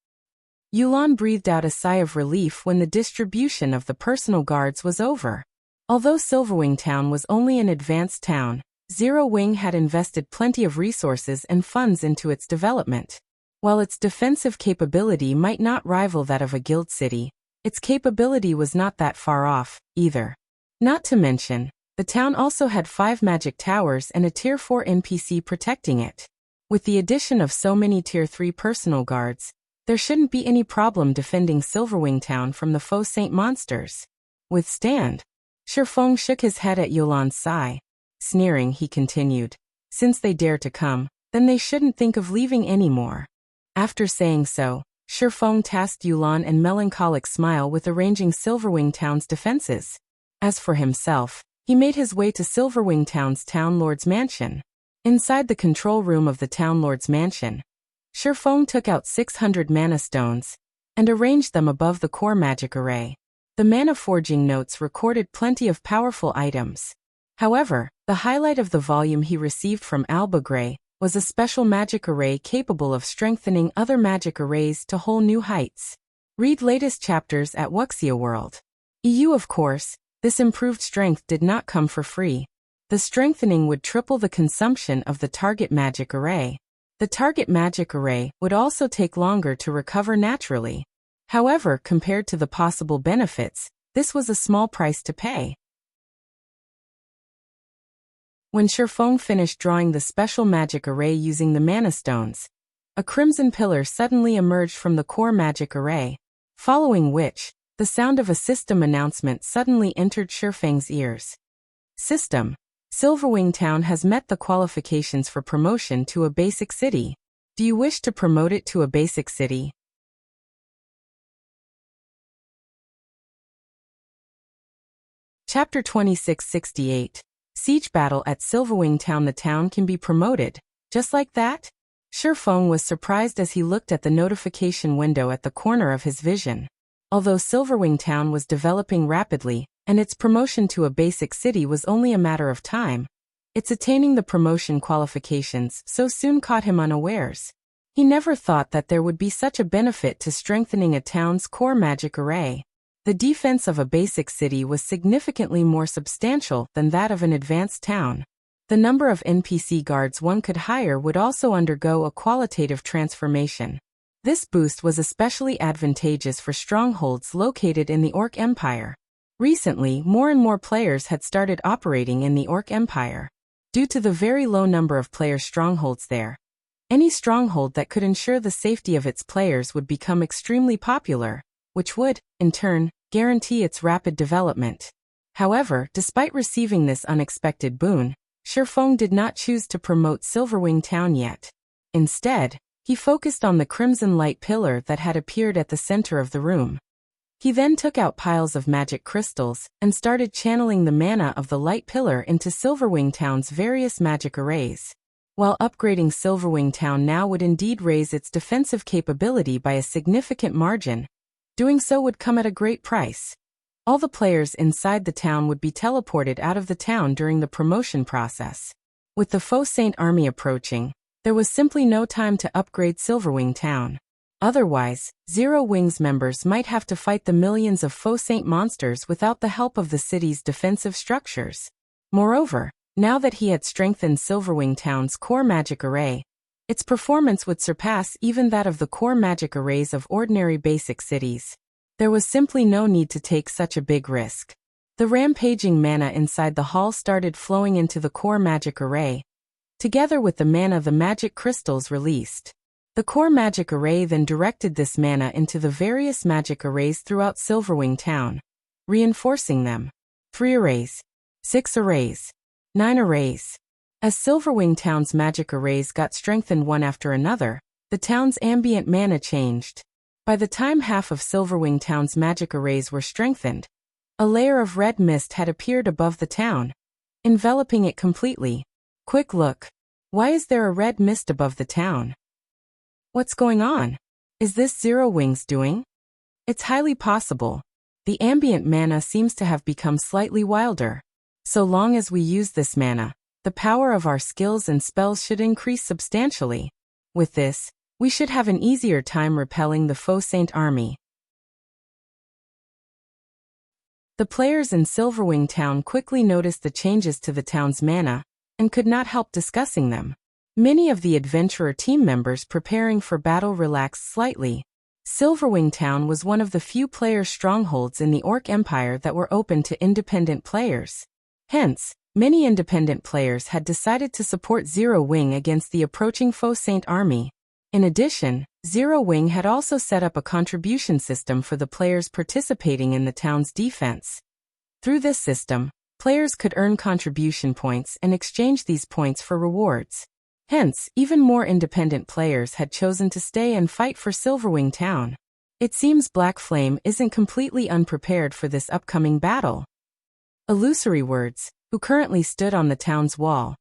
Yulan breathed out a sigh of relief when the distribution of the personal guards was over. Although Silverwing Town was only an advanced town, Zero Wing had invested plenty of resources and funds into its development. While its defensive capability might not rival that of a guild city, its capability was not that far off, either. Not to mention, the town also had 5 magic towers and a Tier 4 NPC protecting it. With the addition of so many Tier 3 personal guards, there shouldn't be any problem defending Silverwing Town from the Faux Saint monsters. Withstand? Faux shook his head at Yulan's sigh. Sneering, he continued, since they dare to come, then they shouldn't think of leaving anymore. After saying so, Faux tasked Yulan and Melancholic Smile with arranging Silverwing Town's defenses. As for himself, he made his way to Silverwing Town's Town Lord's mansion. Inside the control room of the Town Lord's mansion, Faux took out 600 mana stones and arranged them above the core magic array. The mana forging notes recorded plenty of powerful items. However, the highlight of the volume he received from Alba Grey was a special magic array capable of strengthening other magic arrays to whole new heights. Read latest chapters at Wuxia World. EU. Of course, this improved strength did not come for free. The strengthening would triple the consumption of the target magic array. The target magic array would also take longer to recover naturally. However, compared to the possible benefits, this was a small price to pay. When Faux finished drawing the special magic array using the mana stones, a crimson pillar suddenly emerged from the core magic array, following which, the sound of a system announcement suddenly entered Faux's ears. System: Silverwing Town has met the qualifications for promotion to a basic city. Do you wish to promote it to a basic city? Chapter 2668. Siege Battle at Silverwing Town. The town can be promoted, just like that? Faux was surprised as he looked at the notification window at the corner of his vision. Although Silverwing Town was developing rapidly, and its promotion to a basic city was only a matter of time, its attaining the promotion qualifications so soon caught him unawares. He never thought that there would be such a benefit to strengthening a town's core magic array. The defense of a basic city was significantly more substantial than that of an advanced town. The number of NPC guards one could hire would also undergo a qualitative transformation. This boost was especially advantageous for strongholds located in the Orc Empire. Recently, more and more players had started operating in the Orc Empire. Due to the very low number of player strongholds there, any stronghold that could ensure the safety of its players would become extremely popular, which would, in turn, guarantee its rapid development. However, despite receiving this unexpected boon, Faux did not choose to promote Silverwing Town yet. Instead, he focused on the crimson light pillar that had appeared at the center of the room. He then took out piles of magic crystals and started channeling the mana of the light pillar into Silverwing Town's various magic arrays. While upgrading Silverwing Town now would indeed raise its defensive capability by a significant margin, doing so would come at a great price. All the players inside the town would be teleported out of the town during the promotion process. With the Faux Saint army approaching, there was simply no time to upgrade Silverwing Town. Otherwise, Zero Wings members might have to fight the millions of Faux Saint monsters without the help of the city's defensive structures. Moreover, now that he had strengthened Silverwing Town's core magic array, its performance would surpass even that of the core magic arrays of ordinary basic cities. There was simply no need to take such a big risk. The rampaging mana inside the hall started flowing into the core magic array, together with the mana the magic crystals released. The core magic array then directed this mana into the various magic arrays throughout Silverwing Town, reinforcing them. 3 arrays, 6 arrays, 9 arrays. As Silverwing Town's magic arrays got strengthened one after another, the town's ambient mana changed. By the time half of Silverwing Town's magic arrays were strengthened, a layer of red mist had appeared above the town, enveloping it completely. Quick look. Why is there a red mist above the town? What's going on? Is this Zero Wings doing? It's highly possible. The ambient mana seems to have become slightly wilder. So long as we use this mana, the power of our skills and spells should increase substantially. With this, we should have an easier time repelling the Faux Saint army. The players in Silverwing Town quickly noticed the changes to the town's mana, and could not help discussing them. Many of the adventurer team members preparing for battle relaxed slightly. Silverwing Town was one of the few player strongholds in the Orc Empire that were open to independent players. Hence, many independent players had decided to support Zero Wing against the approaching Faux Saint army. In addition, Zero Wing had also set up a contribution system for the players participating in the town's defense. Through this system, players could earn contribution points and exchange these points for rewards. Hence, even more independent players had chosen to stay and fight for Silverwing Town. It seems Black Flame isn't completely unprepared for this upcoming battle. Illusory Words, who currently stood on the town's wall,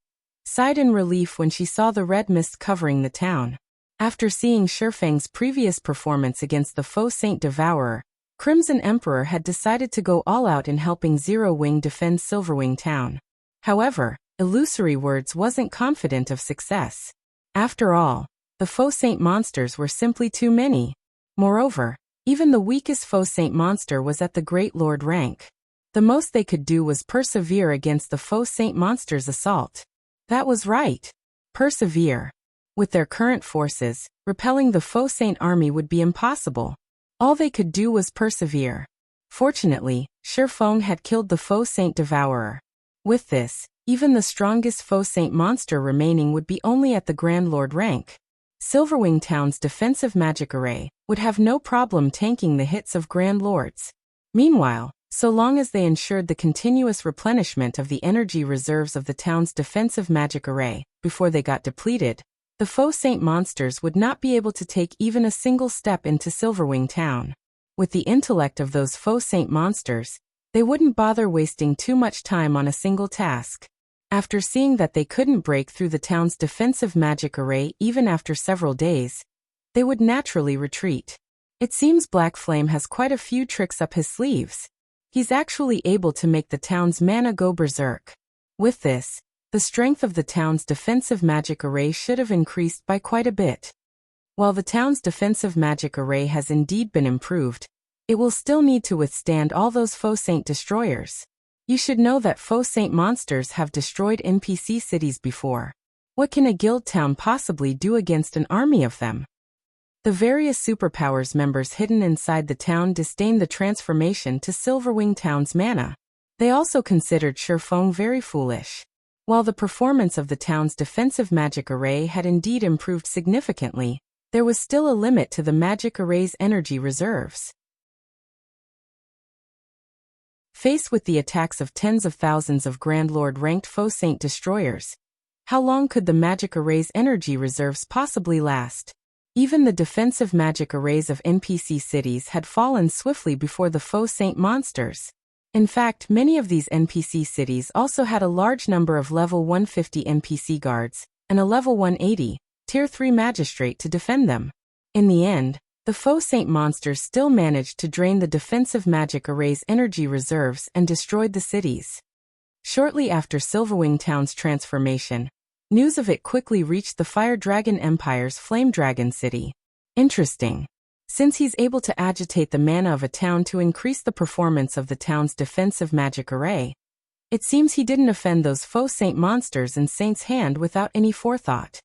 sighed in relief when she saw the red mist covering the town. After seeing Faux's previous performance against the Faux Saint Devourer, Crimson Emperor had decided to go all out in helping Zero Wing defend Silverwing Town. However, Illusory Words wasn't confident of success. After all, the Faux Saint monsters were simply too many. Moreover, even the weakest Faux Saint monster was at the Great Lord rank. The most they could do was persevere against the Faux Saint monster's assault. That was right. Persevere. With their current forces, repelling the Faux Saint army would be impossible. All they could do was persevere. Fortunately, Sherfeng had killed the Faux Saint Devourer. With this, even the strongest Faux Saint monster remaining would be only at the Grand Lord rank. Silverwing Town's defensive magic array would have no problem tanking the hits of Grand Lords. Meanwhile, so long as they ensured the continuous replenishment of the energy reserves of the town's defensive magic array before they got depleted, the Faux Saint monsters would not be able to take even a single step into Silverwing Town. With the intellect of those Faux Saint monsters, they wouldn't bother wasting too much time on a single task. After seeing that they couldn't break through the town's defensive magic array even after several days, they would naturally retreat. It seems Black Flame has quite a few tricks up his sleeves. He's actually able to make the town's mana go berserk. With this, the strength of the town's defensive magic array should have increased by quite a bit. While the town's defensive magic array has indeed been improved, it will still need to withstand all those Faux Saint destroyers. You should know that Faux Saint monsters have destroyed NPC cities before. What can a guild town possibly do against an army of them? The various superpowers members hidden inside the town disdained the transformation to Silverwing Town's mana. They also considered Sherfeng very foolish. While the performance of the town's defensive magic array had indeed improved significantly, there was still a limit to the magic array's energy reserves. Faced with the attacks of tens of thousands of Grand Lord-ranked Faux Saint destroyers, how long could the magic array's energy reserves possibly last? Even the defensive magic arrays of NPC cities had fallen swiftly before the Faux Saint monsters. In fact, many of these NPC cities also had a large number of level 150 NPC guards, and a level 180, tier 3 magistrate to defend them. In the end, the Faux Saint monsters still managed to drain the defensive magic array's energy reserves and destroyed the cities. Shortly after Silverwing Town's transformation, news of it quickly reached the Fire Dragon Empire's Flame Dragon City. Interesting. Since he's able to agitate the mana of a town to increase the performance of the town's defensive magic array, it seems he didn't offend those Faux Saint monsters in Saint's hand without any forethought.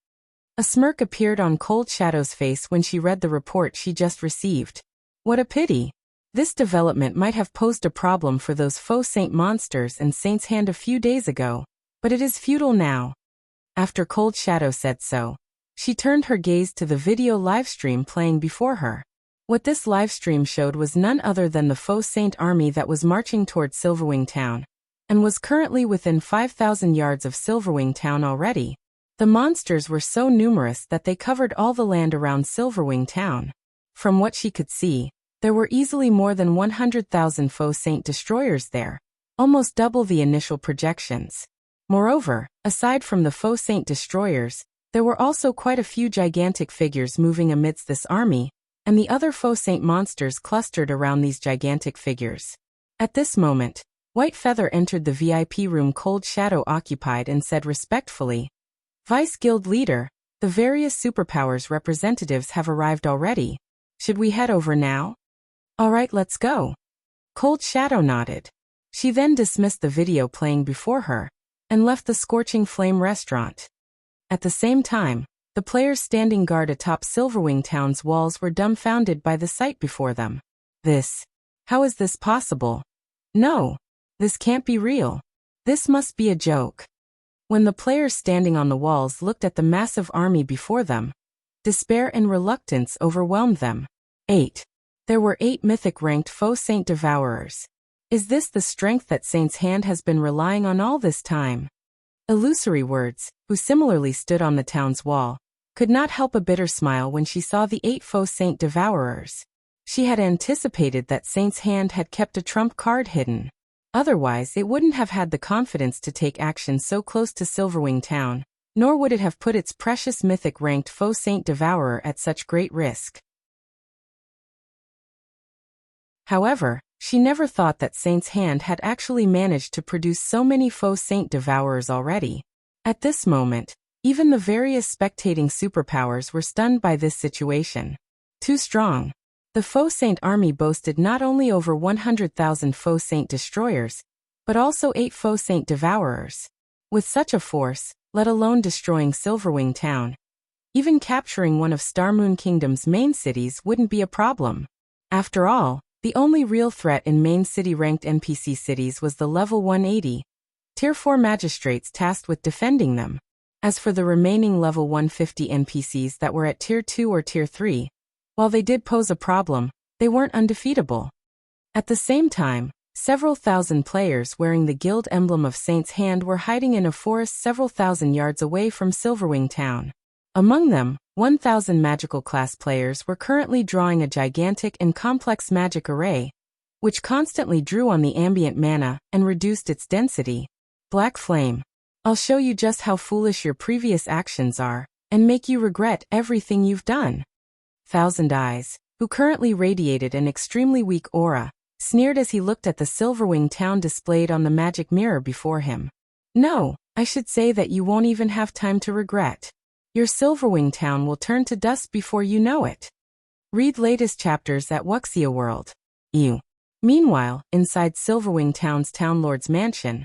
A smirk appeared on Cold Shadow's face when she read the report she just received. What a pity. This development might have posed a problem for those Faux Saint monsters in Saint's hand a few days ago, but it is futile now. After Cold Shadow said so, she turned her gaze to the video livestream playing before her. What this livestream showed was none other than the Faux Saint army that was marching toward Silverwing Town, and was currently within 5,000 yards of Silverwing Town already. The monsters were so numerous that they covered all the land around Silverwing Town. From what she could see, there were easily more than 100,000 Faux Saint destroyers there, almost double the initial projections. Moreover, aside from the Faux Saint destroyers, there were also quite a few gigantic figures moving amidst this army, and the other Faux Saint monsters clustered around these gigantic figures. At this moment, White Feather entered the VIP room Cold Shadow occupied and said respectfully, "Vice Guild Leader, the various superpowers representatives have arrived already. Should we head over now?" "Alright, let's go." Cold Shadow nodded. She then dismissed the video playing before her, and left the Scorching Flame restaurant. At the same time, the players standing guard atop Silverwing Town's walls were dumbfounded by the sight before them. How is this possible? No, this can't be real. This must be a joke. When the players standing on the walls looked at the massive army before them, despair and reluctance overwhelmed them. 8. There were 8 mythic-ranked Faux Saint Devourers. Is this the strength that Saint's hand has been relying on all this time? Illusory Words, who similarly stood on the town's wall, could not help a bitter smile when she saw the 8 Faux Saint Devourers. She had anticipated that Saint's hand had kept a trump card hidden. Otherwise, it wouldn't have had the confidence to take action so close to Silverwing Town, nor would it have put its precious mythic-ranked Faux Saint Devourer at such great risk. However, she never thought that Saint's hand had actually managed to produce so many Faux Saint Devourers already. At this moment, Even the various spectating superpowers were stunned by this situation. Too strong. The Faux Saint army boasted not only over 100,000 Faux Saint destroyers, but also 8 Faux Saint devourers. With such a force, let alone destroying Silverwing Town, even capturing one of Starmoon Kingdom's main cities wouldn't be a problem. After all, the only real threat in main city-ranked NPC cities was the level 180, Tier 4 magistrates tasked with defending them. As for the remaining level 150 NPCs that were at Tier 2 or Tier 3, while they did pose a problem, they weren't undefeatable. At the same time, several thousand players wearing the guild emblem of Saint's Hand were hiding in a forest several thousand yards away from Silverwing Town. Among them, 1,000 magical class players were currently drawing a gigantic and complex magic array, which constantly drew on the ambient mana and reduced its density. Black Flame. I'll show you just how foolish your previous actions are, and make you regret everything you've done. Thousand Eyes, who currently radiated an extremely weak aura, sneered as he looked at the Silverwing Town displayed on the magic mirror before him. No, I should say that you won't even have time to regret. Your Silverwing Town will turn to dust before you know it. Read latest chapters at Wuxia World. Meanwhile, inside Silverwing Town's Town Lord's mansion,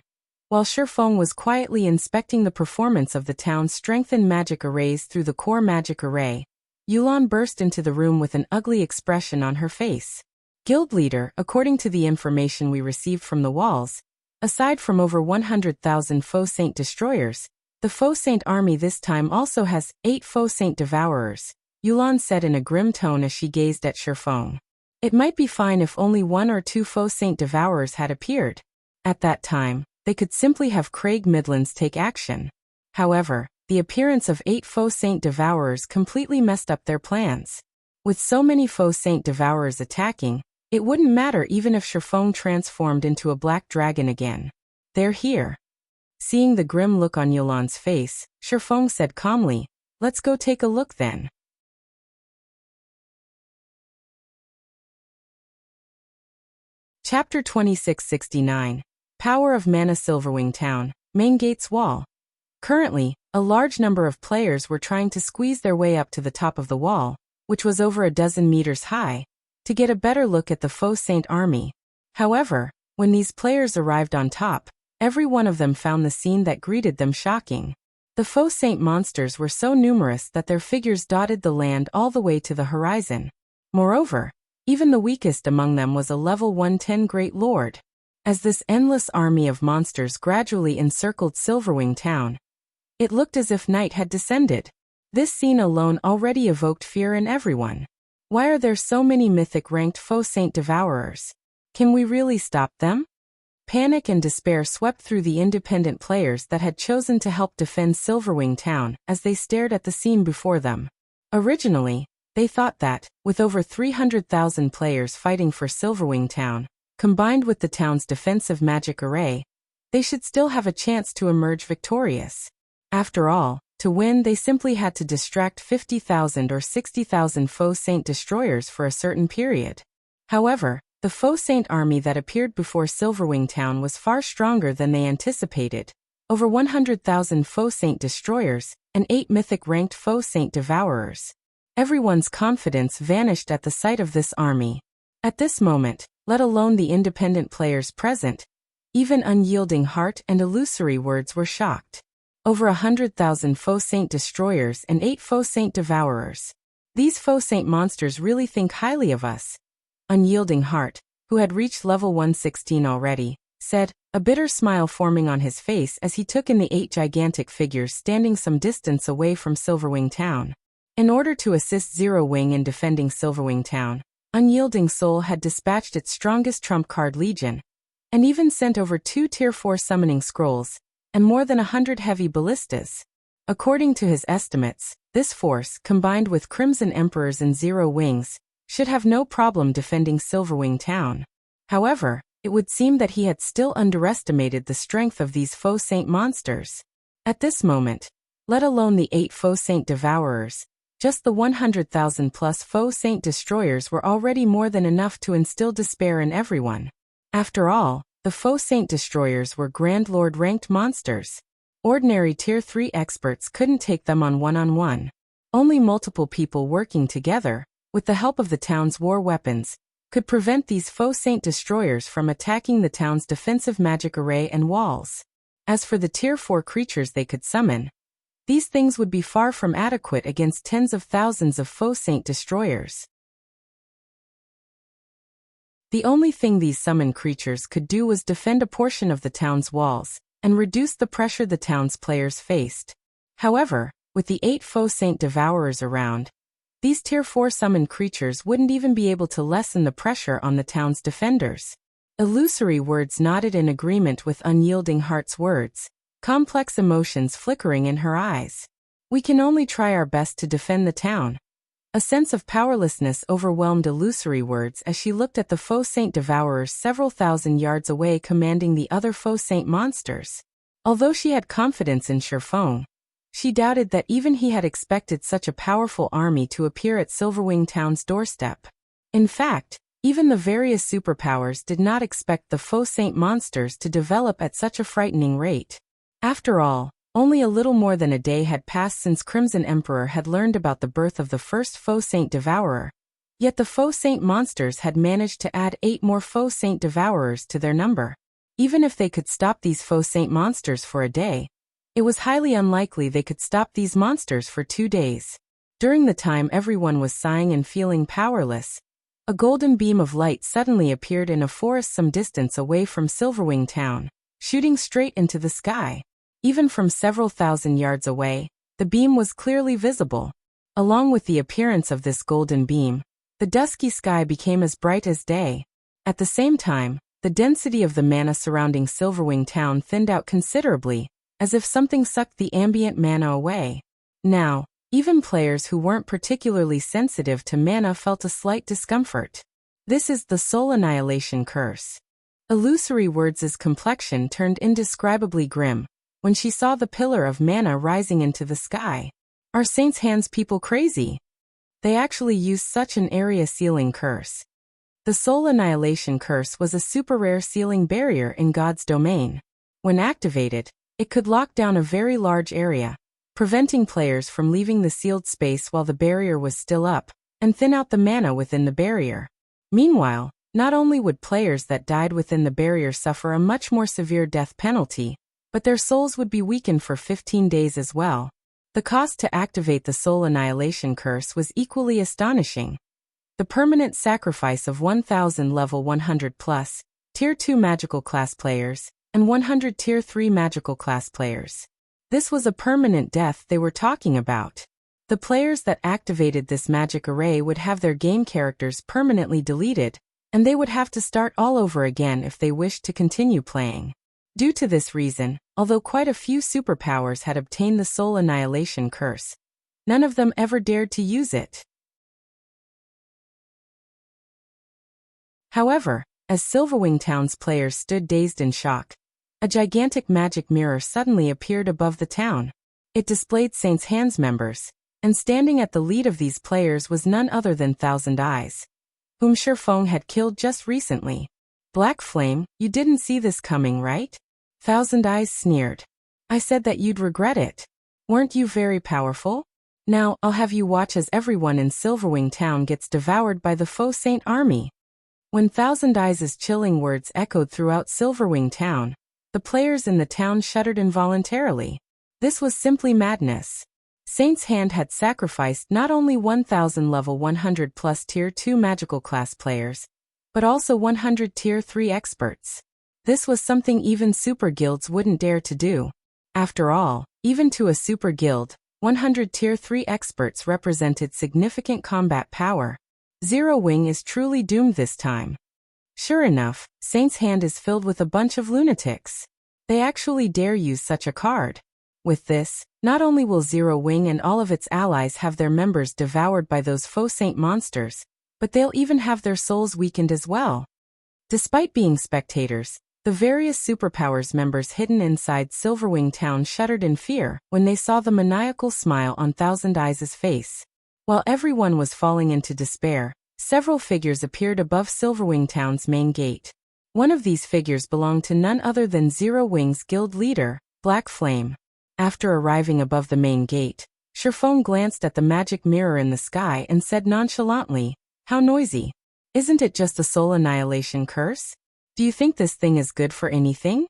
while Feng was quietly inspecting the performance of the town's strengthened magic arrays through the core magic array, Yulan burst into the room with an ugly expression on her face. Guild leader, according to the information we received from the walls, aside from over 100,000 Faux Saint destroyers, the Faux Saint army this time also has 8 Faux Saint devourers, Yulan said in a grim tone as she gazed at Feng. It might be fine if only 1 or 2 Faux Saint devourers had appeared. At that time, they could simply have Craig Midlands take action. However, the appearance of 8 Faux Saint devourers completely messed up their plans. With so many Faux Saint devourers attacking, it wouldn't matter even if Feng transformed into a black dragon again. They're here. Seeing the grim look on Yulan's face, Feng said calmly, "Let's go take a look then." Chapter 2669. Power of Mana. Silverwing Town, Main Gates Wall. Currently, a large number of players were trying to squeeze their way up to the top of the wall, which was over a dozen meters high, to get a better look at the Faux Saint army. However, when these players arrived on top, every one of them found the scene that greeted them shocking. The Faux Saint monsters were so numerous that their figures dotted the land all the way to the horizon. Moreover, even the weakest among them was a level 110 Great Lord. As this endless army of monsters gradually encircled Silverwing Town, it looked as if night had descended. This scene alone already evoked fear in everyone. Why are there so many mythic-ranked Faux Saint devourers? Can we really stop them? Panic and despair swept through the independent players that had chosen to help defend Silverwing Town as they stared at the scene before them. Originally, they thought that, with over 300,000 players fighting for Silverwing Town, combined with the town's defensive magic array, they should still have a chance to emerge victorious. After all, to win they simply had to distract 50,000 or 60,000 Faux Saint destroyers for a certain period. However, the Faux Saint army that appeared before Silverwing Town was far stronger than they anticipated. Over 100,000 Faux Saint destroyers, and 8 mythic-ranked Faux Saint devourers. Everyone's confidence vanished at the sight of this army. At this moment, let alone the independent players present, even Unyielding Heart and Illusory Words were shocked. Over 100,000 Faux Saint destroyers and 8 Faux Saint devourers. These Faux Saint monsters really think highly of us. Unyielding Heart, who had reached level 116 already, said, a bitter smile forming on his face as he took in the 8 gigantic figures standing some distance away from Silverwing Town. In order to assist Zero Wing in defending Silverwing Town, Unyielding Soul had dispatched its strongest trump card legion, and even sent over 2 Tier 4 summoning scrolls, and more than 100 heavy ballistas. According to his estimates, this force, combined with Crimson Emperors and Zero Wings, should have no problem defending Silverwing Town. However, it would seem that he had still underestimated the strength of these Faux Saint monsters. At this moment, let alone the 8 Faux Saint devourers, just the 100,000 plus Faux Saint destroyers were already more than enough to instill despair in everyone. After all, the Faux Saint destroyers were Grand Lord ranked monsters. Ordinary Tier 3 experts couldn't take them on one-on-one. Only multiple people working together, with the help of the town's war weapons, could prevent these Faux Saint destroyers from attacking the town's defensive magic array and walls. As for the Tier 4 creatures they could summon, these things would be far from adequate against tens of thousands of Faux Saint destroyers. The only thing these summoned creatures could do was defend a portion of the town's walls, and reduce the pressure the town's players faced. However, with the 8 Faux Saint Devourers around, these Tier 4 summoned creatures wouldn't even be able to lessen the pressure on the town's defenders. Illusory words nodded in agreement with Unyielding Heart's words, complex emotions flickering in her eyes. We can only try our best to defend the town. A sense of powerlessness overwhelmed Illusory words as she looked at the Faux Saint Devourers several thousand yards away commanding the other Faux Saint monsters. Although she had confidence in Faux, she doubted that even he had expected such a powerful army to appear at Silverwing Town's doorstep. In fact, even the various superpowers did not expect the Faux Saint monsters to develop at such a frightening rate. After all, only a little more than a day had passed since Crimson Emperor had learned about the birth of the first Faux Saint Devourer. Yet the Faux Saint monsters had managed to add 8 more Faux Saint Devourers to their number. Even if they could stop these Faux Saint monsters for a day, it was highly unlikely they could stop these monsters for 2 days. During the time everyone was sighing and feeling powerless, a golden beam of light suddenly appeared in a forest some distance away from Silverwing Town, shooting straight into the sky. Even from several thousand yards away, the beam was clearly visible. Along with the appearance of this golden beam, the dusky sky became as bright as day. At the same time, the density of the mana surrounding Silverwing Town thinned out considerably, as if something sucked the ambient mana away. Now, even players who weren't particularly sensitive to mana felt a slight discomfort. This is the Soul Annihilation Curse. Illusory Words' complexion turned indescribably grim when she saw the pillar of mana rising into the sky. Are Saint's Hands people crazy? They actually used such an area sealing curse. The Soul Annihilation Curse was a super rare sealing barrier in God's domain. When activated, it could lock down a very large area, preventing players from leaving the sealed space while the barrier was still up, and thin out the mana within the barrier. Meanwhile, not only would players that died within the barrier suffer a much more severe death penalty, but their souls would be weakened for 15 days as well. The cost to activate the Soul Annihilation Curse was equally astonishing. The permanent sacrifice of 1,000 level 100+, Tier 2 magical class players, and 100 Tier 3 magical class players. This was a permanent death they were talking about. The players that activated this magic array would have their game characters permanently deleted, and they would have to start all over again if they wished to continue playing. Due to this reason, although quite a few superpowers had obtained the Soul Annihilation Curse, none of them ever dared to use it. However, as Silverwing Town's players stood dazed in shock, a gigantic magic mirror suddenly appeared above the town. It displayed Saint's Hands members, and standing at the lead of these players was none other than Thousand Eyes, whom Faux had killed just recently. Black Flame, you didn't see this coming, right? Thousand Eyes sneered. I said that you'd regret it. Weren't you very powerful? Now, I'll have you watch as everyone in Silverwing Town gets devoured by the Faux Saint army. When Thousand Eyes' chilling words echoed throughout Silverwing Town, the players in the town shuddered involuntarily. This was simply madness. Saint's Hand had sacrificed not only 1,000 level 100+ Tier 2 magical class players, but also 100 Tier 3 experts. This was something even super guilds wouldn't dare to do. After all, even to a super guild, 100 Tier 3 experts represented significant combat power. Zero Wing is truly doomed this time. Sure enough, Saint's Hand is filled with a bunch of lunatics. They actually dare use such a card. With this, not only will Zero Wing and all of its allies have their members devoured by those Faux Saint monsters, but they'll even have their souls weakened as well. Despite being spectators, the various superpowers members hidden inside Silverwing Town shuddered in fear when they saw the maniacal smile on Thousand Eyes' face. While everyone was falling into despair, several figures appeared above Silverwing Town's main gate. One of these figures belonged to none other than Zero Wing's guild leader, Black Flame. After arriving above the main gate, Faux glanced at the magic mirror in the sky and said nonchalantly, "How noisy. Isn't it just the soul annihilation curse? Do you think this thing is good for anything?"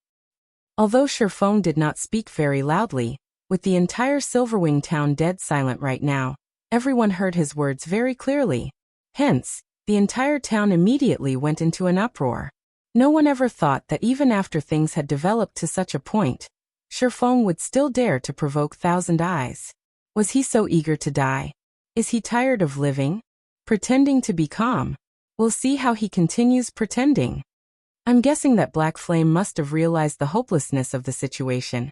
Although Faux did not speak very loudly, with the entire Silverwing town dead silent right now, everyone heard his words very clearly. Hence, the entire town immediately went into an uproar. No one ever thought that even after things had developed to such a point, Faux would still dare to provoke Thousand Eyes. Was he so eager to die? Is he tired of living? Pretending to be calm? We'll see how he continues pretending. I'm guessing that Black Flame must have realized the hopelessness of the situation,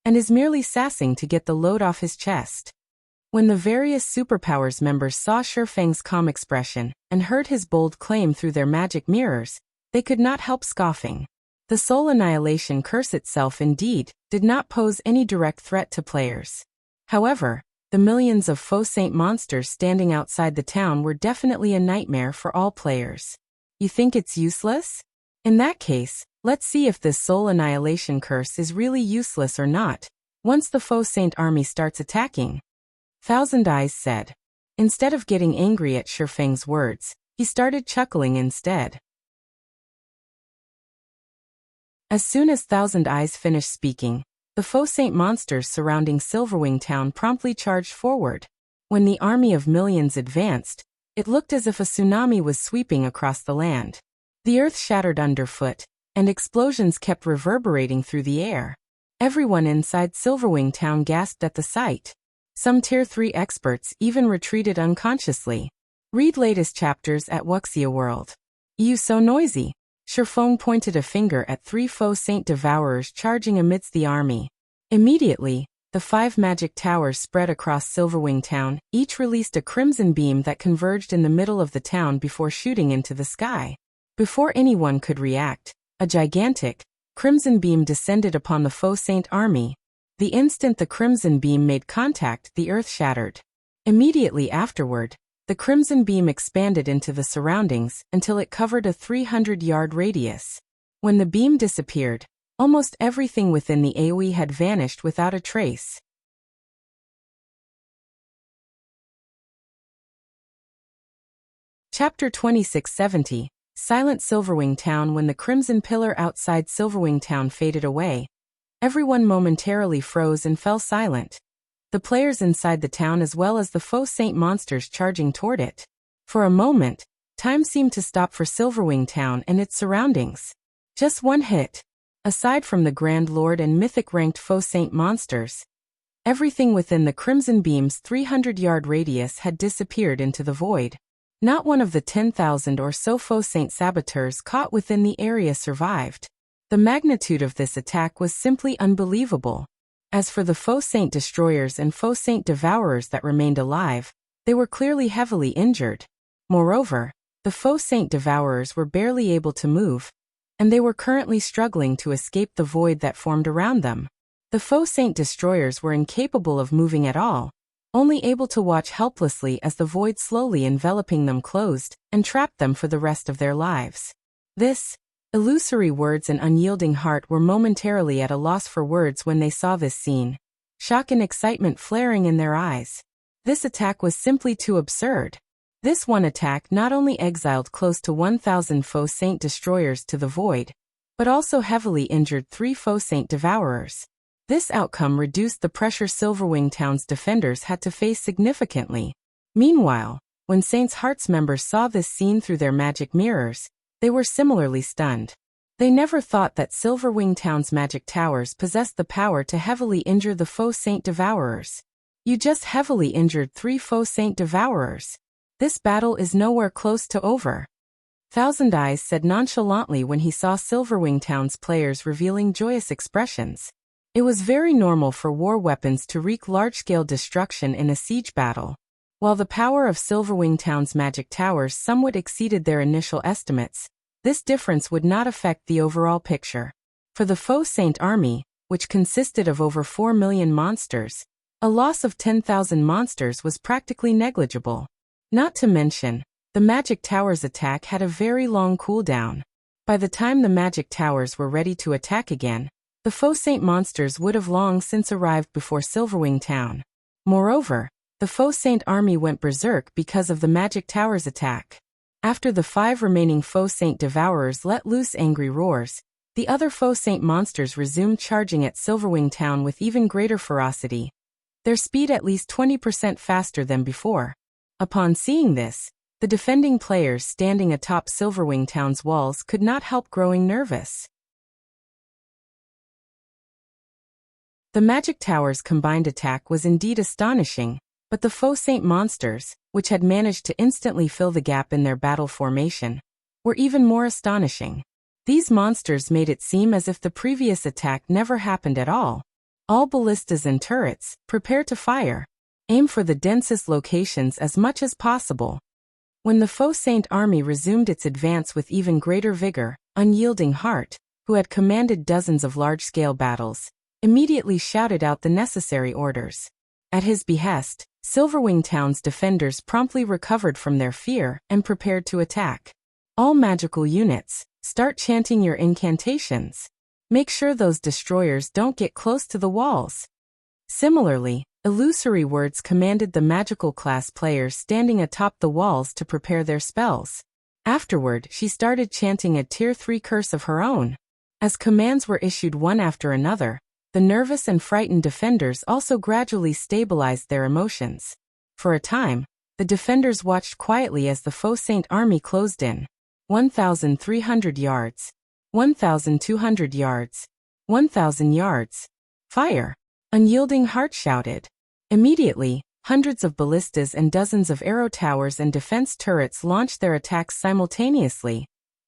and is merely sassing to get the load off his chest. When the various Superpowers members saw Feng's calm expression and heard his bold claim through their magic mirrors, they could not help scoffing. The soul annihilation curse itself indeed did not pose any direct threat to players. However, the millions of Faux Saint monsters standing outside the town were definitely a nightmare for all players. You think it's useless? In that case, let's see if this soul annihilation curse is really useless or not, once the Faux Saint army starts attacking. Thousand Eyes said. Instead of getting angry at Feng's words, he started chuckling instead. As soon as Thousand Eyes finished speaking, the Faux Saint monsters surrounding Silverwing town promptly charged forward. When the army of millions advanced, it looked as if a tsunami was sweeping across the land. The earth shattered underfoot, and explosions kept reverberating through the air. Everyone inside Silverwing town gasped at the sight. Some Tier 3 experts even retreated unconsciously. Read latest chapters at Wuxia World. You so noisy. Feng pointed a finger at 3 Faux Saint Devourers charging amidst the army. Immediately, the 5 magic towers spread across Silverwing town, each released a crimson beam that converged in the middle of the town before shooting into the sky. Before anyone could react, a gigantic, crimson beam descended upon the Faux Saint army. The instant the crimson beam made contact, the earth shattered. Immediately afterward, the crimson beam expanded into the surroundings until it covered a 300-yard radius. When the beam disappeared, almost everything within the AoE had vanished without a trace. Chapter 2670, Silent Silverwing Town. When the crimson pillar outside Silverwing Town faded away, everyone momentarily froze and fell silent. The players inside the town as well as the Faux Saint monsters charging toward it. For a moment, time seemed to stop for Silverwing Town and its surroundings. Just one hit. Aside from the Grand Lord and Mythic-ranked Faux Saint monsters, everything within the Crimson Beam's 300-yard radius had disappeared into the void. Not one of the 10,000 or so Faux Saint saboteurs caught within the area survived. The magnitude of this attack was simply unbelievable. As for the Faux Saint destroyers and Faux Saint devourers that remained alive, they were clearly heavily injured. Moreover, the Faux Saint devourers were barely able to move, and they were currently struggling to escape the void that formed around them. The Faux Saint destroyers were incapable of moving at all, only able to watch helplessly as the void slowly enveloping them closed and trapped them for the rest of their lives. This illusory words and unyielding heart were momentarily at a loss for words when they saw this scene, shock and excitement flaring in their eyes. This attack was simply too absurd. This one attack not only exiled close to 1,000 Faux Saint destroyers to the void, but also heavily injured 3 Faux Saint devourers. This outcome reduced the pressure Silverwing Town's defenders had to face significantly. Meanwhile, when Saint's Hearts members saw this scene through their magic mirrors, they were similarly stunned. They never thought that Silverwing Town's magic towers possessed the power to heavily injure the Faux Saint devourers. You just heavily injured 3 Faux Saint devourers. This battle is nowhere close to over. Thousand Eyes said nonchalantly when he saw Silverwing Town's players revealing joyous expressions. It was very normal for war weapons to wreak large-scale destruction in a siege battle. While the power of Silverwing Town's magic towers somewhat exceeded their initial estimates, this difference would not affect the overall picture. For the Faux Saint army, which consisted of over 4 million monsters, a loss of 10,000 monsters was practically negligible. Not to mention, the magic towers attack had a very long cooldown. By the time the magic towers were ready to attack again, the Faux Saint monsters would have long since arrived before Silverwing Town. Moreover, the Faux Saint army went berserk because of the Magic Tower's attack. After the 5 remaining Faux Saint Devourers let loose angry roars, the other Faux Saint monsters resumed charging at Silverwing Town with even greater ferocity, their speed at least 20% faster than before. Upon seeing this, the defending players standing atop Silverwing Town's walls could not help growing nervous. The Magic Tower's combined attack was indeed astonishing, but the Faux Saint monsters, which had managed to instantly fill the gap in their battle formation, were even more astonishing. These monsters made it seem as if the previous attack never happened at all. All ballistas and turrets, prepare to fire. Aim for the densest locations as much as possible. When the Faux Saint army resumed its advance with even greater vigor, Unyielding Heart, who had commanded dozens of large-scale battles, immediately shouted out the necessary orders. At his behest, Silverwing Town's defenders promptly recovered from their fear and prepared to attack. All magical units, start chanting your incantations. Make sure those destroyers don't get close to the walls. Similarly, Illusory Words commanded the magical class players standing atop the walls to prepare their spells. Afterward, she started chanting a Tier 3 curse of her own. As commands were issued one after another, the nervous and frightened defenders also gradually stabilized their emotions. For a time, the defenders watched quietly as the Faux Saint army closed in. 1,300 yards. 1,200 yards. 1,000 yards. Fire! Unyielding Heart shouted. Immediately, hundreds of ballistas and dozens of arrow towers and defense turrets launched their attacks simultaneously,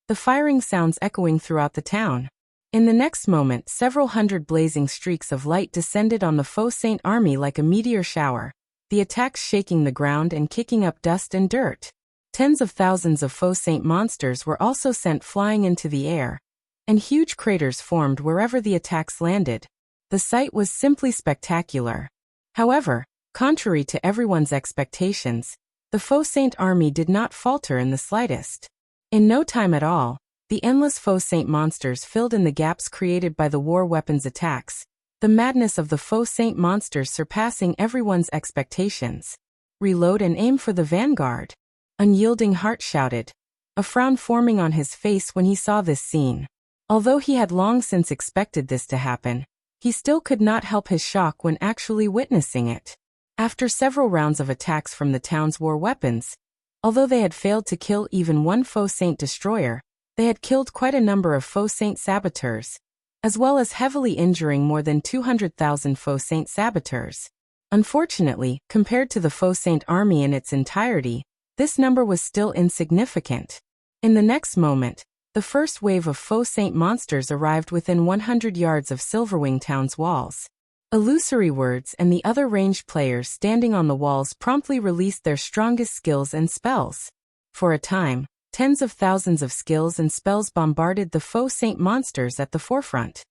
the firing sounds echoing throughout the town. In the next moment, several hundred blazing streaks of light descended on the Faux Saint army like a meteor shower, the attacks shaking the ground and kicking up dust and dirt. Tens of thousands of Faux Saint monsters were also sent flying into the air, and huge craters formed wherever the attacks landed. The sight was simply spectacular. However, contrary to everyone's expectations, the Faux Saint army did not falter in the slightest. In no time at all, the endless Faux Saint monsters filled in the gaps created by the war weapons attacks, the madness of the Faux Saint monsters surpassing everyone's expectations. Reload and aim for the vanguard. Unyielding Heart shouted, a frown forming on his face when he saw this scene. Although he had long since expected this to happen, he still could not help his shock when actually witnessing it. After several rounds of attacks from the town's war weapons, although they had failed to kill even one Faux Saint destroyer, they had killed quite a number of Faux Saint saboteurs, as well as heavily injuring more than 200,000 Faux Saint saboteurs. Unfortunately, compared to the Faux Saint army in its entirety, this number was still insignificant. In the next moment, the first wave of Faux Saint monsters arrived within 100 yards of Silverwing Town's walls. Illusory Words and the other ranged players standing on the walls promptly released their strongest skills and spells. For a time, tens of thousands of skills and spells bombarded the Faux Saint monsters at the forefront.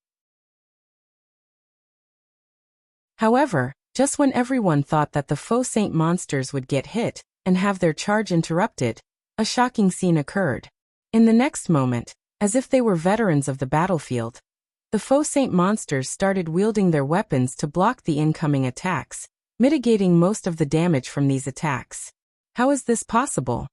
However, just when everyone thought that the Faux Saint monsters would get hit and have their charge interrupted, a shocking scene occurred. In the next moment, as if they were veterans of the battlefield, the Faux Saint monsters started wielding their weapons to block the incoming attacks, mitigating most of the damage from these attacks. How is this possible?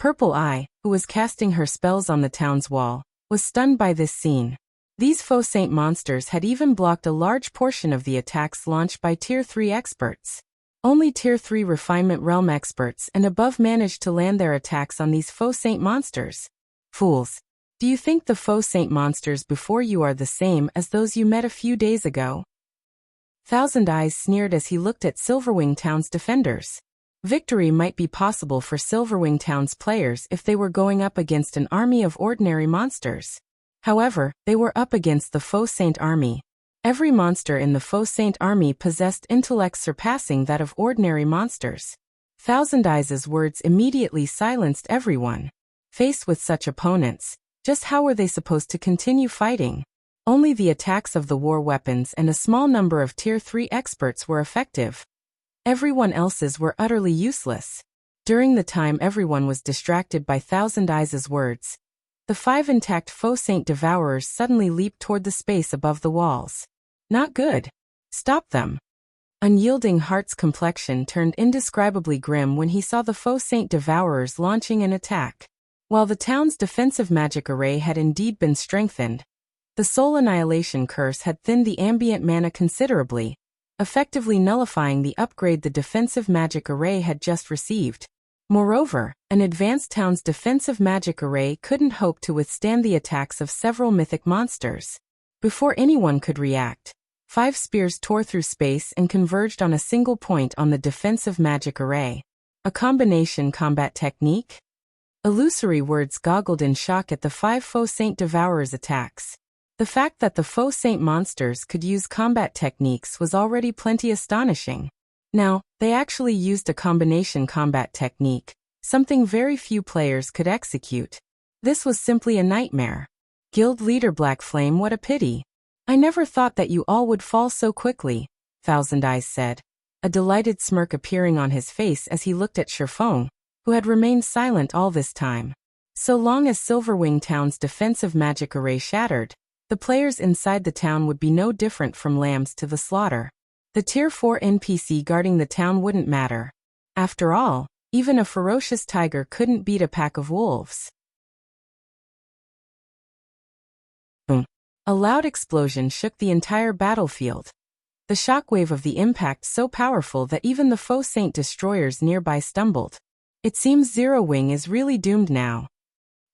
Purple Eye, who was casting her spells on the town's wall, was stunned by this scene. These Faux Saint monsters had even blocked a large portion of the attacks launched by Tier 3 experts. Only Tier 3 Refinement Realm experts and above managed to land their attacks on these Faux Saint monsters. Fools! Do you think the Faux Saint monsters before you are the same as those you met a few days ago? Thousand Eyes sneered as he looked at Silverwing Town's defenders. Victory might be possible for Silverwing Town's players if they were going up against an army of ordinary monsters. However, they were up against the Faux Saint army. Every monster in the Faux Saint army possessed intellect surpassing that of ordinary monsters. Thousand Eyes' words immediately silenced everyone. Faced with such opponents, just how were they supposed to continue fighting? Only the attacks of the war weapons and a small number of Tier 3 experts were effective. Everyone else's were utterly useless. During the time everyone was distracted by Thousand Eyes' words, The 5 intact Faux Saint Devourers suddenly leaped toward the space above the walls. Not good. Stop them. Unyielding Heart's complexion turned indescribably grim when he saw the Faux Saint Devourers launching an attack. While the town's defensive magic array had indeed been strengthened, the Soul Annihilation Curse had thinned the ambient mana considerably, effectively nullifying the upgrade the defensive magic array had just received. Moreover, an advanced town's defensive magic array couldn't hope to withstand the attacks of several mythic monsters. Before anyone could react, 5 spears tore through space and converged on a single point on the defensive magic array. A combination combat technique? Illusory words goggled in shock at the 5 Faux Saint Devourers' attacks. The fact that the Faux Saint monsters could use combat techniques was already plenty astonishing. Now, they actually used a combination combat technique, something very few players could execute. This was simply a nightmare. Guild leader Black Flame, what a pity. I never thought that you all would fall so quickly, Thousand Eyes said, a delighted smirk appearing on his face as he looked at Faux, who had remained silent all this time. So long as Silverwing Town's defensive magic array shattered, the players inside the town would be no different from lambs to the slaughter. The Tier 4 NPC guarding the town wouldn't matter. After all, even a ferocious tiger couldn't beat a pack of wolves. Boom. A loud explosion shook the entire battlefield. The shockwave of the impact so powerful that even the Faux Saint destroyers nearby stumbled. It seems Zero Wing is really doomed now.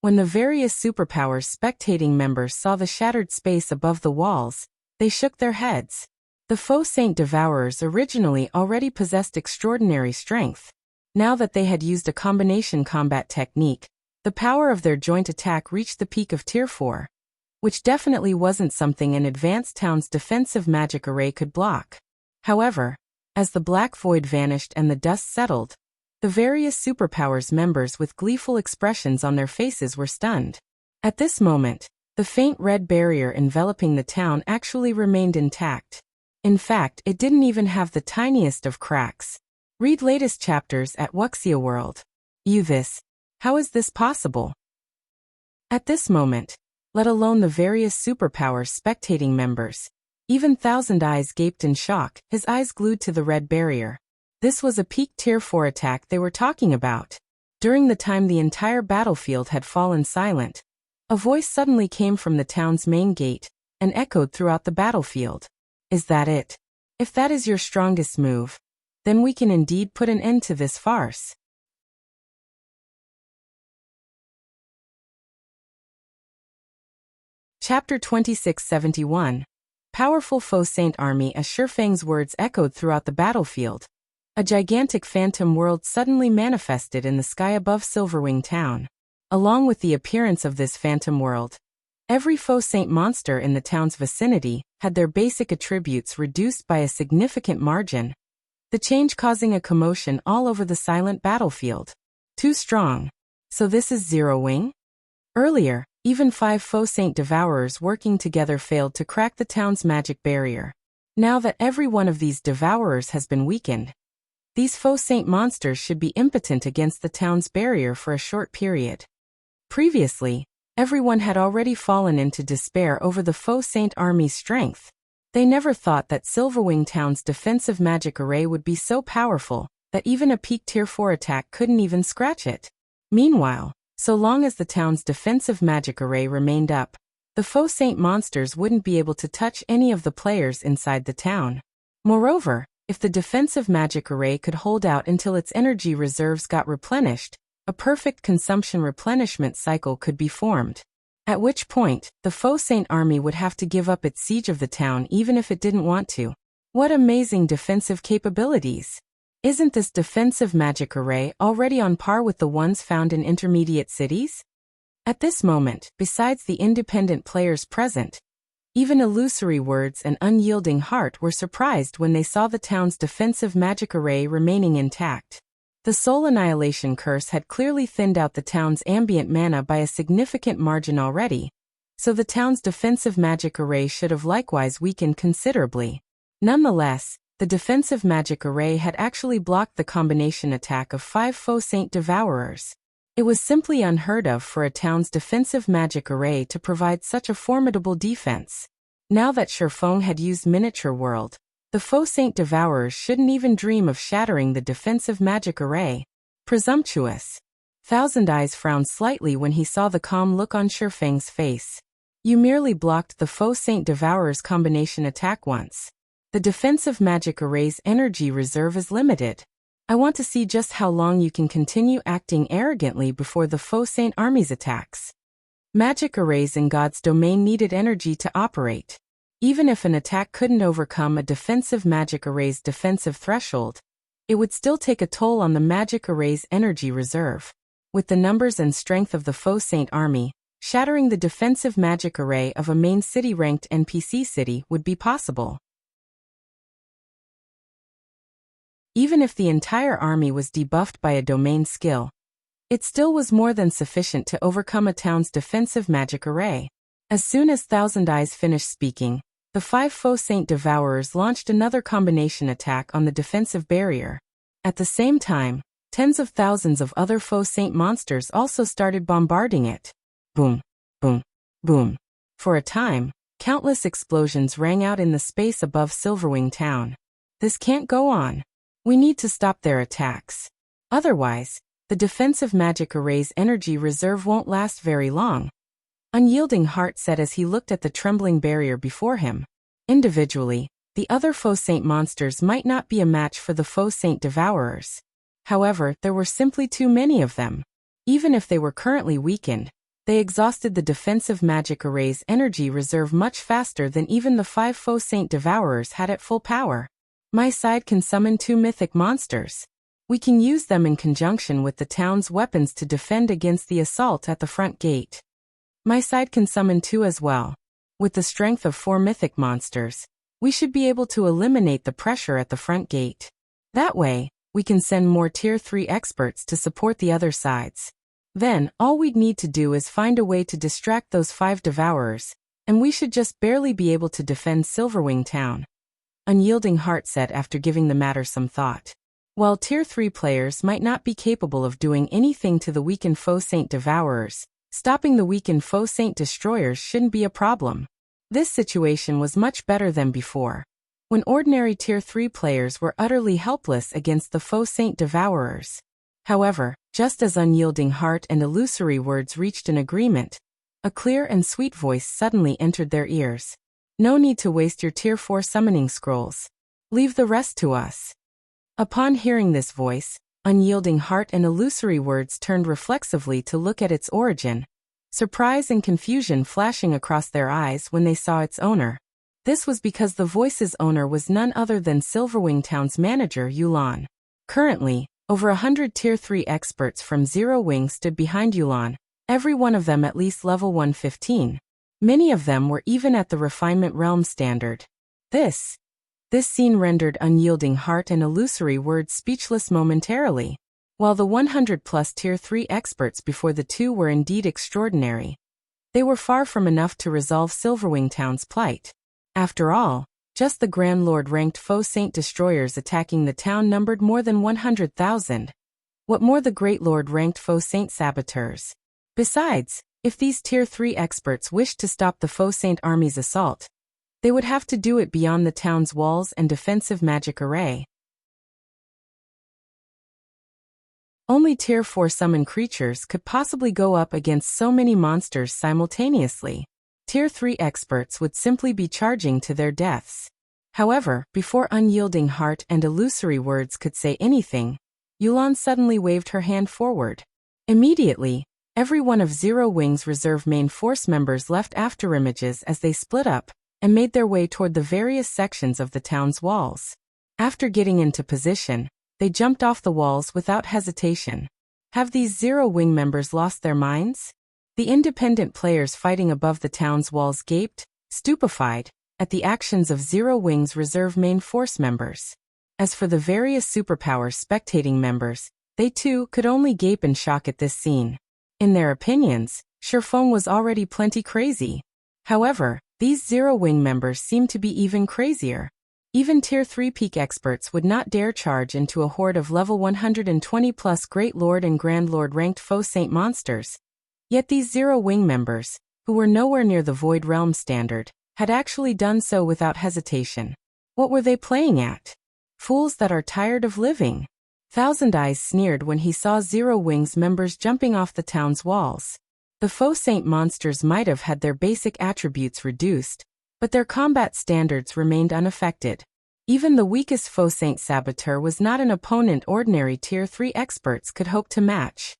When the various superpowers spectating members saw the shattered space above the walls, they shook their heads. The Faux Saint Devourers originally already possessed extraordinary strength. Now that they had used a combination combat technique, the power of their joint attack reached the peak of Tier 4, which definitely wasn't something an advanced town's defensive magic array could block. However, as the black void vanished and the dust settled, the various superpowers members with gleeful expressions on their faces were stunned. At this moment, the faint red barrier enveloping the town actually remained intact. In fact, it didn't even have the tiniest of cracks. Read latest chapters at Wuxia World. How is this possible? At this moment, let alone the various superpowers spectating members, even Thousand Eyes gaped in shock, his eyes glued to the red barrier. This was a peak Tier 4 attack they were talking about. During the time the entire battlefield had fallen silent, a voice suddenly came from the town's main gate and echoed throughout the battlefield. Is that it? If that is your strongest move, then we can indeed put an end to this farce. Chapter 2671. Powerful Faux Saint Army. As Shifang's words echoed throughout the battlefield, a gigantic phantom world suddenly manifested in the sky above Silverwing Town. Along with the appearance of this phantom world, every Faux Saint monster in the town's vicinity had their basic attributes reduced by a significant margin, the change causing a commotion all over the silent battlefield. Too strong. So this is Zero Wing? Earlier, even 5 Faux Saint Devourers working together failed to crack the town's magic barrier. Now that every one of these Devourers has been weakened, these Faux Saint monsters should be impotent against the town's barrier for a short period. Previously, everyone had already fallen into despair over the Faux Saint army's strength. They never thought that Silverwing Town's defensive magic array would be so powerful that even a peak Tier 4 attack couldn't even scratch it. Meanwhile, so long as the town's defensive magic array remained up, the Faux Saint monsters wouldn't be able to touch any of the players inside the town. Moreover, if the defensive magic array could hold out until its energy reserves got replenished, a perfect consumption replenishment cycle could be formed. At which point, the Faux Saint army would have to give up its siege of the town even if it didn't want to. What amazing defensive capabilities! Isn't this defensive magic array already on par with the ones found in intermediate cities? At this moment, besides the independent players present, even Illusory Words and Unyielding Heart were surprised when they saw the town's defensive magic array remaining intact. The Soul Annihilation Curse had clearly thinned out the town's ambient mana by a significant margin already, so the town's defensive magic array should have likewise weakened considerably. Nonetheless, the defensive magic array had actually blocked the combination attack of 5 Faux Saint Devourers. It was simply unheard of for a town's defensive magic array to provide such a formidable defense. Now that Faux had used Miniature World, the Faux Saint Devourers shouldn't even dream of shattering the defensive magic array. Presumptuous. Thousand Eyes frowned slightly when he saw the calm look on Feng's face. You merely blocked the Faux Saint Devourer's combination attack once. The defensive magic array's energy reserve is limited. I want to see just how long you can continue acting arrogantly before the Faux Saint army's attacks. Magic arrays in God's domain needed energy to operate. Even if an attack couldn't overcome a defensive magic array's defensive threshold, it would still take a toll on the magic array's energy reserve. With the numbers and strength of the Faux Saint army, shattering the defensive magic array of a main city-ranked NPC city would be possible. Even if the entire army was debuffed by a domain skill, it still was more than sufficient to overcome a town's defensive magic array. As soon as Thousand Eyes finished speaking, the 5 Faux Saint Devourers launched another combination attack on the defensive barrier. At the same time, tens of thousands of other Faux Saint monsters also started bombarding it. Boom, boom, boom. For a time, countless explosions rang out in the space above Silverwing town. This can't go on. We need to stop their attacks. Otherwise, the defensive magic array's energy reserve won't last very long. Unyielding Heart said as he looked at the trembling barrier before him. Individually, the other Faux Saint monsters might not be a match for the Faux Saint Devourers. However, there were simply too many of them. Even if they were currently weakened, they exhausted the defensive magic array's energy reserve much faster than even the 5 Faux Saint Devourers had at full power. My side can summon 2 mythic monsters. We can use them in conjunction with the town's weapons to defend against the assault at the front gate. My side can summon 2 as well. With the strength of 4 mythic monsters, we should be able to eliminate the pressure at the front gate. That way, we can send more Tier 3 experts to support the other sides. Then, all we'd need to do is find a way to distract those 5 Devourers, and we should just barely be able to defend Silverwing town. Unyielding Heart said after giving the matter some thought. While Tier 3 players might not be capable of doing anything to the weakened Faux Saint Devourers, stopping the weakened Faux Saint Destroyers shouldn't be a problem. This situation was much better than before, when ordinary Tier 3 players were utterly helpless against the Faux Saint Devourers. However, just as Unyielding Heart and Illusory Words reached an agreement, a clear and sweet voice suddenly entered their ears. No need to waste your Tier 4 summoning scrolls. Leave the rest to us. Upon hearing this voice, Unyielding Heart and Illusory Words turned reflexively to look at its origin, surprise and confusion flashing across their eyes when they saw its owner. This was because the voice's owner was none other than Silverwing Town's manager Yulan. Currently, over 100 Tier 3 experts from Zero Wing stood behind Yulan, every one of them at least level 115. Many of them were even at the Refinement Realm standard. This scene rendered Unyielding Heart and Illusory Words speechless momentarily. While the 100-plus Tier 3 experts before the two were indeed extraordinary, they were far from enough to resolve Silverwing Town's plight. After all, just the Grand Lord-ranked Faux Saint Destroyers attacking the town numbered more than 100,000. What more the Great Lord-ranked Faux Saint Saboteurs? Besides, if these Tier 3 experts wished to stop the Faux Saint army's assault, they would have to do it beyond the town's walls and defensive magic array. Only Tier 4 summon creatures could possibly go up against so many monsters simultaneously. Tier 3 experts would simply be charging to their deaths. However, before Unyielding Heart and Illusory Words could say anything, Yulan suddenly waved her hand forward. Immediately, every one of Zero Wing's reserve main force members left afterimages as they split up and made their way toward the various sections of the town's walls. After getting into position, they jumped off the walls without hesitation. Have these Zero Wing members lost their minds? The independent players fighting above the town's walls gaped, stupefied, at the actions of Zero Wing's reserve main force members. As for the various superpowers spectating members, they too could only gape in shock at this scene. In their opinions, Faux was already plenty crazy. However, these Zero Wing members seemed to be even crazier. Even Tier 3 peak experts would not dare charge into a horde of level 120 plus Great Lord and Grand Lord ranked Faux Saint monsters. Yet these Zero Wing members, who were nowhere near the Void Realm standard, had actually done so without hesitation. What were they playing at? Fools that are tired of living. Thousand Eyes sneered when he saw Zero Wing's members jumping off the town's walls. The Faux Saint monsters might have had their basic attributes reduced, but their combat standards remained unaffected. Even the weakest Faux Saint Saboteur was not an opponent ordinary Tier 3 experts could hope to match.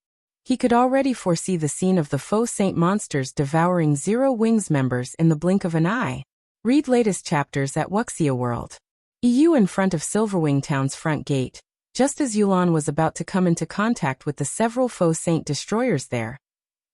He could already foresee the scene of the Faux Saint monsters devouring Zero Wing's members in the blink of an eye. Read latest chapters at Wuxia World. EU in front of Silverwing Town's front gate, just as Yulan was about to come into contact with the several Faux Saint destroyers there.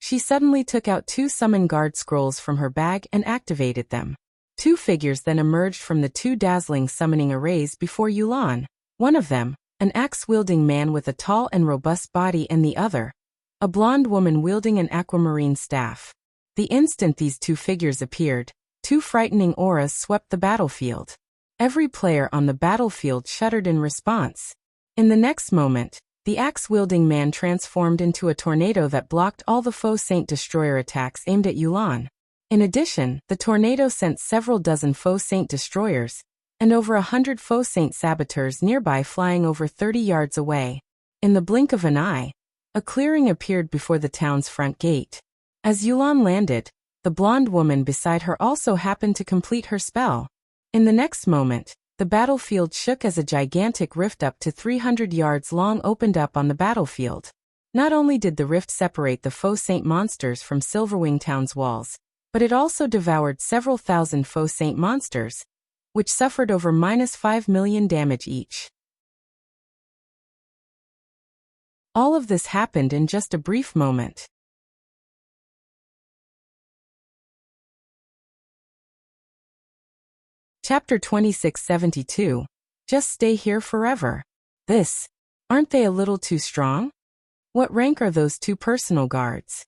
She suddenly took out 2 summon guard scrolls from her bag and activated them. 2 figures then emerged from the 2 dazzling summoning arrays before Yulan. One of them, an axe-wielding man with a tall and robust body, and the other, a blonde woman wielding an aquamarine staff. The instant these 2 figures appeared, 2 frightening auras swept the battlefield. Every player on the battlefield shuddered in response. In the next moment, the axe-wielding man transformed into a tornado that blocked all the Faux Saint destroyer attacks aimed at Yulan. In addition, the tornado sent several dozen Faux Saint destroyers, and over 100 Faux Saint saboteurs nearby flying over 30 yards away. In the blink of an eye, a clearing appeared before the town's front gate. As Yulan landed, the blonde woman beside her also happened to complete her spell. In the next moment, the battlefield shook as a gigantic rift up to 300 yards long opened up on the battlefield. Not only did the rift separate the Faux Saint monsters from Silverwing Town's walls, but it also devoured several thousand Faux Saint monsters, which suffered over -5 million damage each. All of this happened in just a brief moment. Chapter 2672. Just stay here forever. Aren't they a little too strong? What rank are those 2 personal guards?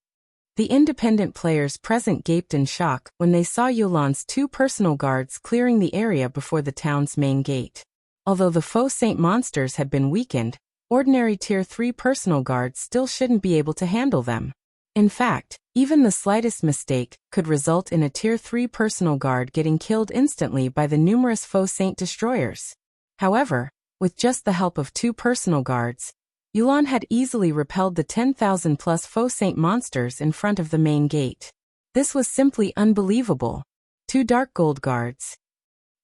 The independent players present gaped in shock when they saw Yulan's 2 personal guards clearing the area before the town's main gate. Although the Faux Saint monsters had been weakened, ordinary Tier 3 personal guards still shouldn't be able to handle them. In fact, even the slightest mistake could result in a Tier 3 personal guard getting killed instantly by the numerous Faux Saint destroyers. However, with just the help of 2 personal guards, Yulan had easily repelled the 10,000 plus Faux Saint monsters in front of the main gate. This was simply unbelievable. 2 dark gold guards.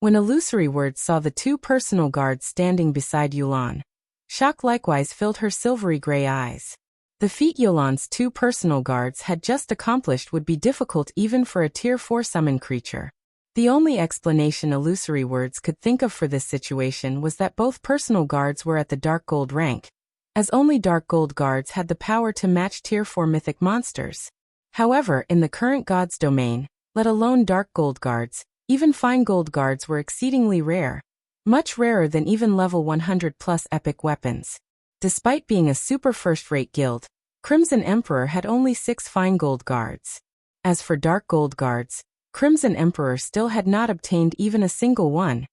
When Illusory Words saw the 2 personal guards standing beside Yulan, shock likewise filled her silvery gray eyes. The feat Yulan's 2 personal guards had just accomplished would be difficult even for a Tier 4 summon creature. The only explanation Illusory Words could think of for this situation was that both personal guards were at the dark gold rank, as only dark gold guards had the power to match Tier 4 mythic monsters. However, in the current God's domain, let alone dark gold guards, even fine gold guards were exceedingly rare, much rarer than even level 100 plus epic weapons. Despite being a super first-rate guild, Crimson Emperor had only 6 fine gold guards. As for dark gold guards, Crimson Emperor still had not obtained even a single one.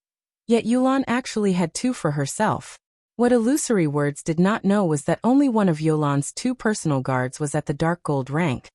Yet Yulan actually had 2 for herself. What Illusory Words did not know was that only one of Yulan's 2 personal guards was at the dark gold rank.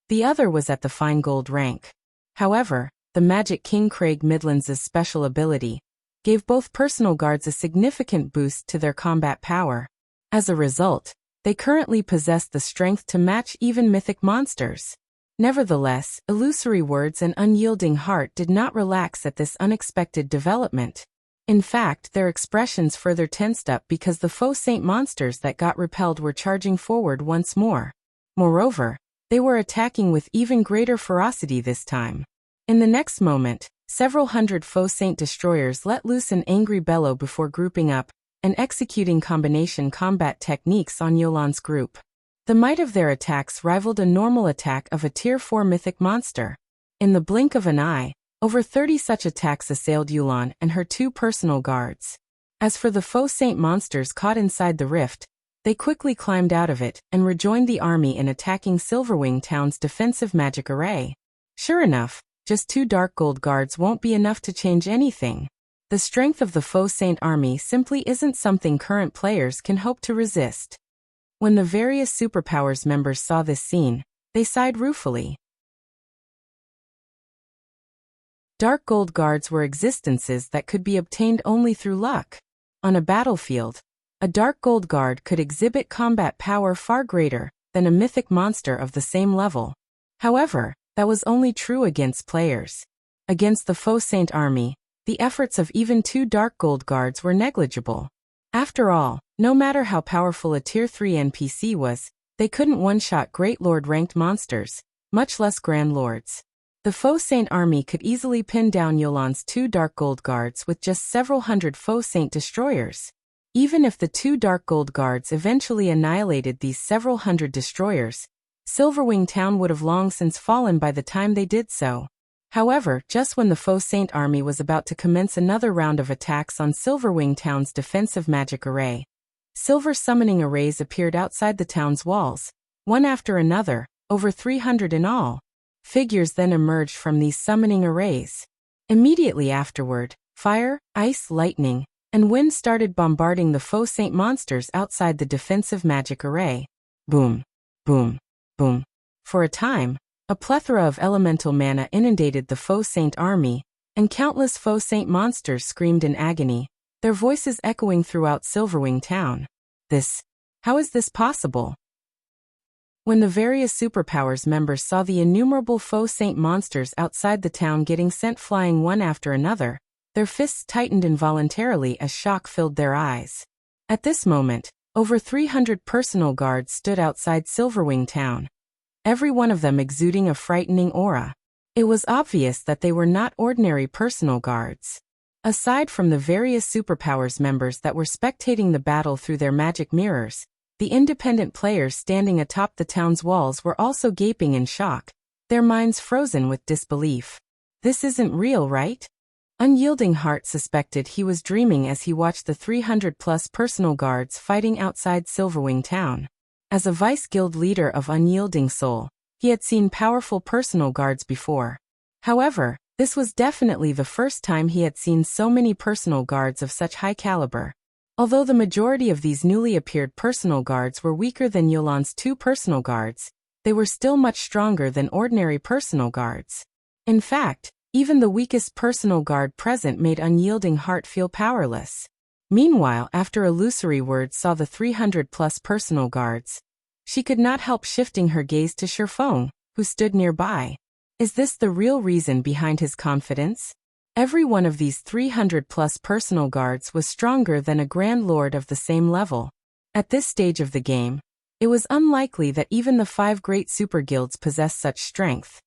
The other was at the fine gold rank. However, the Magic King Craig Midlands' special ability gave both personal guards a significant boost to their combat power. As a result, they currently possessed the strength to match even mythic monsters. Nevertheless, Illusory Words and Unyielding Heart did not relax at this unexpected development. In fact, their expressions further tensed up because the Faux Saint monsters that got repelled were charging forward once more. Moreover, they were attacking with even greater ferocity this time. In the next moment, several hundred Faux Saint destroyers let loose an angry bellow before grouping up and executing combination combat techniques on Yulan's group. The might of their attacks rivaled a normal attack of a Tier 4 mythic monster. In the blink of an eye, over 30 such attacks assailed Yulan and her 2 personal guards. As for the Faux Saint monsters caught inside the rift, they quickly climbed out of it and rejoined the army in attacking Silverwing Town's defensive magic array. Sure enough, just 2 dark gold guards won't be enough to change anything. The strength of the Faux Saint army simply isn't something current players can hope to resist. When the various superpowers members saw this scene, they sighed ruefully. Dark Gold Guards were existences that could be obtained only through luck. On a battlefield, a Dark Gold Guard could exhibit combat power far greater than a mythic monster of the same level. However, that was only true against players. Against the Faux Saint army, the efforts of even 2 Dark Gold Guards were negligible. After all, no matter how powerful a Tier 3 NPC was, they couldn't one-shot Great Lord ranked monsters, much less Grand Lords. The Faux Saint army could easily pin down Yolan's 2 Dark Gold Guards with just several hundred Faux Saint destroyers. Even if the 2 Dark Gold Guards eventually annihilated these several hundred destroyers, Silverwing Town would have long since fallen by the time they did so. However, just when the Faux Saint army was about to commence another round of attacks on Silverwing Town's defensive magic array, silver summoning arrays appeared outside the town's walls, one after another, over 300 in all. Figures then emerged from these summoning arrays. Immediately afterward, fire, ice, lightning, and wind started bombarding the Faux Saint monsters outside the defensive magic array. Boom, boom, boom. For a time, a plethora of elemental mana inundated the Faux Saint army, and countless Faux Saint monsters screamed in agony, their voices echoing throughout Silverwing Town. How is this possible? When the various superpowers members saw the innumerable Faux Saint monsters outside the town getting sent flying one after another, their fists tightened involuntarily as shock filled their eyes. At this moment, over 300 personal guards stood outside Silverwing Town, every one of them exuding a frightening aura. It was obvious that they were not ordinary personal guards. Aside from the various superpowers members that were spectating the battle through their magic mirrors, the independent players standing atop the town's walls were also gaping in shock, their minds frozen with disbelief. This isn't real, right? Unyielding Heart suspected he was dreaming as he watched the 300-plus personal guards fighting outside Silverwing Town. As a vice guild leader of Unyielding Soul, he had seen powerful personal guards before. However, this was definitely the first time he had seen so many personal guards of such high caliber. Although the majority of these newly appeared personal guards were weaker than Yolan's 2 personal guards, they were still much stronger than ordinary personal guards. In fact, even the weakest personal guard present made Unyielding Heart feel powerless. Meanwhile, after Illusory Word saw the 300-plus personal guards, she could not help shifting her gaze to Faux, who stood nearby. Is this the real reason behind his confidence? Every one of these 300-plus personal guards was stronger than a Grand Lord of the same level. At this stage of the game, it was unlikely that even the 5 great super guilds possessed such strength.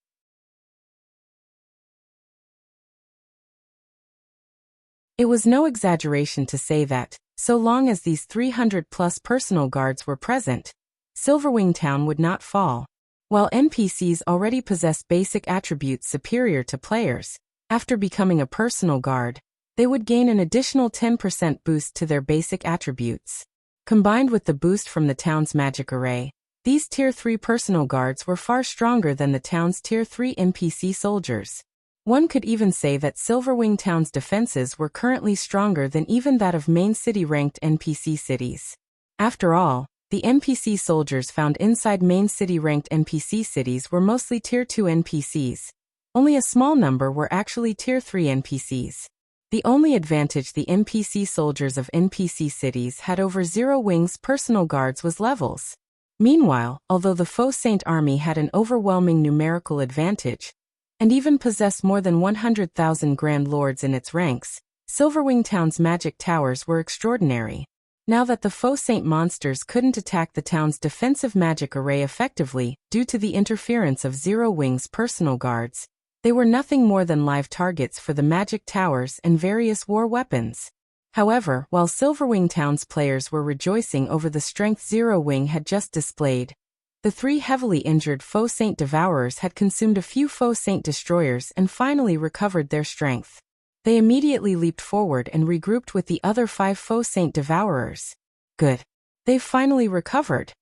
It was no exaggeration to say that, so long as these 300-plus personal guards were present, Silverwing Town would not fall. While NPCs already possess basic attributes superior to players, after becoming a personal guard, they would gain an additional 10% boost to their basic attributes. Combined with the boost from the town's magic array, these Tier 3 personal guards were far stronger than the town's Tier 3 NPC soldiers. One could even say that Silverwing Town's defenses were currently stronger than even that of main city-ranked NPC cities. After all, the NPC soldiers found inside main city-ranked NPC cities were mostly Tier 2 NPCs. Only a small number were actually Tier 3 NPCs. The only advantage the NPC soldiers of NPC cities had over Zero Wing's personal guards was levels. Meanwhile, although the Faux Saint army had an overwhelming numerical advantage, and even possessed more than 100,000 Grand Lords in its ranks, Silverwing Town's magic towers were extraordinary. Now that the Faux Saint monsters couldn't attack the town's defensive magic array effectively due to the interference of Zero Wing's personal guards, they were nothing more than live targets for the magic towers and various war weapons. However, while Silverwing Town's players were rejoicing over the strength Zero Wing had just displayed, the 3 heavily injured Faux Saint Devourers had consumed a few Faux Saint Destroyers and finally recovered their strength. They immediately leaped forward and regrouped with the other 5 Faux Saint Devourers. Good. They've finally recovered.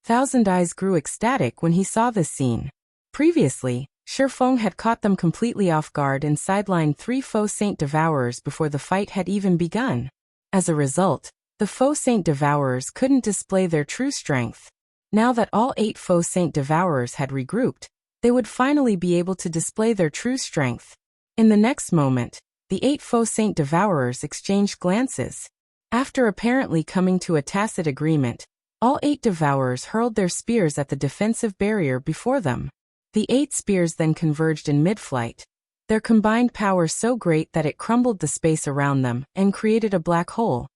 Thousand Eyes grew ecstatic when he saw this scene. Previously, Fong had caught them completely off guard and sidelined 3 Faux Saint Devourers before the fight had even begun. As a result, the Faux Saint Devourers couldn't display their true strength. Now that all 8 Faux Saint Devourers had regrouped, they would finally be able to display their true strength. In the next moment, the 8 Faux Saint Devourers exchanged glances. After apparently coming to a tacit agreement, all 8 Devourers hurled their spears at the defensive barrier before them. The 8 spears then converged in mid-flight, their combined power so great that it crumbled the space around them and created a black hole,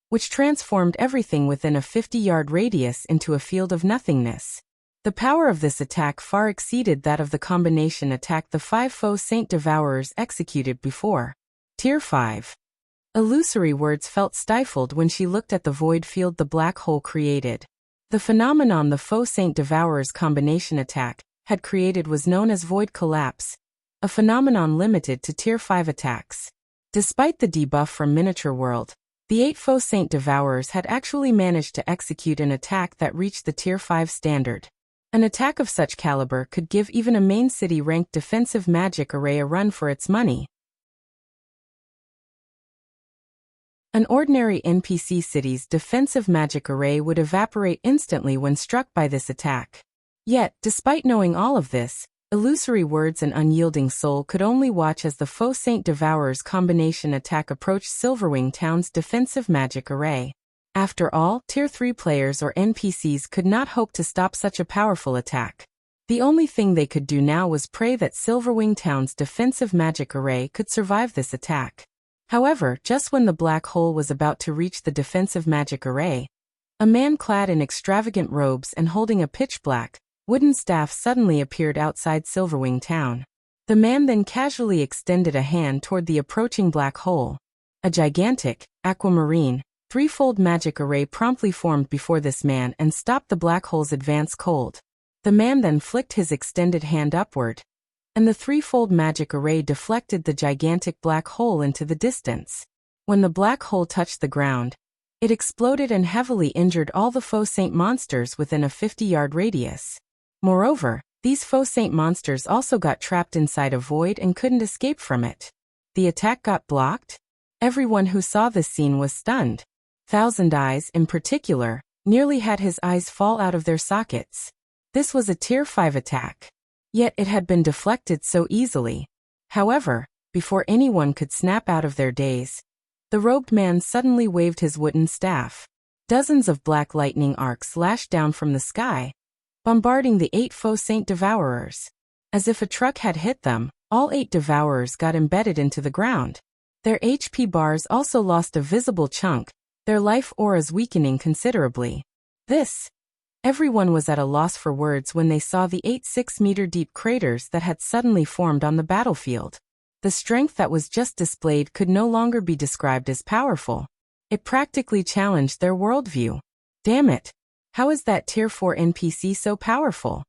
which transformed everything within a 50-yard radius into a field of nothingness. The power of this attack far exceeded that of the combination attack the 5 Faux Saint Devourers executed before. Tier 5. Illusory words felt stifled when she looked at the void field the black hole created. The phenomenon the Faux Saint Devourers combination attack had created was known as void collapse, a phenomenon limited to Tier 5 attacks. Despite the debuff from Miniature World, the 8 Faux Saint Devourers had actually managed to execute an attack that reached the Tier 5 standard. An attack of such caliber could give even a main city-ranked defensive magic array a run for its money. An ordinary NPC city's defensive magic array would evaporate instantly when struck by this attack. Yet, despite knowing all of this, Illusory Words and Unyielding Soul could only watch as the Faux Saint Devourers combination attack approached Silverwing Town's defensive magic array. After all, Tier 3 players or NPCs could not hope to stop such a powerful attack. The only thing they could do now was pray that Silverwing Town's defensive magic array could survive this attack. However, just when the black hole was about to reach the defensive magic array, a man clad in extravagant robes and holding a pitch-black, wooden staff suddenly appeared outside Silverwing Town. The man then casually extended a hand toward the approaching black hole. A gigantic, aquamarine, threefold magic array promptly formed before this man and stopped the black hole's advance cold. The man then flicked his extended hand upward, and the threefold magic array deflected the gigantic black hole into the distance. When the black hole touched the ground, it exploded and heavily injured all the Faux Saint monsters within a 50-yard radius. Moreover, these Faux Saint monsters also got trapped inside a void and couldn't escape from it. The attack got blocked? Everyone who saw this scene was stunned. Thousand Eyes, in particular, nearly had his eyes fall out of their sockets. This was a Tier 5 attack. Yet it had been deflected so easily. However, before anyone could snap out of their daze, the robed man suddenly waved his wooden staff. Dozens of black lightning arcs lashed down from the sky, bombarding the 8 Faux Saint Devourers. As if a truck had hit them, all 8 Devourers got embedded into the ground. Their HP bars also lost a visible chunk, their life auras weakening considerably. Everyone was at a loss for words when they saw the 8 6-meter-deep craters that had suddenly formed on the battlefield. The strength that was just displayed could no longer be described as powerful. It practically challenged their worldview. Damn it! How is that Tier 4 NPC so powerful?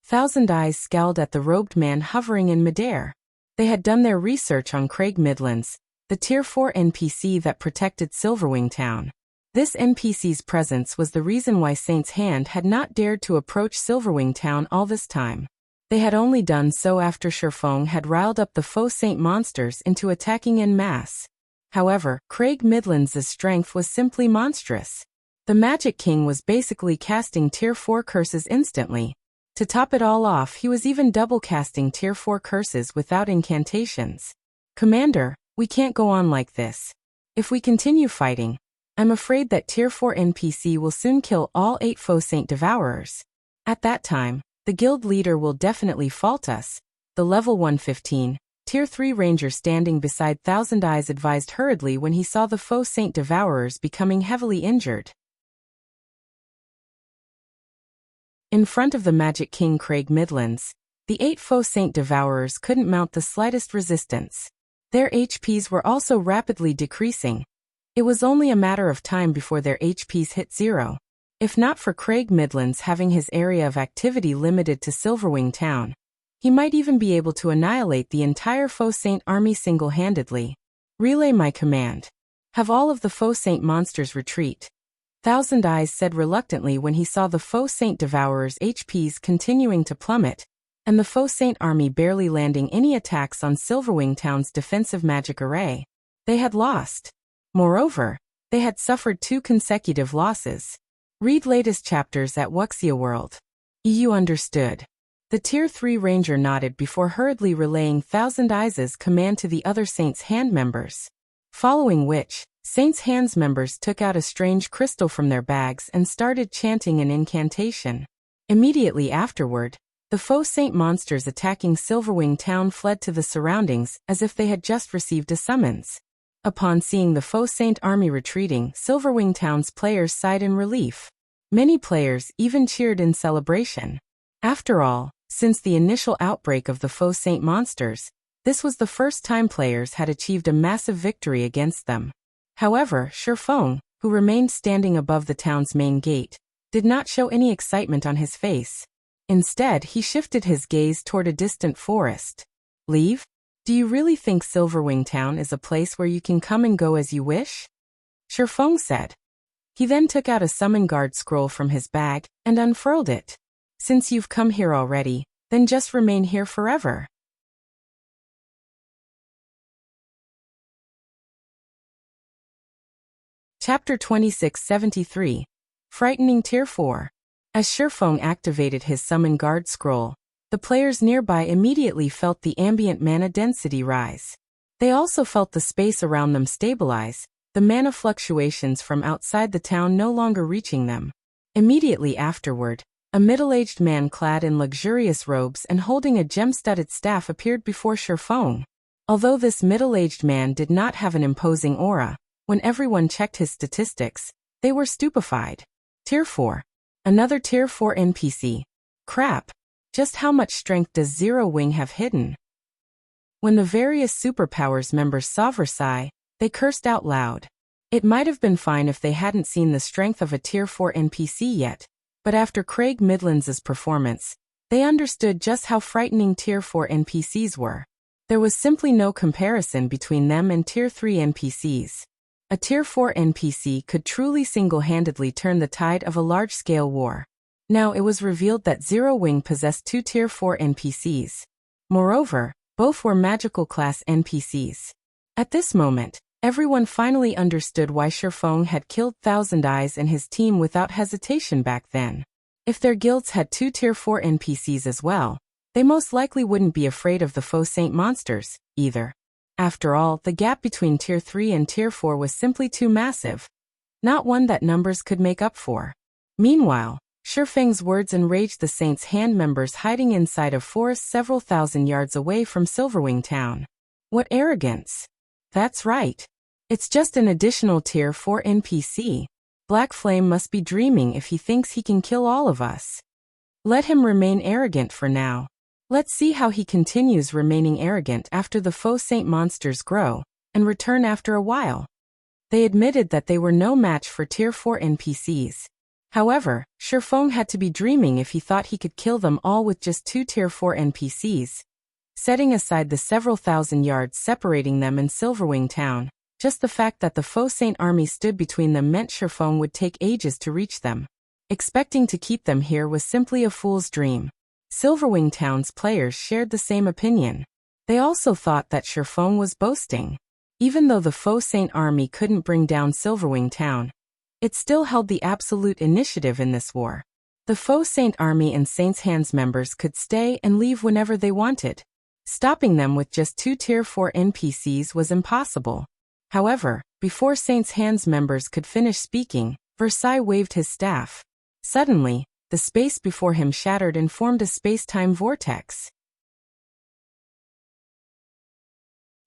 Thousand Eyes scowled at the robed man hovering in midair. They had done their research on Craig Midlands, the Tier 4 NPC that protected Silverwing Town. This NPC's presence was the reason why Saint's Hand had not dared to approach Silverwing Town all this time. They had only done so after Fong had riled up the Faux Saint monsters into attacking en masse. However, Craig Midlands' strength was simply monstrous. The Magic King was basically casting Tier 4 curses instantly. To top it all off, he was even double casting Tier 4 curses without incantations. Commander, we can't go on like this. If we continue fighting, I'm afraid that Tier 4 NPC will soon kill all 8 Faux Saint Devourers. At that time, the guild leader will definitely fault us. The level 115, Tier 3 ranger standing beside Thousand Eyes advised hurriedly when he saw the Faux Saint Devourers becoming heavily injured. In front of the Magic King Craig Midlands, the 8 Faux Saint Devourers couldn't mount the slightest resistance. Their HPs were also rapidly decreasing. It was only a matter of time before their HPs hit 0. If not for Craig Midlands having his area of activity limited to Silverwing Town, he might even be able to annihilate the entire Faux Saint army single-handedly. Relay my command. Have all of the Faux Saint monsters retreat. Thousand Eyes said reluctantly when he saw the Faux Saint Devourers' HPs continuing to plummet. and the Faux Saint army barely landing any attacks on Silverwing Town's defensive magic array. They had lost. Moreover, they had suffered 2 consecutive losses. Read latest chapters at Wuxia World. EU understood. The Tier 3 Ranger nodded before hurriedly relaying Thousand Eyes' command to the other Saints' Hand members. Following which, Saints' Hands members took out a strange crystal from their bags and started chanting an incantation. Immediately afterward, the Faux Saint monsters attacking Silverwing Town fled to the surroundings as if they had just received a summons. Upon seeing the Faux Saint army retreating, Silverwing Town's players sighed in relief. Many players even cheered in celebration. After all, since the initial outbreak of the Faux Saint monsters, this was the first time players had achieved a massive victory against them. However, Feng, who remained standing above the town's main gate, did not show any excitement on his face. Instead, he shifted his gaze toward a distant forest. Leave? Do you really think Silverwing Town is a place where you can come and go as you wish? Feng said. He then took out a summon guard scroll from his bag and unfurled it. Since you've come here already, then just remain here forever. Chapter 2673. Frightening Tier 4. As Feng activated his summon guard scroll, the players nearby immediately felt the ambient mana density rise. They also felt the space around them stabilize, the mana fluctuations from outside the town no longer reaching them. Immediately afterward, a middle-aged man clad in luxurious robes and holding a gem-studded staff appeared before Feng. Although this middle-aged man did not have an imposing aura, when everyone checked his statistics, they were stupefied. Tier 4. Another Tier 4 NPC. Crap. Just how much strength does Zero Wing have hidden? When the various superpowers members saw Versailles, they cursed out loud. It might have been fine if they hadn't seen the strength of a Tier 4 NPC yet, but after Craig Midlands' performance, they understood just how frightening Tier 4 NPCs were. There was simply no comparison between them and Tier 3 NPCs. A Tier 4 NPC could truly single-handedly turn the tide of a large-scale war. Now it was revealed that Zero Wing possessed 2 Tier 4 NPCs. Moreover, both were magical class NPCs. At this moment, everyone finally understood why Feng had killed Thousand Eyes and his team without hesitation back then. If their guilds had 2 Tier 4 NPCs as well, they most likely wouldn't be afraid of the Faux Saint monsters, either. After all, the gap between Tier 3 and Tier 4 was simply too massive. Not one that numbers could make up for. Meanwhile, Feng's words enraged the Saints' Hand members hiding inside a forest several thousand yards away from Silverwing Town. What arrogance! That's right. It's just an additional Tier 4 NPC. Black Flame must be dreaming if he thinks he can kill all of us. Let him remain arrogant for now. Let's see how he continues remaining arrogant after the Faux Saint monsters grow and return after a while. They admitted that they were no match for Tier 4 NPCs. However, Feng had to be dreaming if he thought he could kill them all with just 2 Tier 4 NPCs. Setting aside the several thousand yards separating them and Silverwing Town, just the fact that the Faux Saint army stood between them meant Feng would take ages to reach them. Expecting to keep them here was simply a fool's dream. Silverwing Town's players shared the same opinion. They also thought that Feng was boasting. Even though the Faux Saint army couldn't bring down Silverwing Town, it still held the absolute initiative in this war. The Faux Saint army and Saints' Hands members could stay and leave whenever they wanted. Stopping them with just 2 Tier 4 NPCs was impossible. However, before Saints' Hands members could finish speaking, Versailles waved his staff. Suddenly, the space before him shattered and formed a space-time vortex.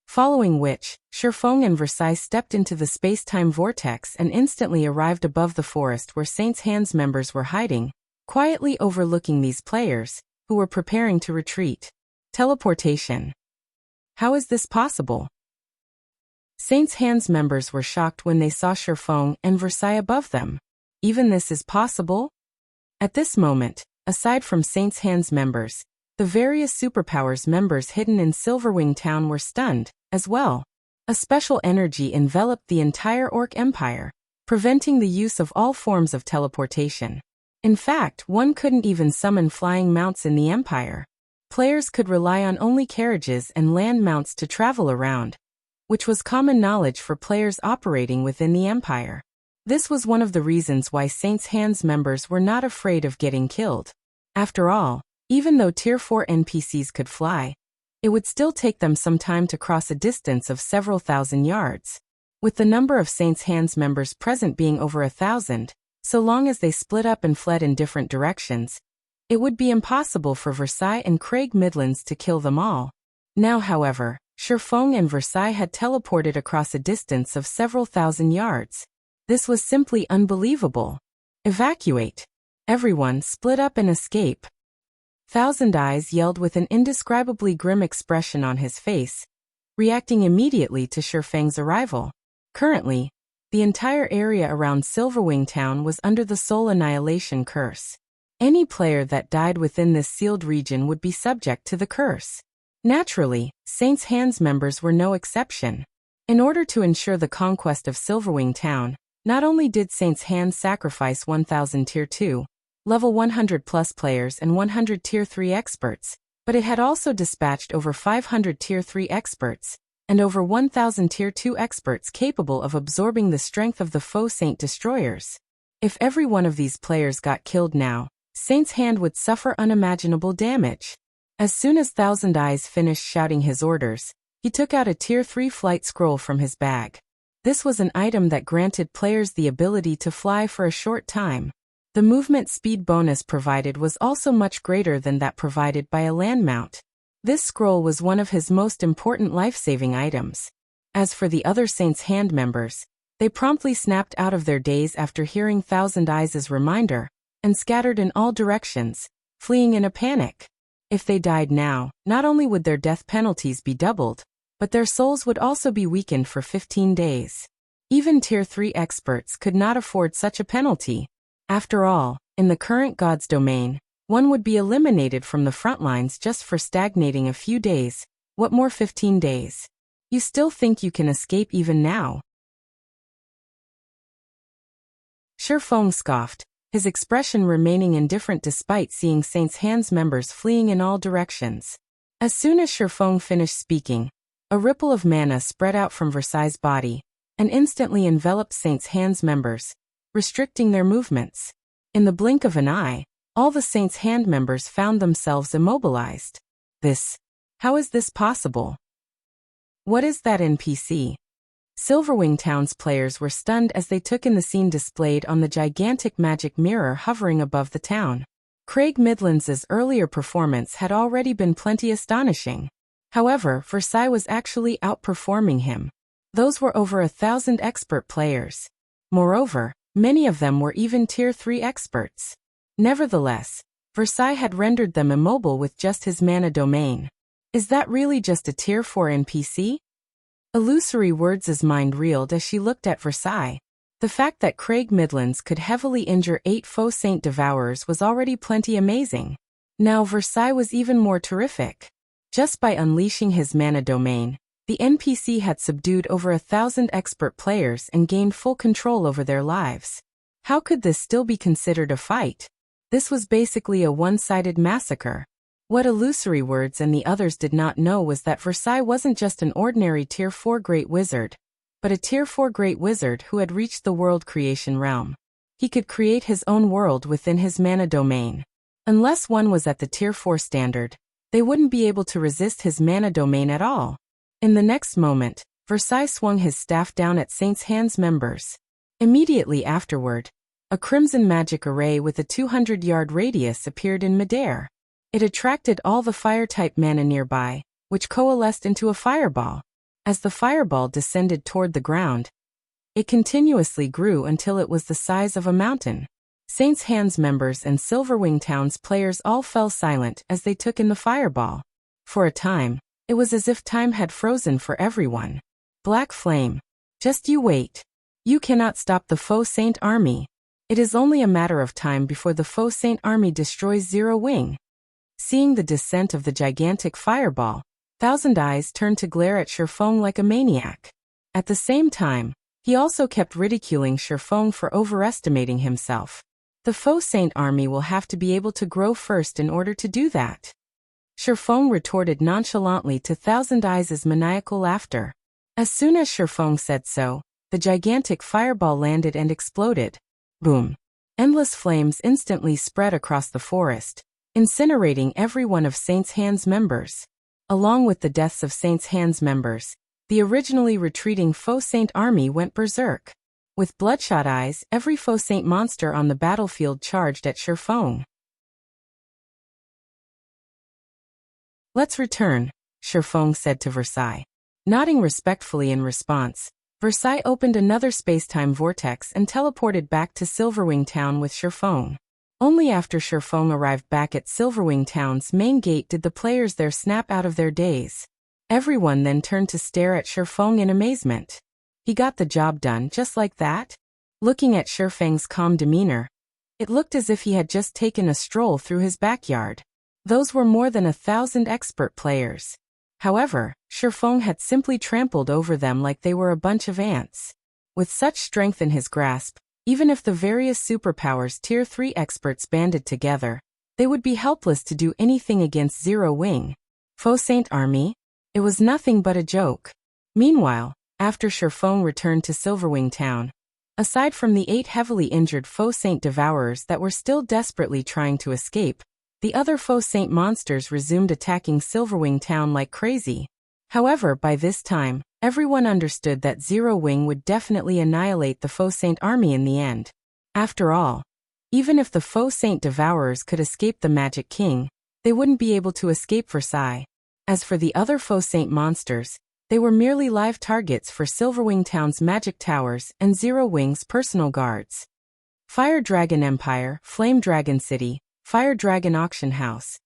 Following which, Feng and Versailles stepped into the space-time vortex and instantly arrived above the forest where Saints' Hands members were hiding, quietly overlooking these players, who were preparing to retreat. Teleportation. How is this possible? Saints' Hands members were shocked when they saw Feng and Versailles above them. Even this is possible? At this moment, aside from Saints' Hands members, the various superpowers members hidden in Silverwing Town were stunned, as well. A special energy enveloped the entire Orc Empire, preventing the use of all forms of teleportation. In fact, one couldn't even summon flying mounts in the Empire. Players could rely on only carriages and land mounts to travel around, which was common knowledge for players operating within the empire. This was one of the reasons why Saint's Hands members were not afraid of getting killed. After all, even though Tier 4 NPCs could fly, it would still take them some time to cross a distance of several thousand yards. With the number of Saint's Hands members present being over 1,000, so long as they split up and fled in different directions, it would be impossible for Versailles and Craig Midlands to kill them all. Now, however, Sherfong and Versailles had teleported across a distance of several thousand yards. This was simply unbelievable. Evacuate! Everyone split up and escape. Thousand Eyes yelled with an indescribably grim expression on his face, reacting immediately to Sherfang's arrival. Currently, the entire area around Silverwing Town was under the Soul Annihilation curse. Any player that died within this sealed region would be subject to the curse. Naturally, Saint's Hands members were no exception. In order to ensure the conquest of Silverwing Town, not only did Saint's Hands sacrifice 1,000 Tier 2, level 100 plus players and 100 Tier 3 experts, but it had also dispatched over 500 Tier 3 experts, and over 1,000 Tier 2 experts capable of absorbing the strength of the Faux Saint destroyers. If every one of these players got killed now, Saint's Hand would suffer unimaginable damage. As soon as Thousand Eyes finished shouting his orders, he took out a Tier 3 flight scroll from his bag. This was an item that granted players the ability to fly for a short time. The movement speed bonus provided was also much greater than that provided by a land mount. This scroll was one of his most important life-saving items. As for the other Saint's Hand members, they promptly snapped out of their daze after hearing Thousand Eyes' reminder, and scattered in all directions, fleeing in a panic. If they died now, not only would their death penalties be doubled, but their souls would also be weakened for 15 days. Even Tier 3 experts could not afford such a penalty. After all, in the current God's domain, one would be eliminated from the front lines just for stagnating a few days. What more 15 days? You still think you can escape even now? Sherfong scoffed, his expression remaining indifferent despite seeing Saint's Hands members fleeing in all directions. As soon as Sherfong finished speaking, a ripple of mana spread out from Versailles' body, and instantly enveloped Saint's Hands members, restricting their movements. In the blink of an eye, all the Saint's Hand members found themselves immobilized. How is this possible? What is that NPC? Silverwing Town's players were stunned as they took in the scene displayed on the gigantic magic mirror hovering above the town. Craig Midlands' earlier performance had already been plenty astonishing. However, Versailles was actually outperforming him. Those were over 1,000 expert players. Moreover, many of them were even Tier 3 experts. Nevertheless, Versailles had rendered them immobile with just his mana domain. Is that really just a Tier 4 NPC? Illusory Words' mind reeled as she looked at Versailles. The fact that Craig Midlands could heavily injure 8 Faux Saint Devourers was already plenty amazing. Now Versailles was even more terrific. Just by unleashing his mana domain, the NPC had subdued over 1,000 expert players and gained full control over their lives. How could this still be considered a fight? This was basically a one-sided massacre. What Illusory Words and the others did not know was that Versailles wasn't just an ordinary Tier 4 Great Wizard, but a Tier 4 Great Wizard who had reached the world creation realm. He could create his own world within his mana domain. Unless one was at the Tier 4 standard, they wouldn't be able to resist his mana domain at all. In the next moment, Versailles swung his staff down at Saint's Hands members. Immediately afterward, a crimson magic array with a 200-yard radius appeared in midair. It attracted all the fire-type mana nearby, which coalesced into a fireball. As the fireball descended toward the ground, it continuously grew until it was the size of a mountain. Saint's Hands members and Silverwing Town's players all fell silent as they took in the fireball. For a time, it was as if time had frozen for everyone. Black Flame. Just you wait. You cannot stop the Faux Saint army. It is only a matter of time before the Faux Saint army destroys Zero Wing. Seeing the descent of the gigantic fireball, Thousand Eyes turned to glare at Sherfong like a maniac. At the same time, he also kept ridiculing Sherfong for overestimating himself. The Faux Saint army will have to be able to grow first in order to do that. Feng retorted nonchalantly to Thousand Eyes' maniacal laughter. As soon as Feng said so, the gigantic fireball landed and exploded. Boom. Endless flames instantly spread across the forest, incinerating every one of Saint's Hand's members. Along with the deaths of Saint's Hand's members, the originally retreating Faux Saint army went berserk. With bloodshot eyes, every Faux Saint monster on the battlefield charged at Feng. Let's return, Feng said to Versailles. Nodding respectfully in response, Versailles opened another space-time vortex and teleported back to Silverwing Town with Feng. Only after Feng arrived back at Silverwing Town's main gate did the players there snap out of their daze. Everyone then turned to stare at Feng in amazement. He got the job done just like that? Looking at Feng's calm demeanor, it looked as if he had just taken a stroll through his backyard. Those were more than 1,000 expert players. However, Feng had simply trampled over them like they were a bunch of ants. With such strength in his grasp, even if the various superpowers Tier 3 experts banded together, they would be helpless to do anything against Zero Wing. Faux Saint Army? It was nothing but a joke. Meanwhile, after Feng returned to Silverwing Town, aside from the 8 heavily injured Faux Saint Devourers that were still desperately trying to escape, the other Faux Saint monsters resumed attacking Silverwing Town like crazy. However, by this time, everyone understood that Zero Wing would definitely annihilate the Faux Saint army in the end. After all, even if the Faux Saint Devourers could escape the Magic King, they wouldn't be able to escape Versailles. As for the other Faux Saint monsters, they were merely live targets for Silverwing Town's magic towers and Zero Wing's personal guards. Fire Dragon Empire, Flame Dragon City, Fire Dragon Auction House.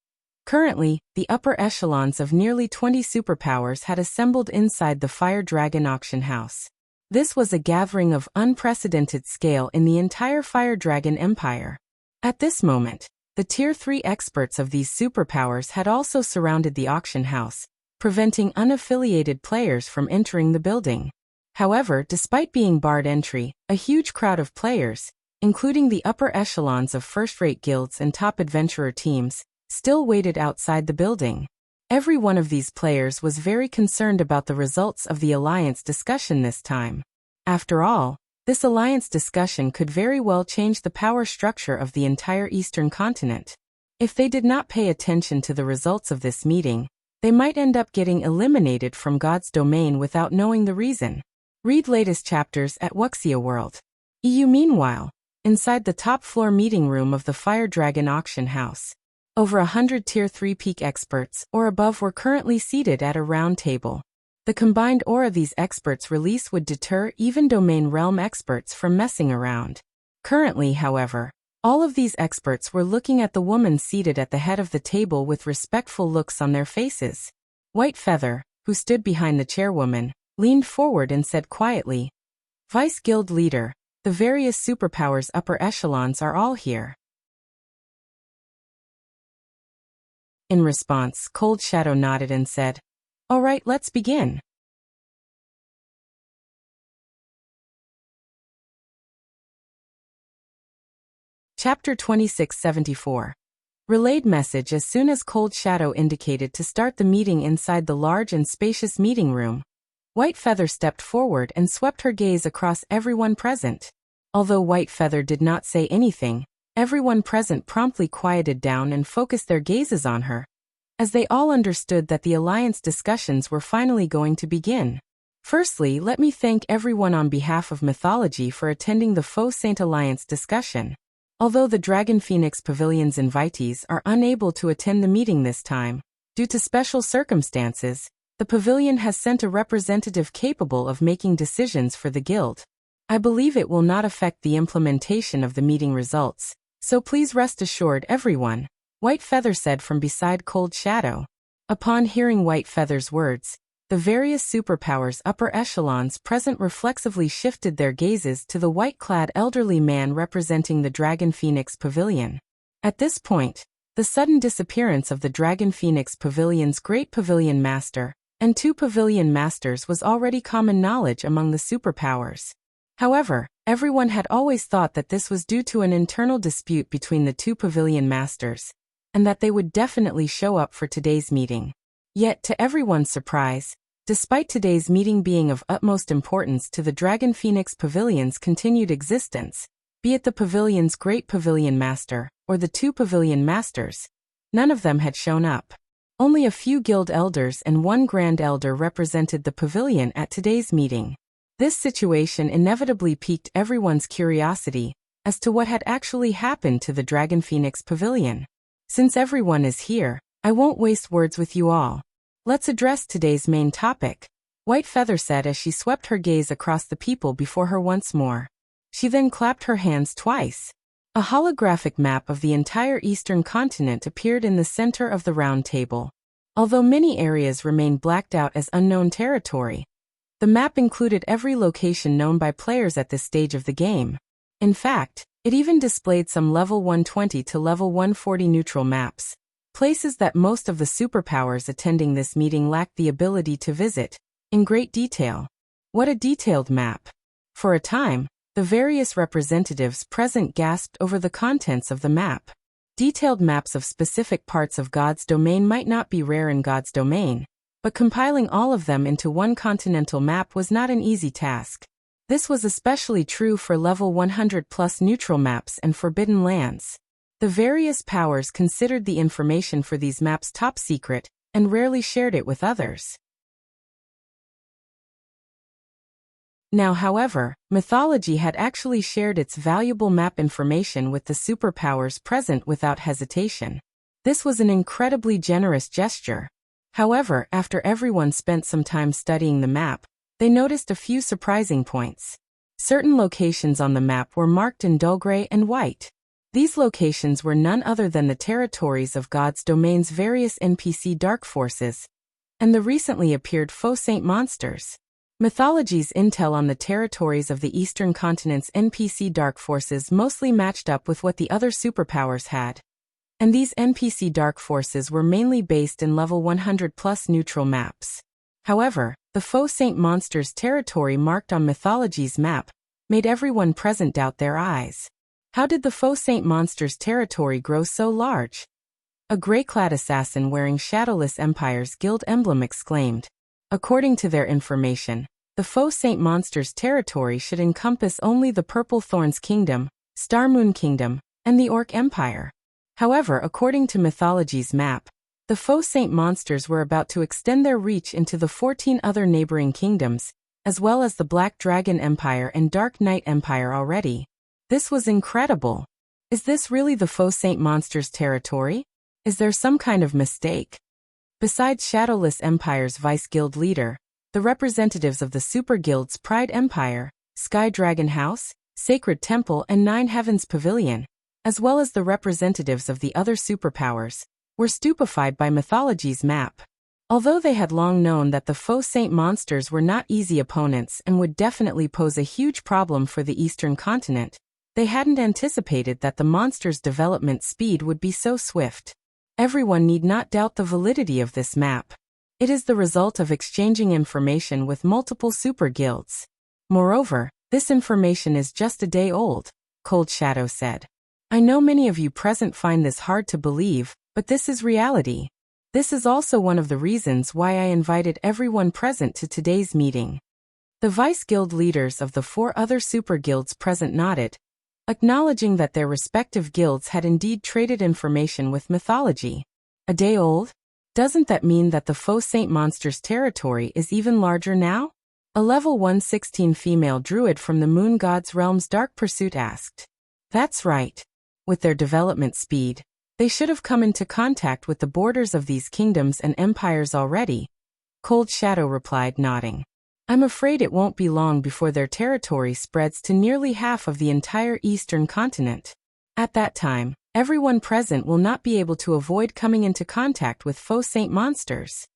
Currently, the upper echelons of nearly 20 superpowers had assembled inside the Fire Dragon Auction House. This was a gathering of unprecedented scale in the entire Fire Dragon Empire. At this moment, the Tier 3 experts of these superpowers had also surrounded the auction house, preventing unaffiliated players from entering the building. However, despite being barred entry, a huge crowd of players, including the upper echelons of first-rate guilds and top adventurer teams, still waited outside the building. Every one of these players was very concerned about the results of the alliance discussion this time. After all, this alliance discussion could very well change the power structure of the entire Eastern continent. If they did not pay attention to the results of this meeting, they might end up getting eliminated from God's domain without knowing the reason. Read latest chapters at Wuxia World. Meanwhile, inside the top-floor meeting room of the Fire Dragon Auction House, over 100 Tier 3 peak experts or above were currently seated at a round table. The combined aura these experts release would deter even Domain Realm experts from messing around. Currently, however, all of these experts were looking at the woman seated at the head of the table with respectful looks on their faces. White Feather, who stood behind the chairwoman, leaned forward and said quietly, "Vice Guild Leader, the various superpowers upper echelons are all here." In response, Cold Shadow nodded and said, "All right, let's begin." Chapter 2674. Relayed message. As soon as Cold Shadow indicated to start the meeting inside the large and spacious meeting room, White Feather stepped forward and swept her gaze across everyone present. Although White Feather did not say anything, everyone present promptly quieted down and focused their gazes on her, as they all understood that the alliance discussions were finally going to begin. Firstly, let me thank everyone on behalf of Mythology for attending the Faux Saint Alliance discussion. Although the Dragon Phoenix Pavilion's invitees are unable to attend the meeting this time, due to special circumstances, the pavilion has sent a representative capable of making decisions for the guild. I believe it will not affect the implementation of the meeting results, so please rest assured everyone, White Feather said from beside Cold Shadow. Upon hearing White Feather's words, the various superpowers upper echelons present reflexively shifted their gazes to the white-clad elderly man representing the Dragon Phoenix Pavilion. At this point, the sudden disappearance of the Dragon Phoenix Pavilion's Great Pavilion Master and 2 Pavilion Masters was already common knowledge among the superpowers. However, everyone had always thought that this was due to an internal dispute between the 2 Pavilion Masters, and that they would definitely show up for today's meeting. Yet, to everyone's surprise, despite today's meeting being of utmost importance to the Dragon Phoenix Pavilion's continued existence, be it the pavilion's Great Pavilion Master or the 2 Pavilion Masters, none of them had shown up. Only a few guild elders and 1 grand elder represented the pavilion at today's meeting. This situation inevitably piqued everyone's curiosity as to what had actually happened to the Dragon Phoenix Pavilion. Since everyone is here, I won't waste words with you all. Let's address today's main topic, White Feather said as she swept her gaze across the people before her once more. She then clapped her hands twice. A holographic map of the entire eastern continent appeared in the center of the round table. Although many areas remained blacked out as unknown territory, the map included every location known by players at this stage of the game. In fact, it even displayed some level 120 to level 140 neutral maps, places that most of the superpowers attending this meeting lacked the ability to visit, in great detail. What a detailed map! For a time, the various representatives present gasped over the contents of the map. Detailed maps of specific parts of God's domain might not be rare in God's domain, but compiling all of them into one continental map was not an easy task. This was especially true for level 100+ neutral maps and forbidden lands. The various powers considered the information for these maps top secret and rarely shared it with others. Now, however, mythology had actually shared its valuable map information with the superpowers present without hesitation. This was an incredibly generous gesture. However, after everyone spent some time studying the map, they noticed a few surprising points. Certain locations on the map were marked in dull gray and white. These locations were none other than the territories of God's domain's various NPC dark forces, and the recently appeared Faux Saint monsters. Mythology's intel on the territories of the Eastern Continent's NPC dark forces mostly matched up with what the other superpowers had. And these NPC dark forces were mainly based in level 100+ neutral maps. However, the Faux Saint monsters' territory marked on mythology's map made everyone present doubt their eyes. How did the Faux Saint monsters' territory grow so large? A gray-clad assassin wearing Shadowless Empire's guild emblem exclaimed. According to their information, the Faux Saint monsters' territory should encompass only the Purple Thorns Kingdom, Starmoon Kingdom, and the Orc Empire. However, according to mythology's map, the Faux Saint monsters were about to extend their reach into the 14 other neighboring kingdoms, as well as the Black Dragon Empire and Dark Knight Empire already. This was incredible. Is this really the Faux Saint monsters' territory? Is there some kind of mistake? Besides Shadowless Empire's vice guild leader, the representatives of the super guilds Pride Empire, Sky Dragon House, Sacred Temple and Nine Heavens Pavilion, as well as the representatives of the other superpowers, were stupefied by mythology's map. Although they had long known that the Faux Saint monsters were not easy opponents and would definitely pose a huge problem for the Eastern Continent, they hadn't anticipated that the monsters' development speed would be so swift. Everyone need not doubt the validity of this map. It is the result of exchanging information with multiple super guilds. Moreover, this information is just a day old, Cold Shadow said. I know many of you present find this hard to believe, but this is reality. This is also one of the reasons why I invited everyone present to today's meeting. The vice guild leaders of the 4 other super guilds present nodded, acknowledging that their respective guilds had indeed traded information with mythology. A day old? Doesn't that mean that the Faux Saint monster's territory is even larger now? A level 116 female druid from the Moon God's Realm's Dark Pursuit asked. That's right. With their development speed, they should have come into contact with the borders of these kingdoms and empires already, Cold Shadow replied, nodding. I'm afraid it won't be long before their territory spreads to nearly half of the entire Eastern Continent. At that time, everyone present will not be able to avoid coming into contact with Faux Saint monsters.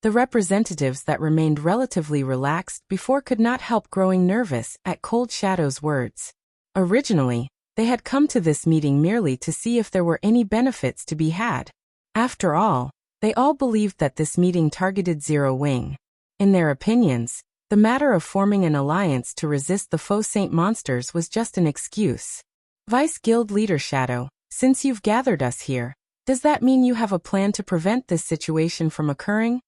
The representatives that remained relatively relaxed before could not help growing nervous at Cold Shadow's words. Originally, they had come to this meeting merely to see if there were any benefits to be had. After all, they all believed that this meeting targeted Zero Wing. In their opinions, the matter of forming an alliance to resist the Faux Saint monsters was just an excuse. Vice Guild Leader Shadow, since you've gathered us here, does that mean you have a plan to prevent this situation from occurring?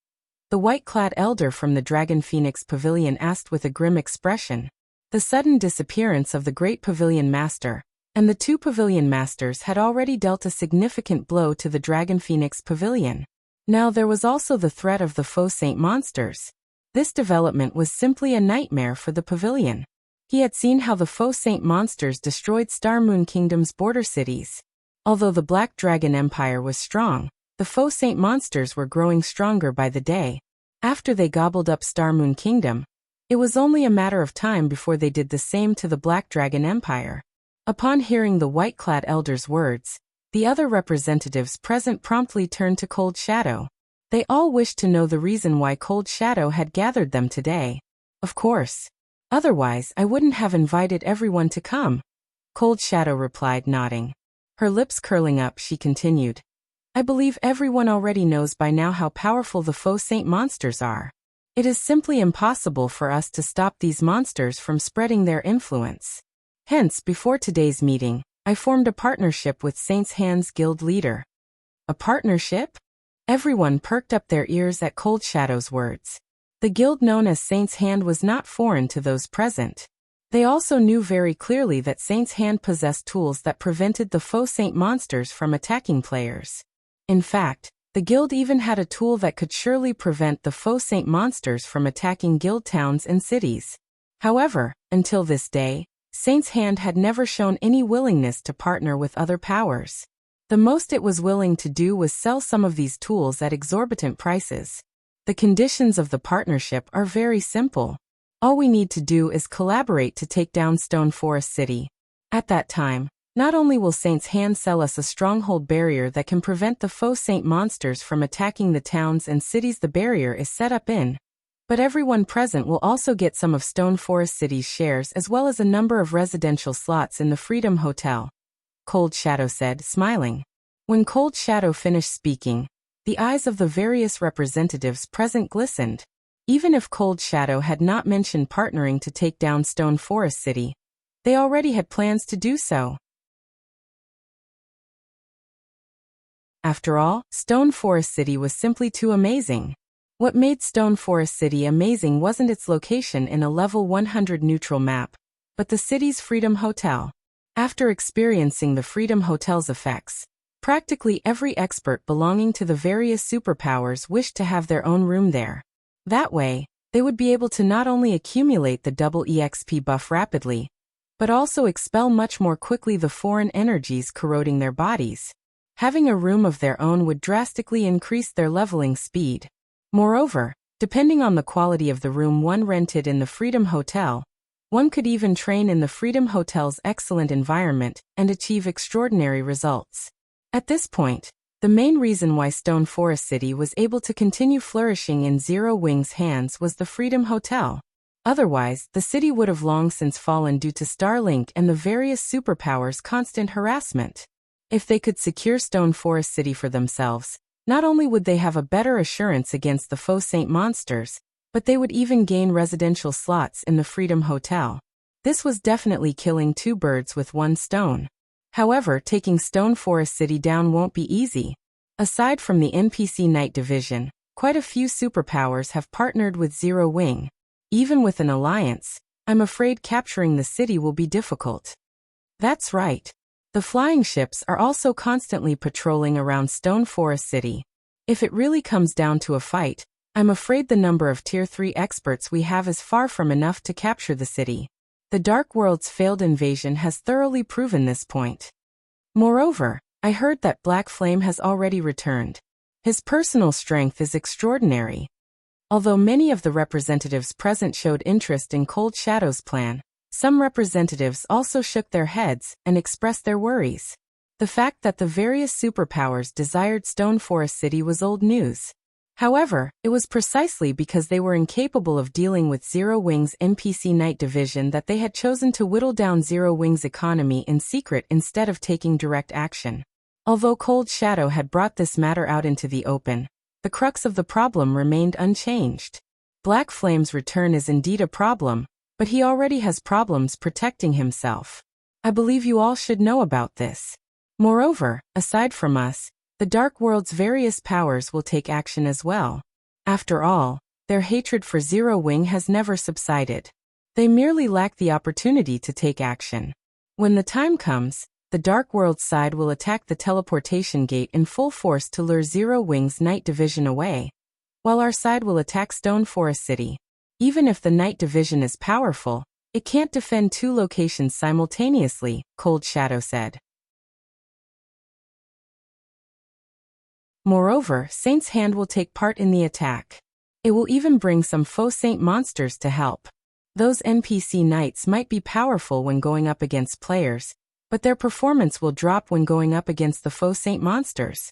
The white-clad elder from the Dragon Phoenix Pavilion asked with a grim expression. The sudden disappearance of the Great Pavilion Master and the two Pavilion Masters had already dealt a significant blow to the Dragon Phoenix Pavilion. Now there was also the threat of the Faux Saint monsters. This development was simply a nightmare for the pavilion. He had seen how the Faux Saint monsters destroyed Star Moon Kingdom's border cities. Although the Black Dragon Empire was strong, the Faux Saint monsters were growing stronger by the day. After they gobbled up Star Moon Kingdom, it was only a matter of time before they did the same to the Black Dragon Empire. Upon hearing the white-clad elder's words, the other representatives present promptly turned to Cold Shadow. They all wished to know the reason why Cold Shadow had gathered them today. Of course. Otherwise, I wouldn't have invited everyone to come. Cold Shadow replied, nodding. Her lips curling up, she continued. I believe everyone already knows by now how powerful the Faux Saint monsters are. It is simply impossible for us to stop these monsters from spreading their influence. Hence, before today's meeting, I formed a partnership with Saint's Hand's guild leader. A partnership? Everyone perked up their ears at Cold Shadow's words. The guild known as Saint's Hand was not foreign to those present. They also knew very clearly that Saint's Hand possessed tools that prevented the Faux Saint monsters from attacking players. In fact, the guild even had a tool that could surely prevent the Faux Saint monsters from attacking guild towns and cities. However, until this day, Saint's Hand had never shown any willingness to partner with other powers. The most it was willing to do was sell some of these tools at exorbitant prices. The conditions of the partnership are very simple. All we need to do is collaborate to take down Stone Forest City. At that time, not only will Saint's Hand sell us a stronghold barrier that can prevent the Faux Saint monsters from attacking the towns and cities the barrier is set up in, but everyone present will also get some of Stone Forest City's shares as well as a number of residential slots in the Freedom Hotel. Cold Shadow said, smiling. When Cold Shadow finished speaking, the eyes of the various representatives present glistened. Even if Cold Shadow had not mentioned partnering to take down Stone Forest City, they already had plans to do so. After all, Stone Forest City was simply too amazing. What made Stone Forest City amazing wasn't its location in a level 100 neutral map, but the city's Freedom Hotel. After experiencing the Freedom Hotel's effects, practically every expert belonging to the various superpowers wished to have their own room there. That way, they would be able to not only accumulate the double EXP buff rapidly, but also expel much more quickly the foreign energies corroding their bodies. Having a room of their own would drastically increase their leveling speed. Moreover, depending on the quality of the room one rented in the Freedom Hotel, one could even train in the Freedom Hotel's excellent environment and achieve extraordinary results. At this point, the main reason why Stone Forest City was able to continue flourishing in Zero Wing's hands was the Freedom Hotel. Otherwise, the city would have long since fallen due to Starlink and the various superpowers' constant harassment. If they could secure Stone Forest City for themselves, not only would they have a better assurance against the Faux Saint monsters, but they would even gain residential slots in the Freedom Hotel. This was definitely killing two birds with one stone. However, taking Stone Forest City down won't be easy. Aside from the NPC Night Division, quite a few superpowers have partnered with Zero Wing. Even with an alliance, I'm afraid capturing the city will be difficult. That's right. The flying ships are also constantly patrolling around Stone Forest City. If it really comes down to a fight, I'm afraid the number of Tier 3 experts we have is far from enough to capture the city. The Dark World's failed invasion has thoroughly proven this point. Moreover, I heard that Black Flame has already returned. His personal strength is extraordinary. Although many of the representatives present showed interest in Cold Shadow's plan, some representatives also shook their heads and expressed their worries. The fact that the various superpowers desired Stone Forest City was old news. However, it was precisely because they were incapable of dealing with Zero Wing's NPC Night Division that they had chosen to whittle down Zero Wing's economy in secret instead of taking direct action. Although Cold Shadow had brought this matter out into the open, the crux of the problem remained unchanged. Black Flame's return is indeed a problem, but he already has problems protecting himself. I believe you all should know about this. Moreover, aside from us, the Dark World's various powers will take action as well. After all, their hatred for Zero Wing has never subsided. They merely lack the opportunity to take action. When the time comes, the Dark World side will attack the teleportation gate in full force to lure Zero Wing's Night Division away, while our side will attack Stone Forest City. Even if the Night Division is powerful, it can't defend two locations simultaneously, Cold Shadow said. Moreover, Saint's Hand will take part in the attack. It will even bring some Faux Saint monsters to help. Those NPC knights might be powerful when going up against players, but their performance will drop when going up against the Faux Saint monsters.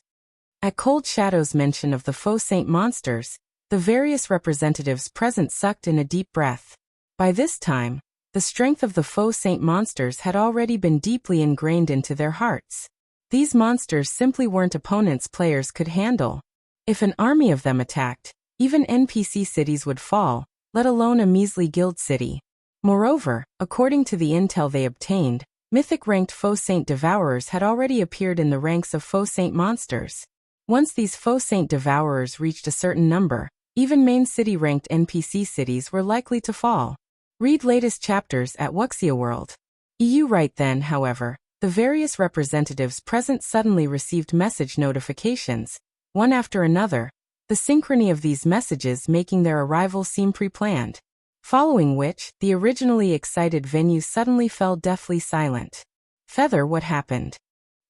At Cold Shadow's mention of the Faux Saint monsters, the various representatives present sucked in a deep breath. By this time, the strength of the Faux Saint monsters had already been deeply ingrained into their hearts. These monsters simply weren't opponents players could handle. If an army of them attacked, even NPC cities would fall, let alone a measly guild city. Moreover, according to the intel they obtained, mythic-ranked Faux Saint Devourers had already appeared in the ranks of Faux Saint monsters. Once these Faux Saint Devourers reached a certain number, even main city-ranked NPC cities were likely to fall. Read latest chapters at Wuxia World. Right then, however, the various representatives present suddenly received message notifications, one after another, the synchrony of these messages making their arrival seem pre-planned. Following which, the originally excited venue suddenly fell deathly silent. Feather, what happened?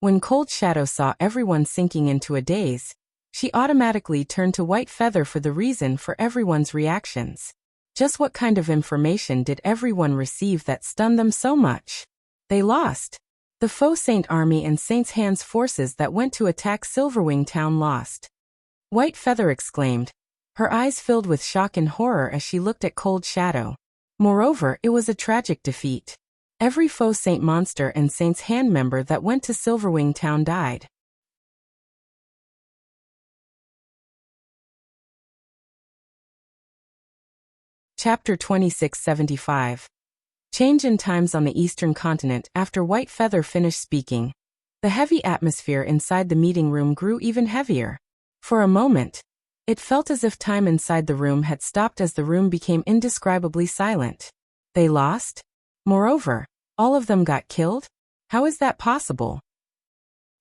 When Cold Shadow saw everyone sinking into a daze, she automatically turned to White Feather for the reason for everyone's reactions. Just what kind of information did everyone receive that stunned them so much? They lost. The Faux Saint army and Saint's Hand's forces that went to attack Silverwing town lost. White Feather exclaimed, her eyes filled with shock and horror as she looked at Cold Shadow. Moreover, it was a tragic defeat. Every Faux Saint monster and Saint's Hand member that went to Silverwing town died. Chapter 2675. Change in times on the Eastern Continent. After White Feather finished speaking, the heavy atmosphere inside the meeting room grew even heavier. For a moment, it felt as if time inside the room had stopped as the room became indescribably silent. They lost? Moreover, all of them got killed? How is that possible?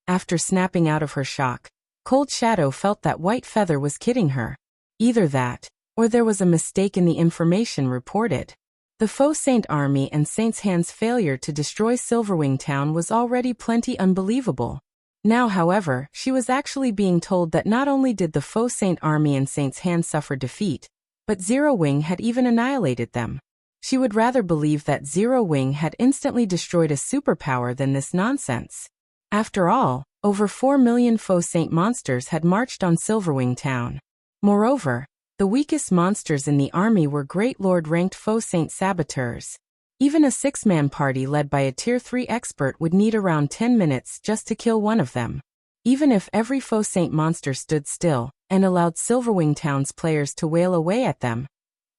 After snapping out of her shock, Cold Shadow felt that White Feather was kidding her. Either that, or there was a mistake in the information reported. The Faux Saint army and Saint's Hand's failure to destroy Silverwing town was already plenty unbelievable. Now, however, she was actually being told that not only did the Faux Saint army and Saint's Hand suffer defeat, but Zero Wing had even annihilated them. She would rather believe that Zero Wing had instantly destroyed a superpower than this nonsense. After all, over 4 million Faux Saint monsters had marched on Silverwing town. Moreover, the weakest monsters in the army were Great Lord-ranked Faux Saint saboteurs. Even a 6-man party led by a Tier 3 expert would need around 10 minutes just to kill one of them. Even if every Faux Saint monster stood still and allowed Silverwing town's players to wail away at them,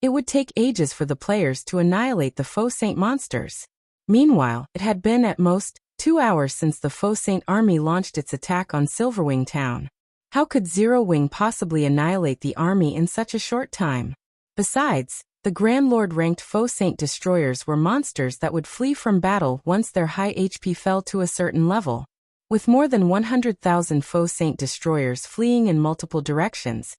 it would take ages for the players to annihilate the Faux Saint monsters. Meanwhile, it had been at most 2 hours since the Faux Saint army launched its attack on Silverwing town. How could Zero Wing possibly annihilate the army in such a short time? Besides, the Grand Lord-ranked Faux Saint destroyers were monsters that would flee from battle once their high HP fell to a certain level. With more than 100,000 Faux Saint destroyers fleeing in multiple directions,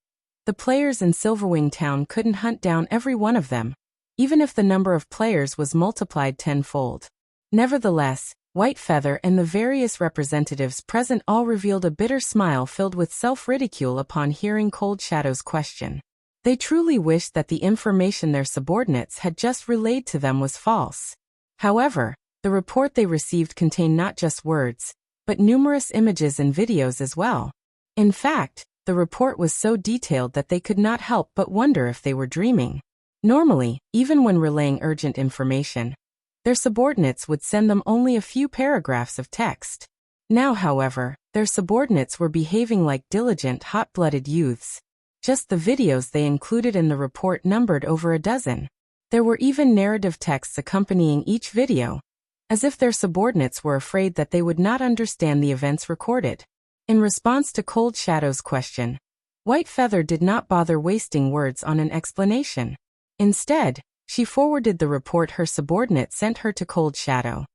the players in Silverwing town couldn't hunt down every one of them, even if the number of players was multiplied tenfold. Nevertheless, White Feather and the various representatives present all revealed a bitter smile filled with self-ridicule upon hearing Cold Shadow's question. They truly wished that the information their subordinates had just relayed to them was false. However, the report they received contained not just words, but numerous images and videos as well. In fact, the report was so detailed that they could not help but wonder if they were dreaming. Normally, even when relaying urgent information, their subordinates would send them only a few paragraphs of text. Now, however, their subordinates were behaving like diligent, hot-blooded youths. Just the videos they included in the report numbered over a dozen. There were even narrative texts accompanying each video, as if their subordinates were afraid that they would not understand the events recorded. In response to Cold Shadow's question, White Feather did not bother wasting words on an explanation. Instead, she forwarded the report her subordinate sent her to Cold Shadow.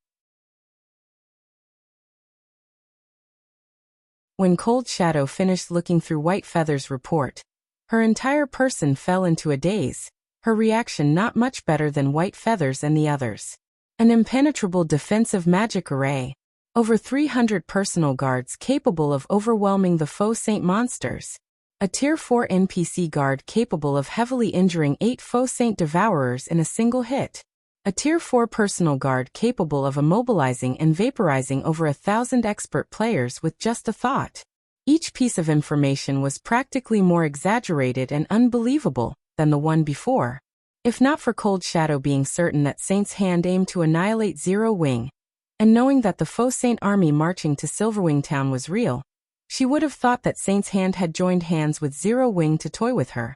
When Cold Shadow finished looking through White Feather's report, her entire person fell into a daze, her reaction not much better than White Feather's and the others. An impenetrable defensive magic array. Over 300 personal guards capable of overwhelming the Faux Saint monsters. A Tier 4 NPC guard capable of heavily injuring 8 Faux Saint Devourers in a single hit. A Tier 4 personal guard capable of immobilizing and vaporizing over 1,000 expert players with just a thought. Each piece of information was practically more exaggerated and unbelievable than the one before. If not for Cold Shadow being certain that Saint's hand aimed to annihilate Zero Wing, and knowing that the Faux Saint army marching to Silverwing Town was real, she would have thought that Saint's hand had joined hands with Zero Wing to toy with her.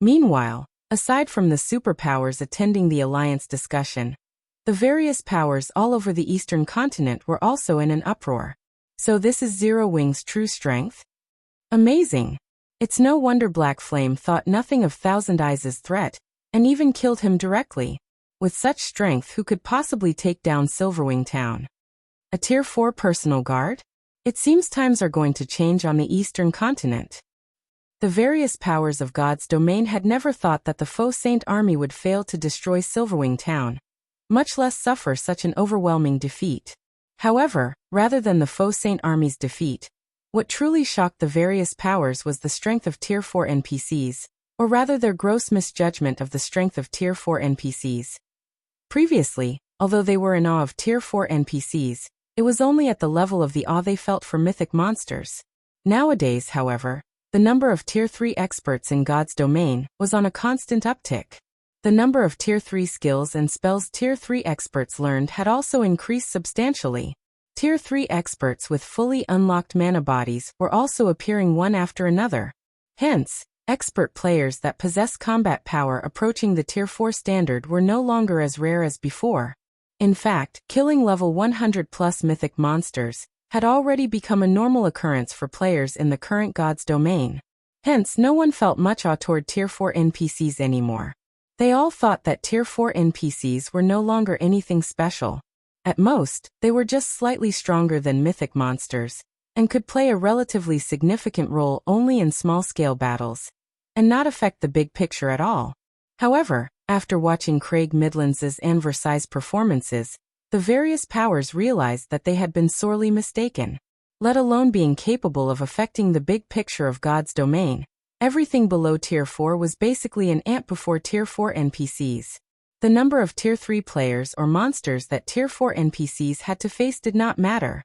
Meanwhile, aside from the superpowers attending the Alliance discussion, the various powers all over the Eastern continent were also in an uproar. So this is Zero Wing's true strength? Amazing! It's no wonder Black Flame thought nothing of Thousand Eyes' threat, and even killed him directly. With such strength, who could possibly take down Silverwing Town? A Tier 4 personal guard? It seems times are going to change on the Eastern continent. The various powers of God's domain had never thought that the Faux Saint army would fail to destroy Silverwing Town, much less suffer such an overwhelming defeat. However, rather than the Faux Saint army's defeat, what truly shocked the various powers was the strength of Tier 4 NPCs, or rather their gross misjudgment of the strength of Tier 4 NPCs. Previously, although they were in awe of Tier 4 NPCs, it was only at the level of the awe they felt for mythic monsters. Nowadays, however, the number of Tier 3 experts in God's domain was on a constant uptick. The number of Tier 3 skills and spells Tier 3 experts learned had also increased substantially. Tier 3 experts with fully unlocked mana bodies were also appearing one after another. Hence, expert players that possess combat power approaching the Tier 4 standard were no longer as rare as before. In fact, killing level 100+ mythic monsters had already become a normal occurrence for players in the current God's domain. Hence, no one felt much awe toward Tier 4 NPCs anymore. They all thought that Tier 4 NPCs were no longer anything special. At most, they were just slightly stronger than mythic monsters, and could play a relatively significant role only in small-scale battles, and not affect the big picture at all. However, after watching Craig Midlands' and Versailles performances, the various powers realized that they had been sorely mistaken. Let alone being capable of affecting the big picture of God's domain, everything below Tier 4 was basically an ant before Tier 4 NPCs. The number of Tier 3 players or monsters that Tier 4 NPCs had to face did not matter.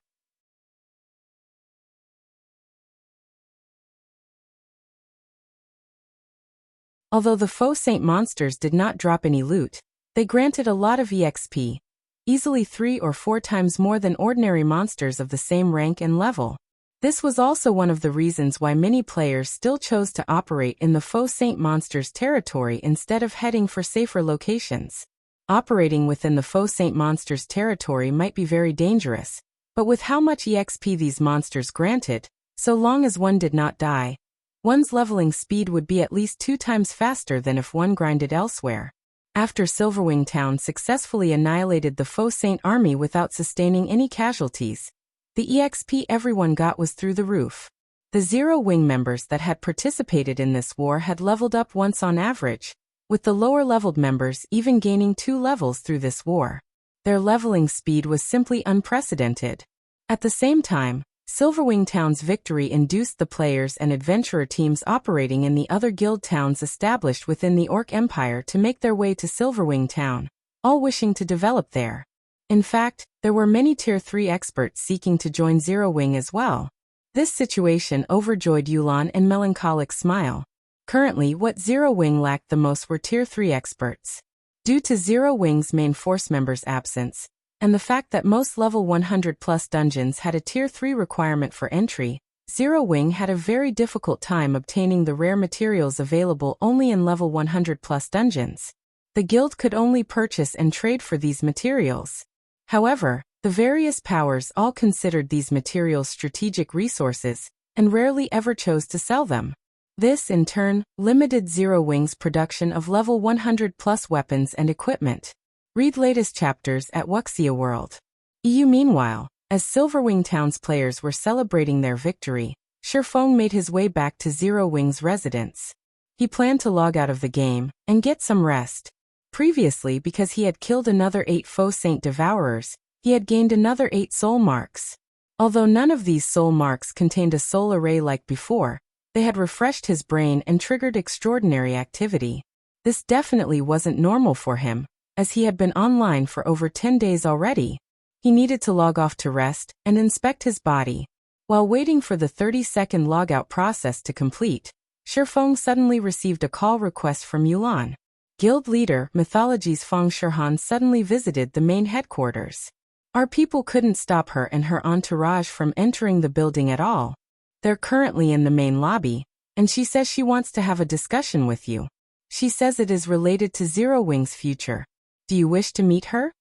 Although the Faux Saint monsters did not drop any loot, they granted a lot of EXP, easily 3 or 4 times more than ordinary monsters of the same rank and level. This was also one of the reasons why many players still chose to operate in the Faux Saint monsters' territory instead of heading for safer locations. Operating within the Faux Saint monsters' territory might be very dangerous, but with how much EXP these monsters granted, so long as one did not die, one's leveling speed would be at least 2 times faster than if one grinded elsewhere. After Silverwing Town successfully annihilated the Faux Saint army without sustaining any casualties, the EXP everyone got was through the roof. The Zero Wing members that had participated in this war had leveled up once on average, with the lower-leveled members even gaining 2 levels through this war. Their leveling speed was simply unprecedented. At the same time, Silverwing Town's victory induced the players and adventurer teams operating in the other guild towns established within the Orc Empire to make their way to Silverwing Town, all wishing to develop there. In fact, there were many Tier 3 experts seeking to join Zero Wing as well. This situation overjoyed Yulan and Melancholic Smile. Currently, what Zero Wing lacked the most were Tier 3 experts. Due to Zero Wing's main force member's absence, and the fact that most level 100+ dungeons had a Tier 3 requirement for entry, Zero Wing had a very difficult time obtaining the rare materials available only in level 100+ dungeons. The guild could only purchase and trade for these materials. However, the various powers all considered these materials strategic resources and rarely ever chose to sell them. This, in turn, limited Zero Wing's production of level 100+ weapons and equipment. Read latest chapters at Wuxia World. EU. Meanwhile, as Silverwing Town's players were celebrating their victory, Faux made his way back to Zero Wing's residence. He planned to log out of the game and get some rest. Previously, because he had killed another 8 Faux Saint Devourers, he had gained another 8 soul marks. Although none of these soul marks contained a soul array like before, they had refreshed his brain and triggered extraordinary activity. This definitely wasn't normal for him, as he had been online for over 10 days already. He needed to log off to rest and inspect his body. While waiting for the 30-second logout process to complete, Faux suddenly received a call request from Yulan. Guild leader Mythology's Feng Shirhan suddenly visited the main headquarters. Our people couldn't stop her and her entourage from entering the building at all. They're currently in the main lobby, and she says she wants to have a discussion with you. She says it is related to Zero Wing's future. Do you wish to meet her?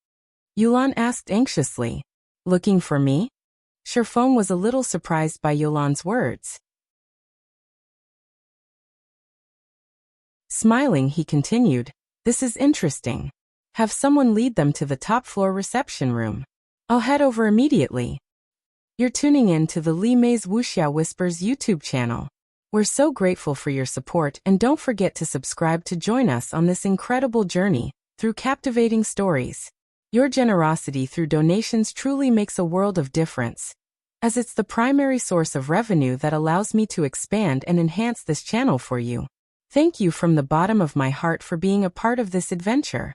Yulan asked anxiously. Looking for me? Faux was a little surprised by Yulan's words. Smiling, he continued, "This is interesting. Have someone lead them to the top-floor reception room. I'll head over immediately." You're tuning in to the Li Mei's Wuxia Whispers YouTube channel. We're so grateful for your support, and don't forget to subscribe to join us on this incredible journey through captivating stories. Your generosity through donations truly makes a world of difference, as it's the primary source of revenue that allows me to expand and enhance this channel for you. Thank you from the bottom of my heart for being a part of this adventure.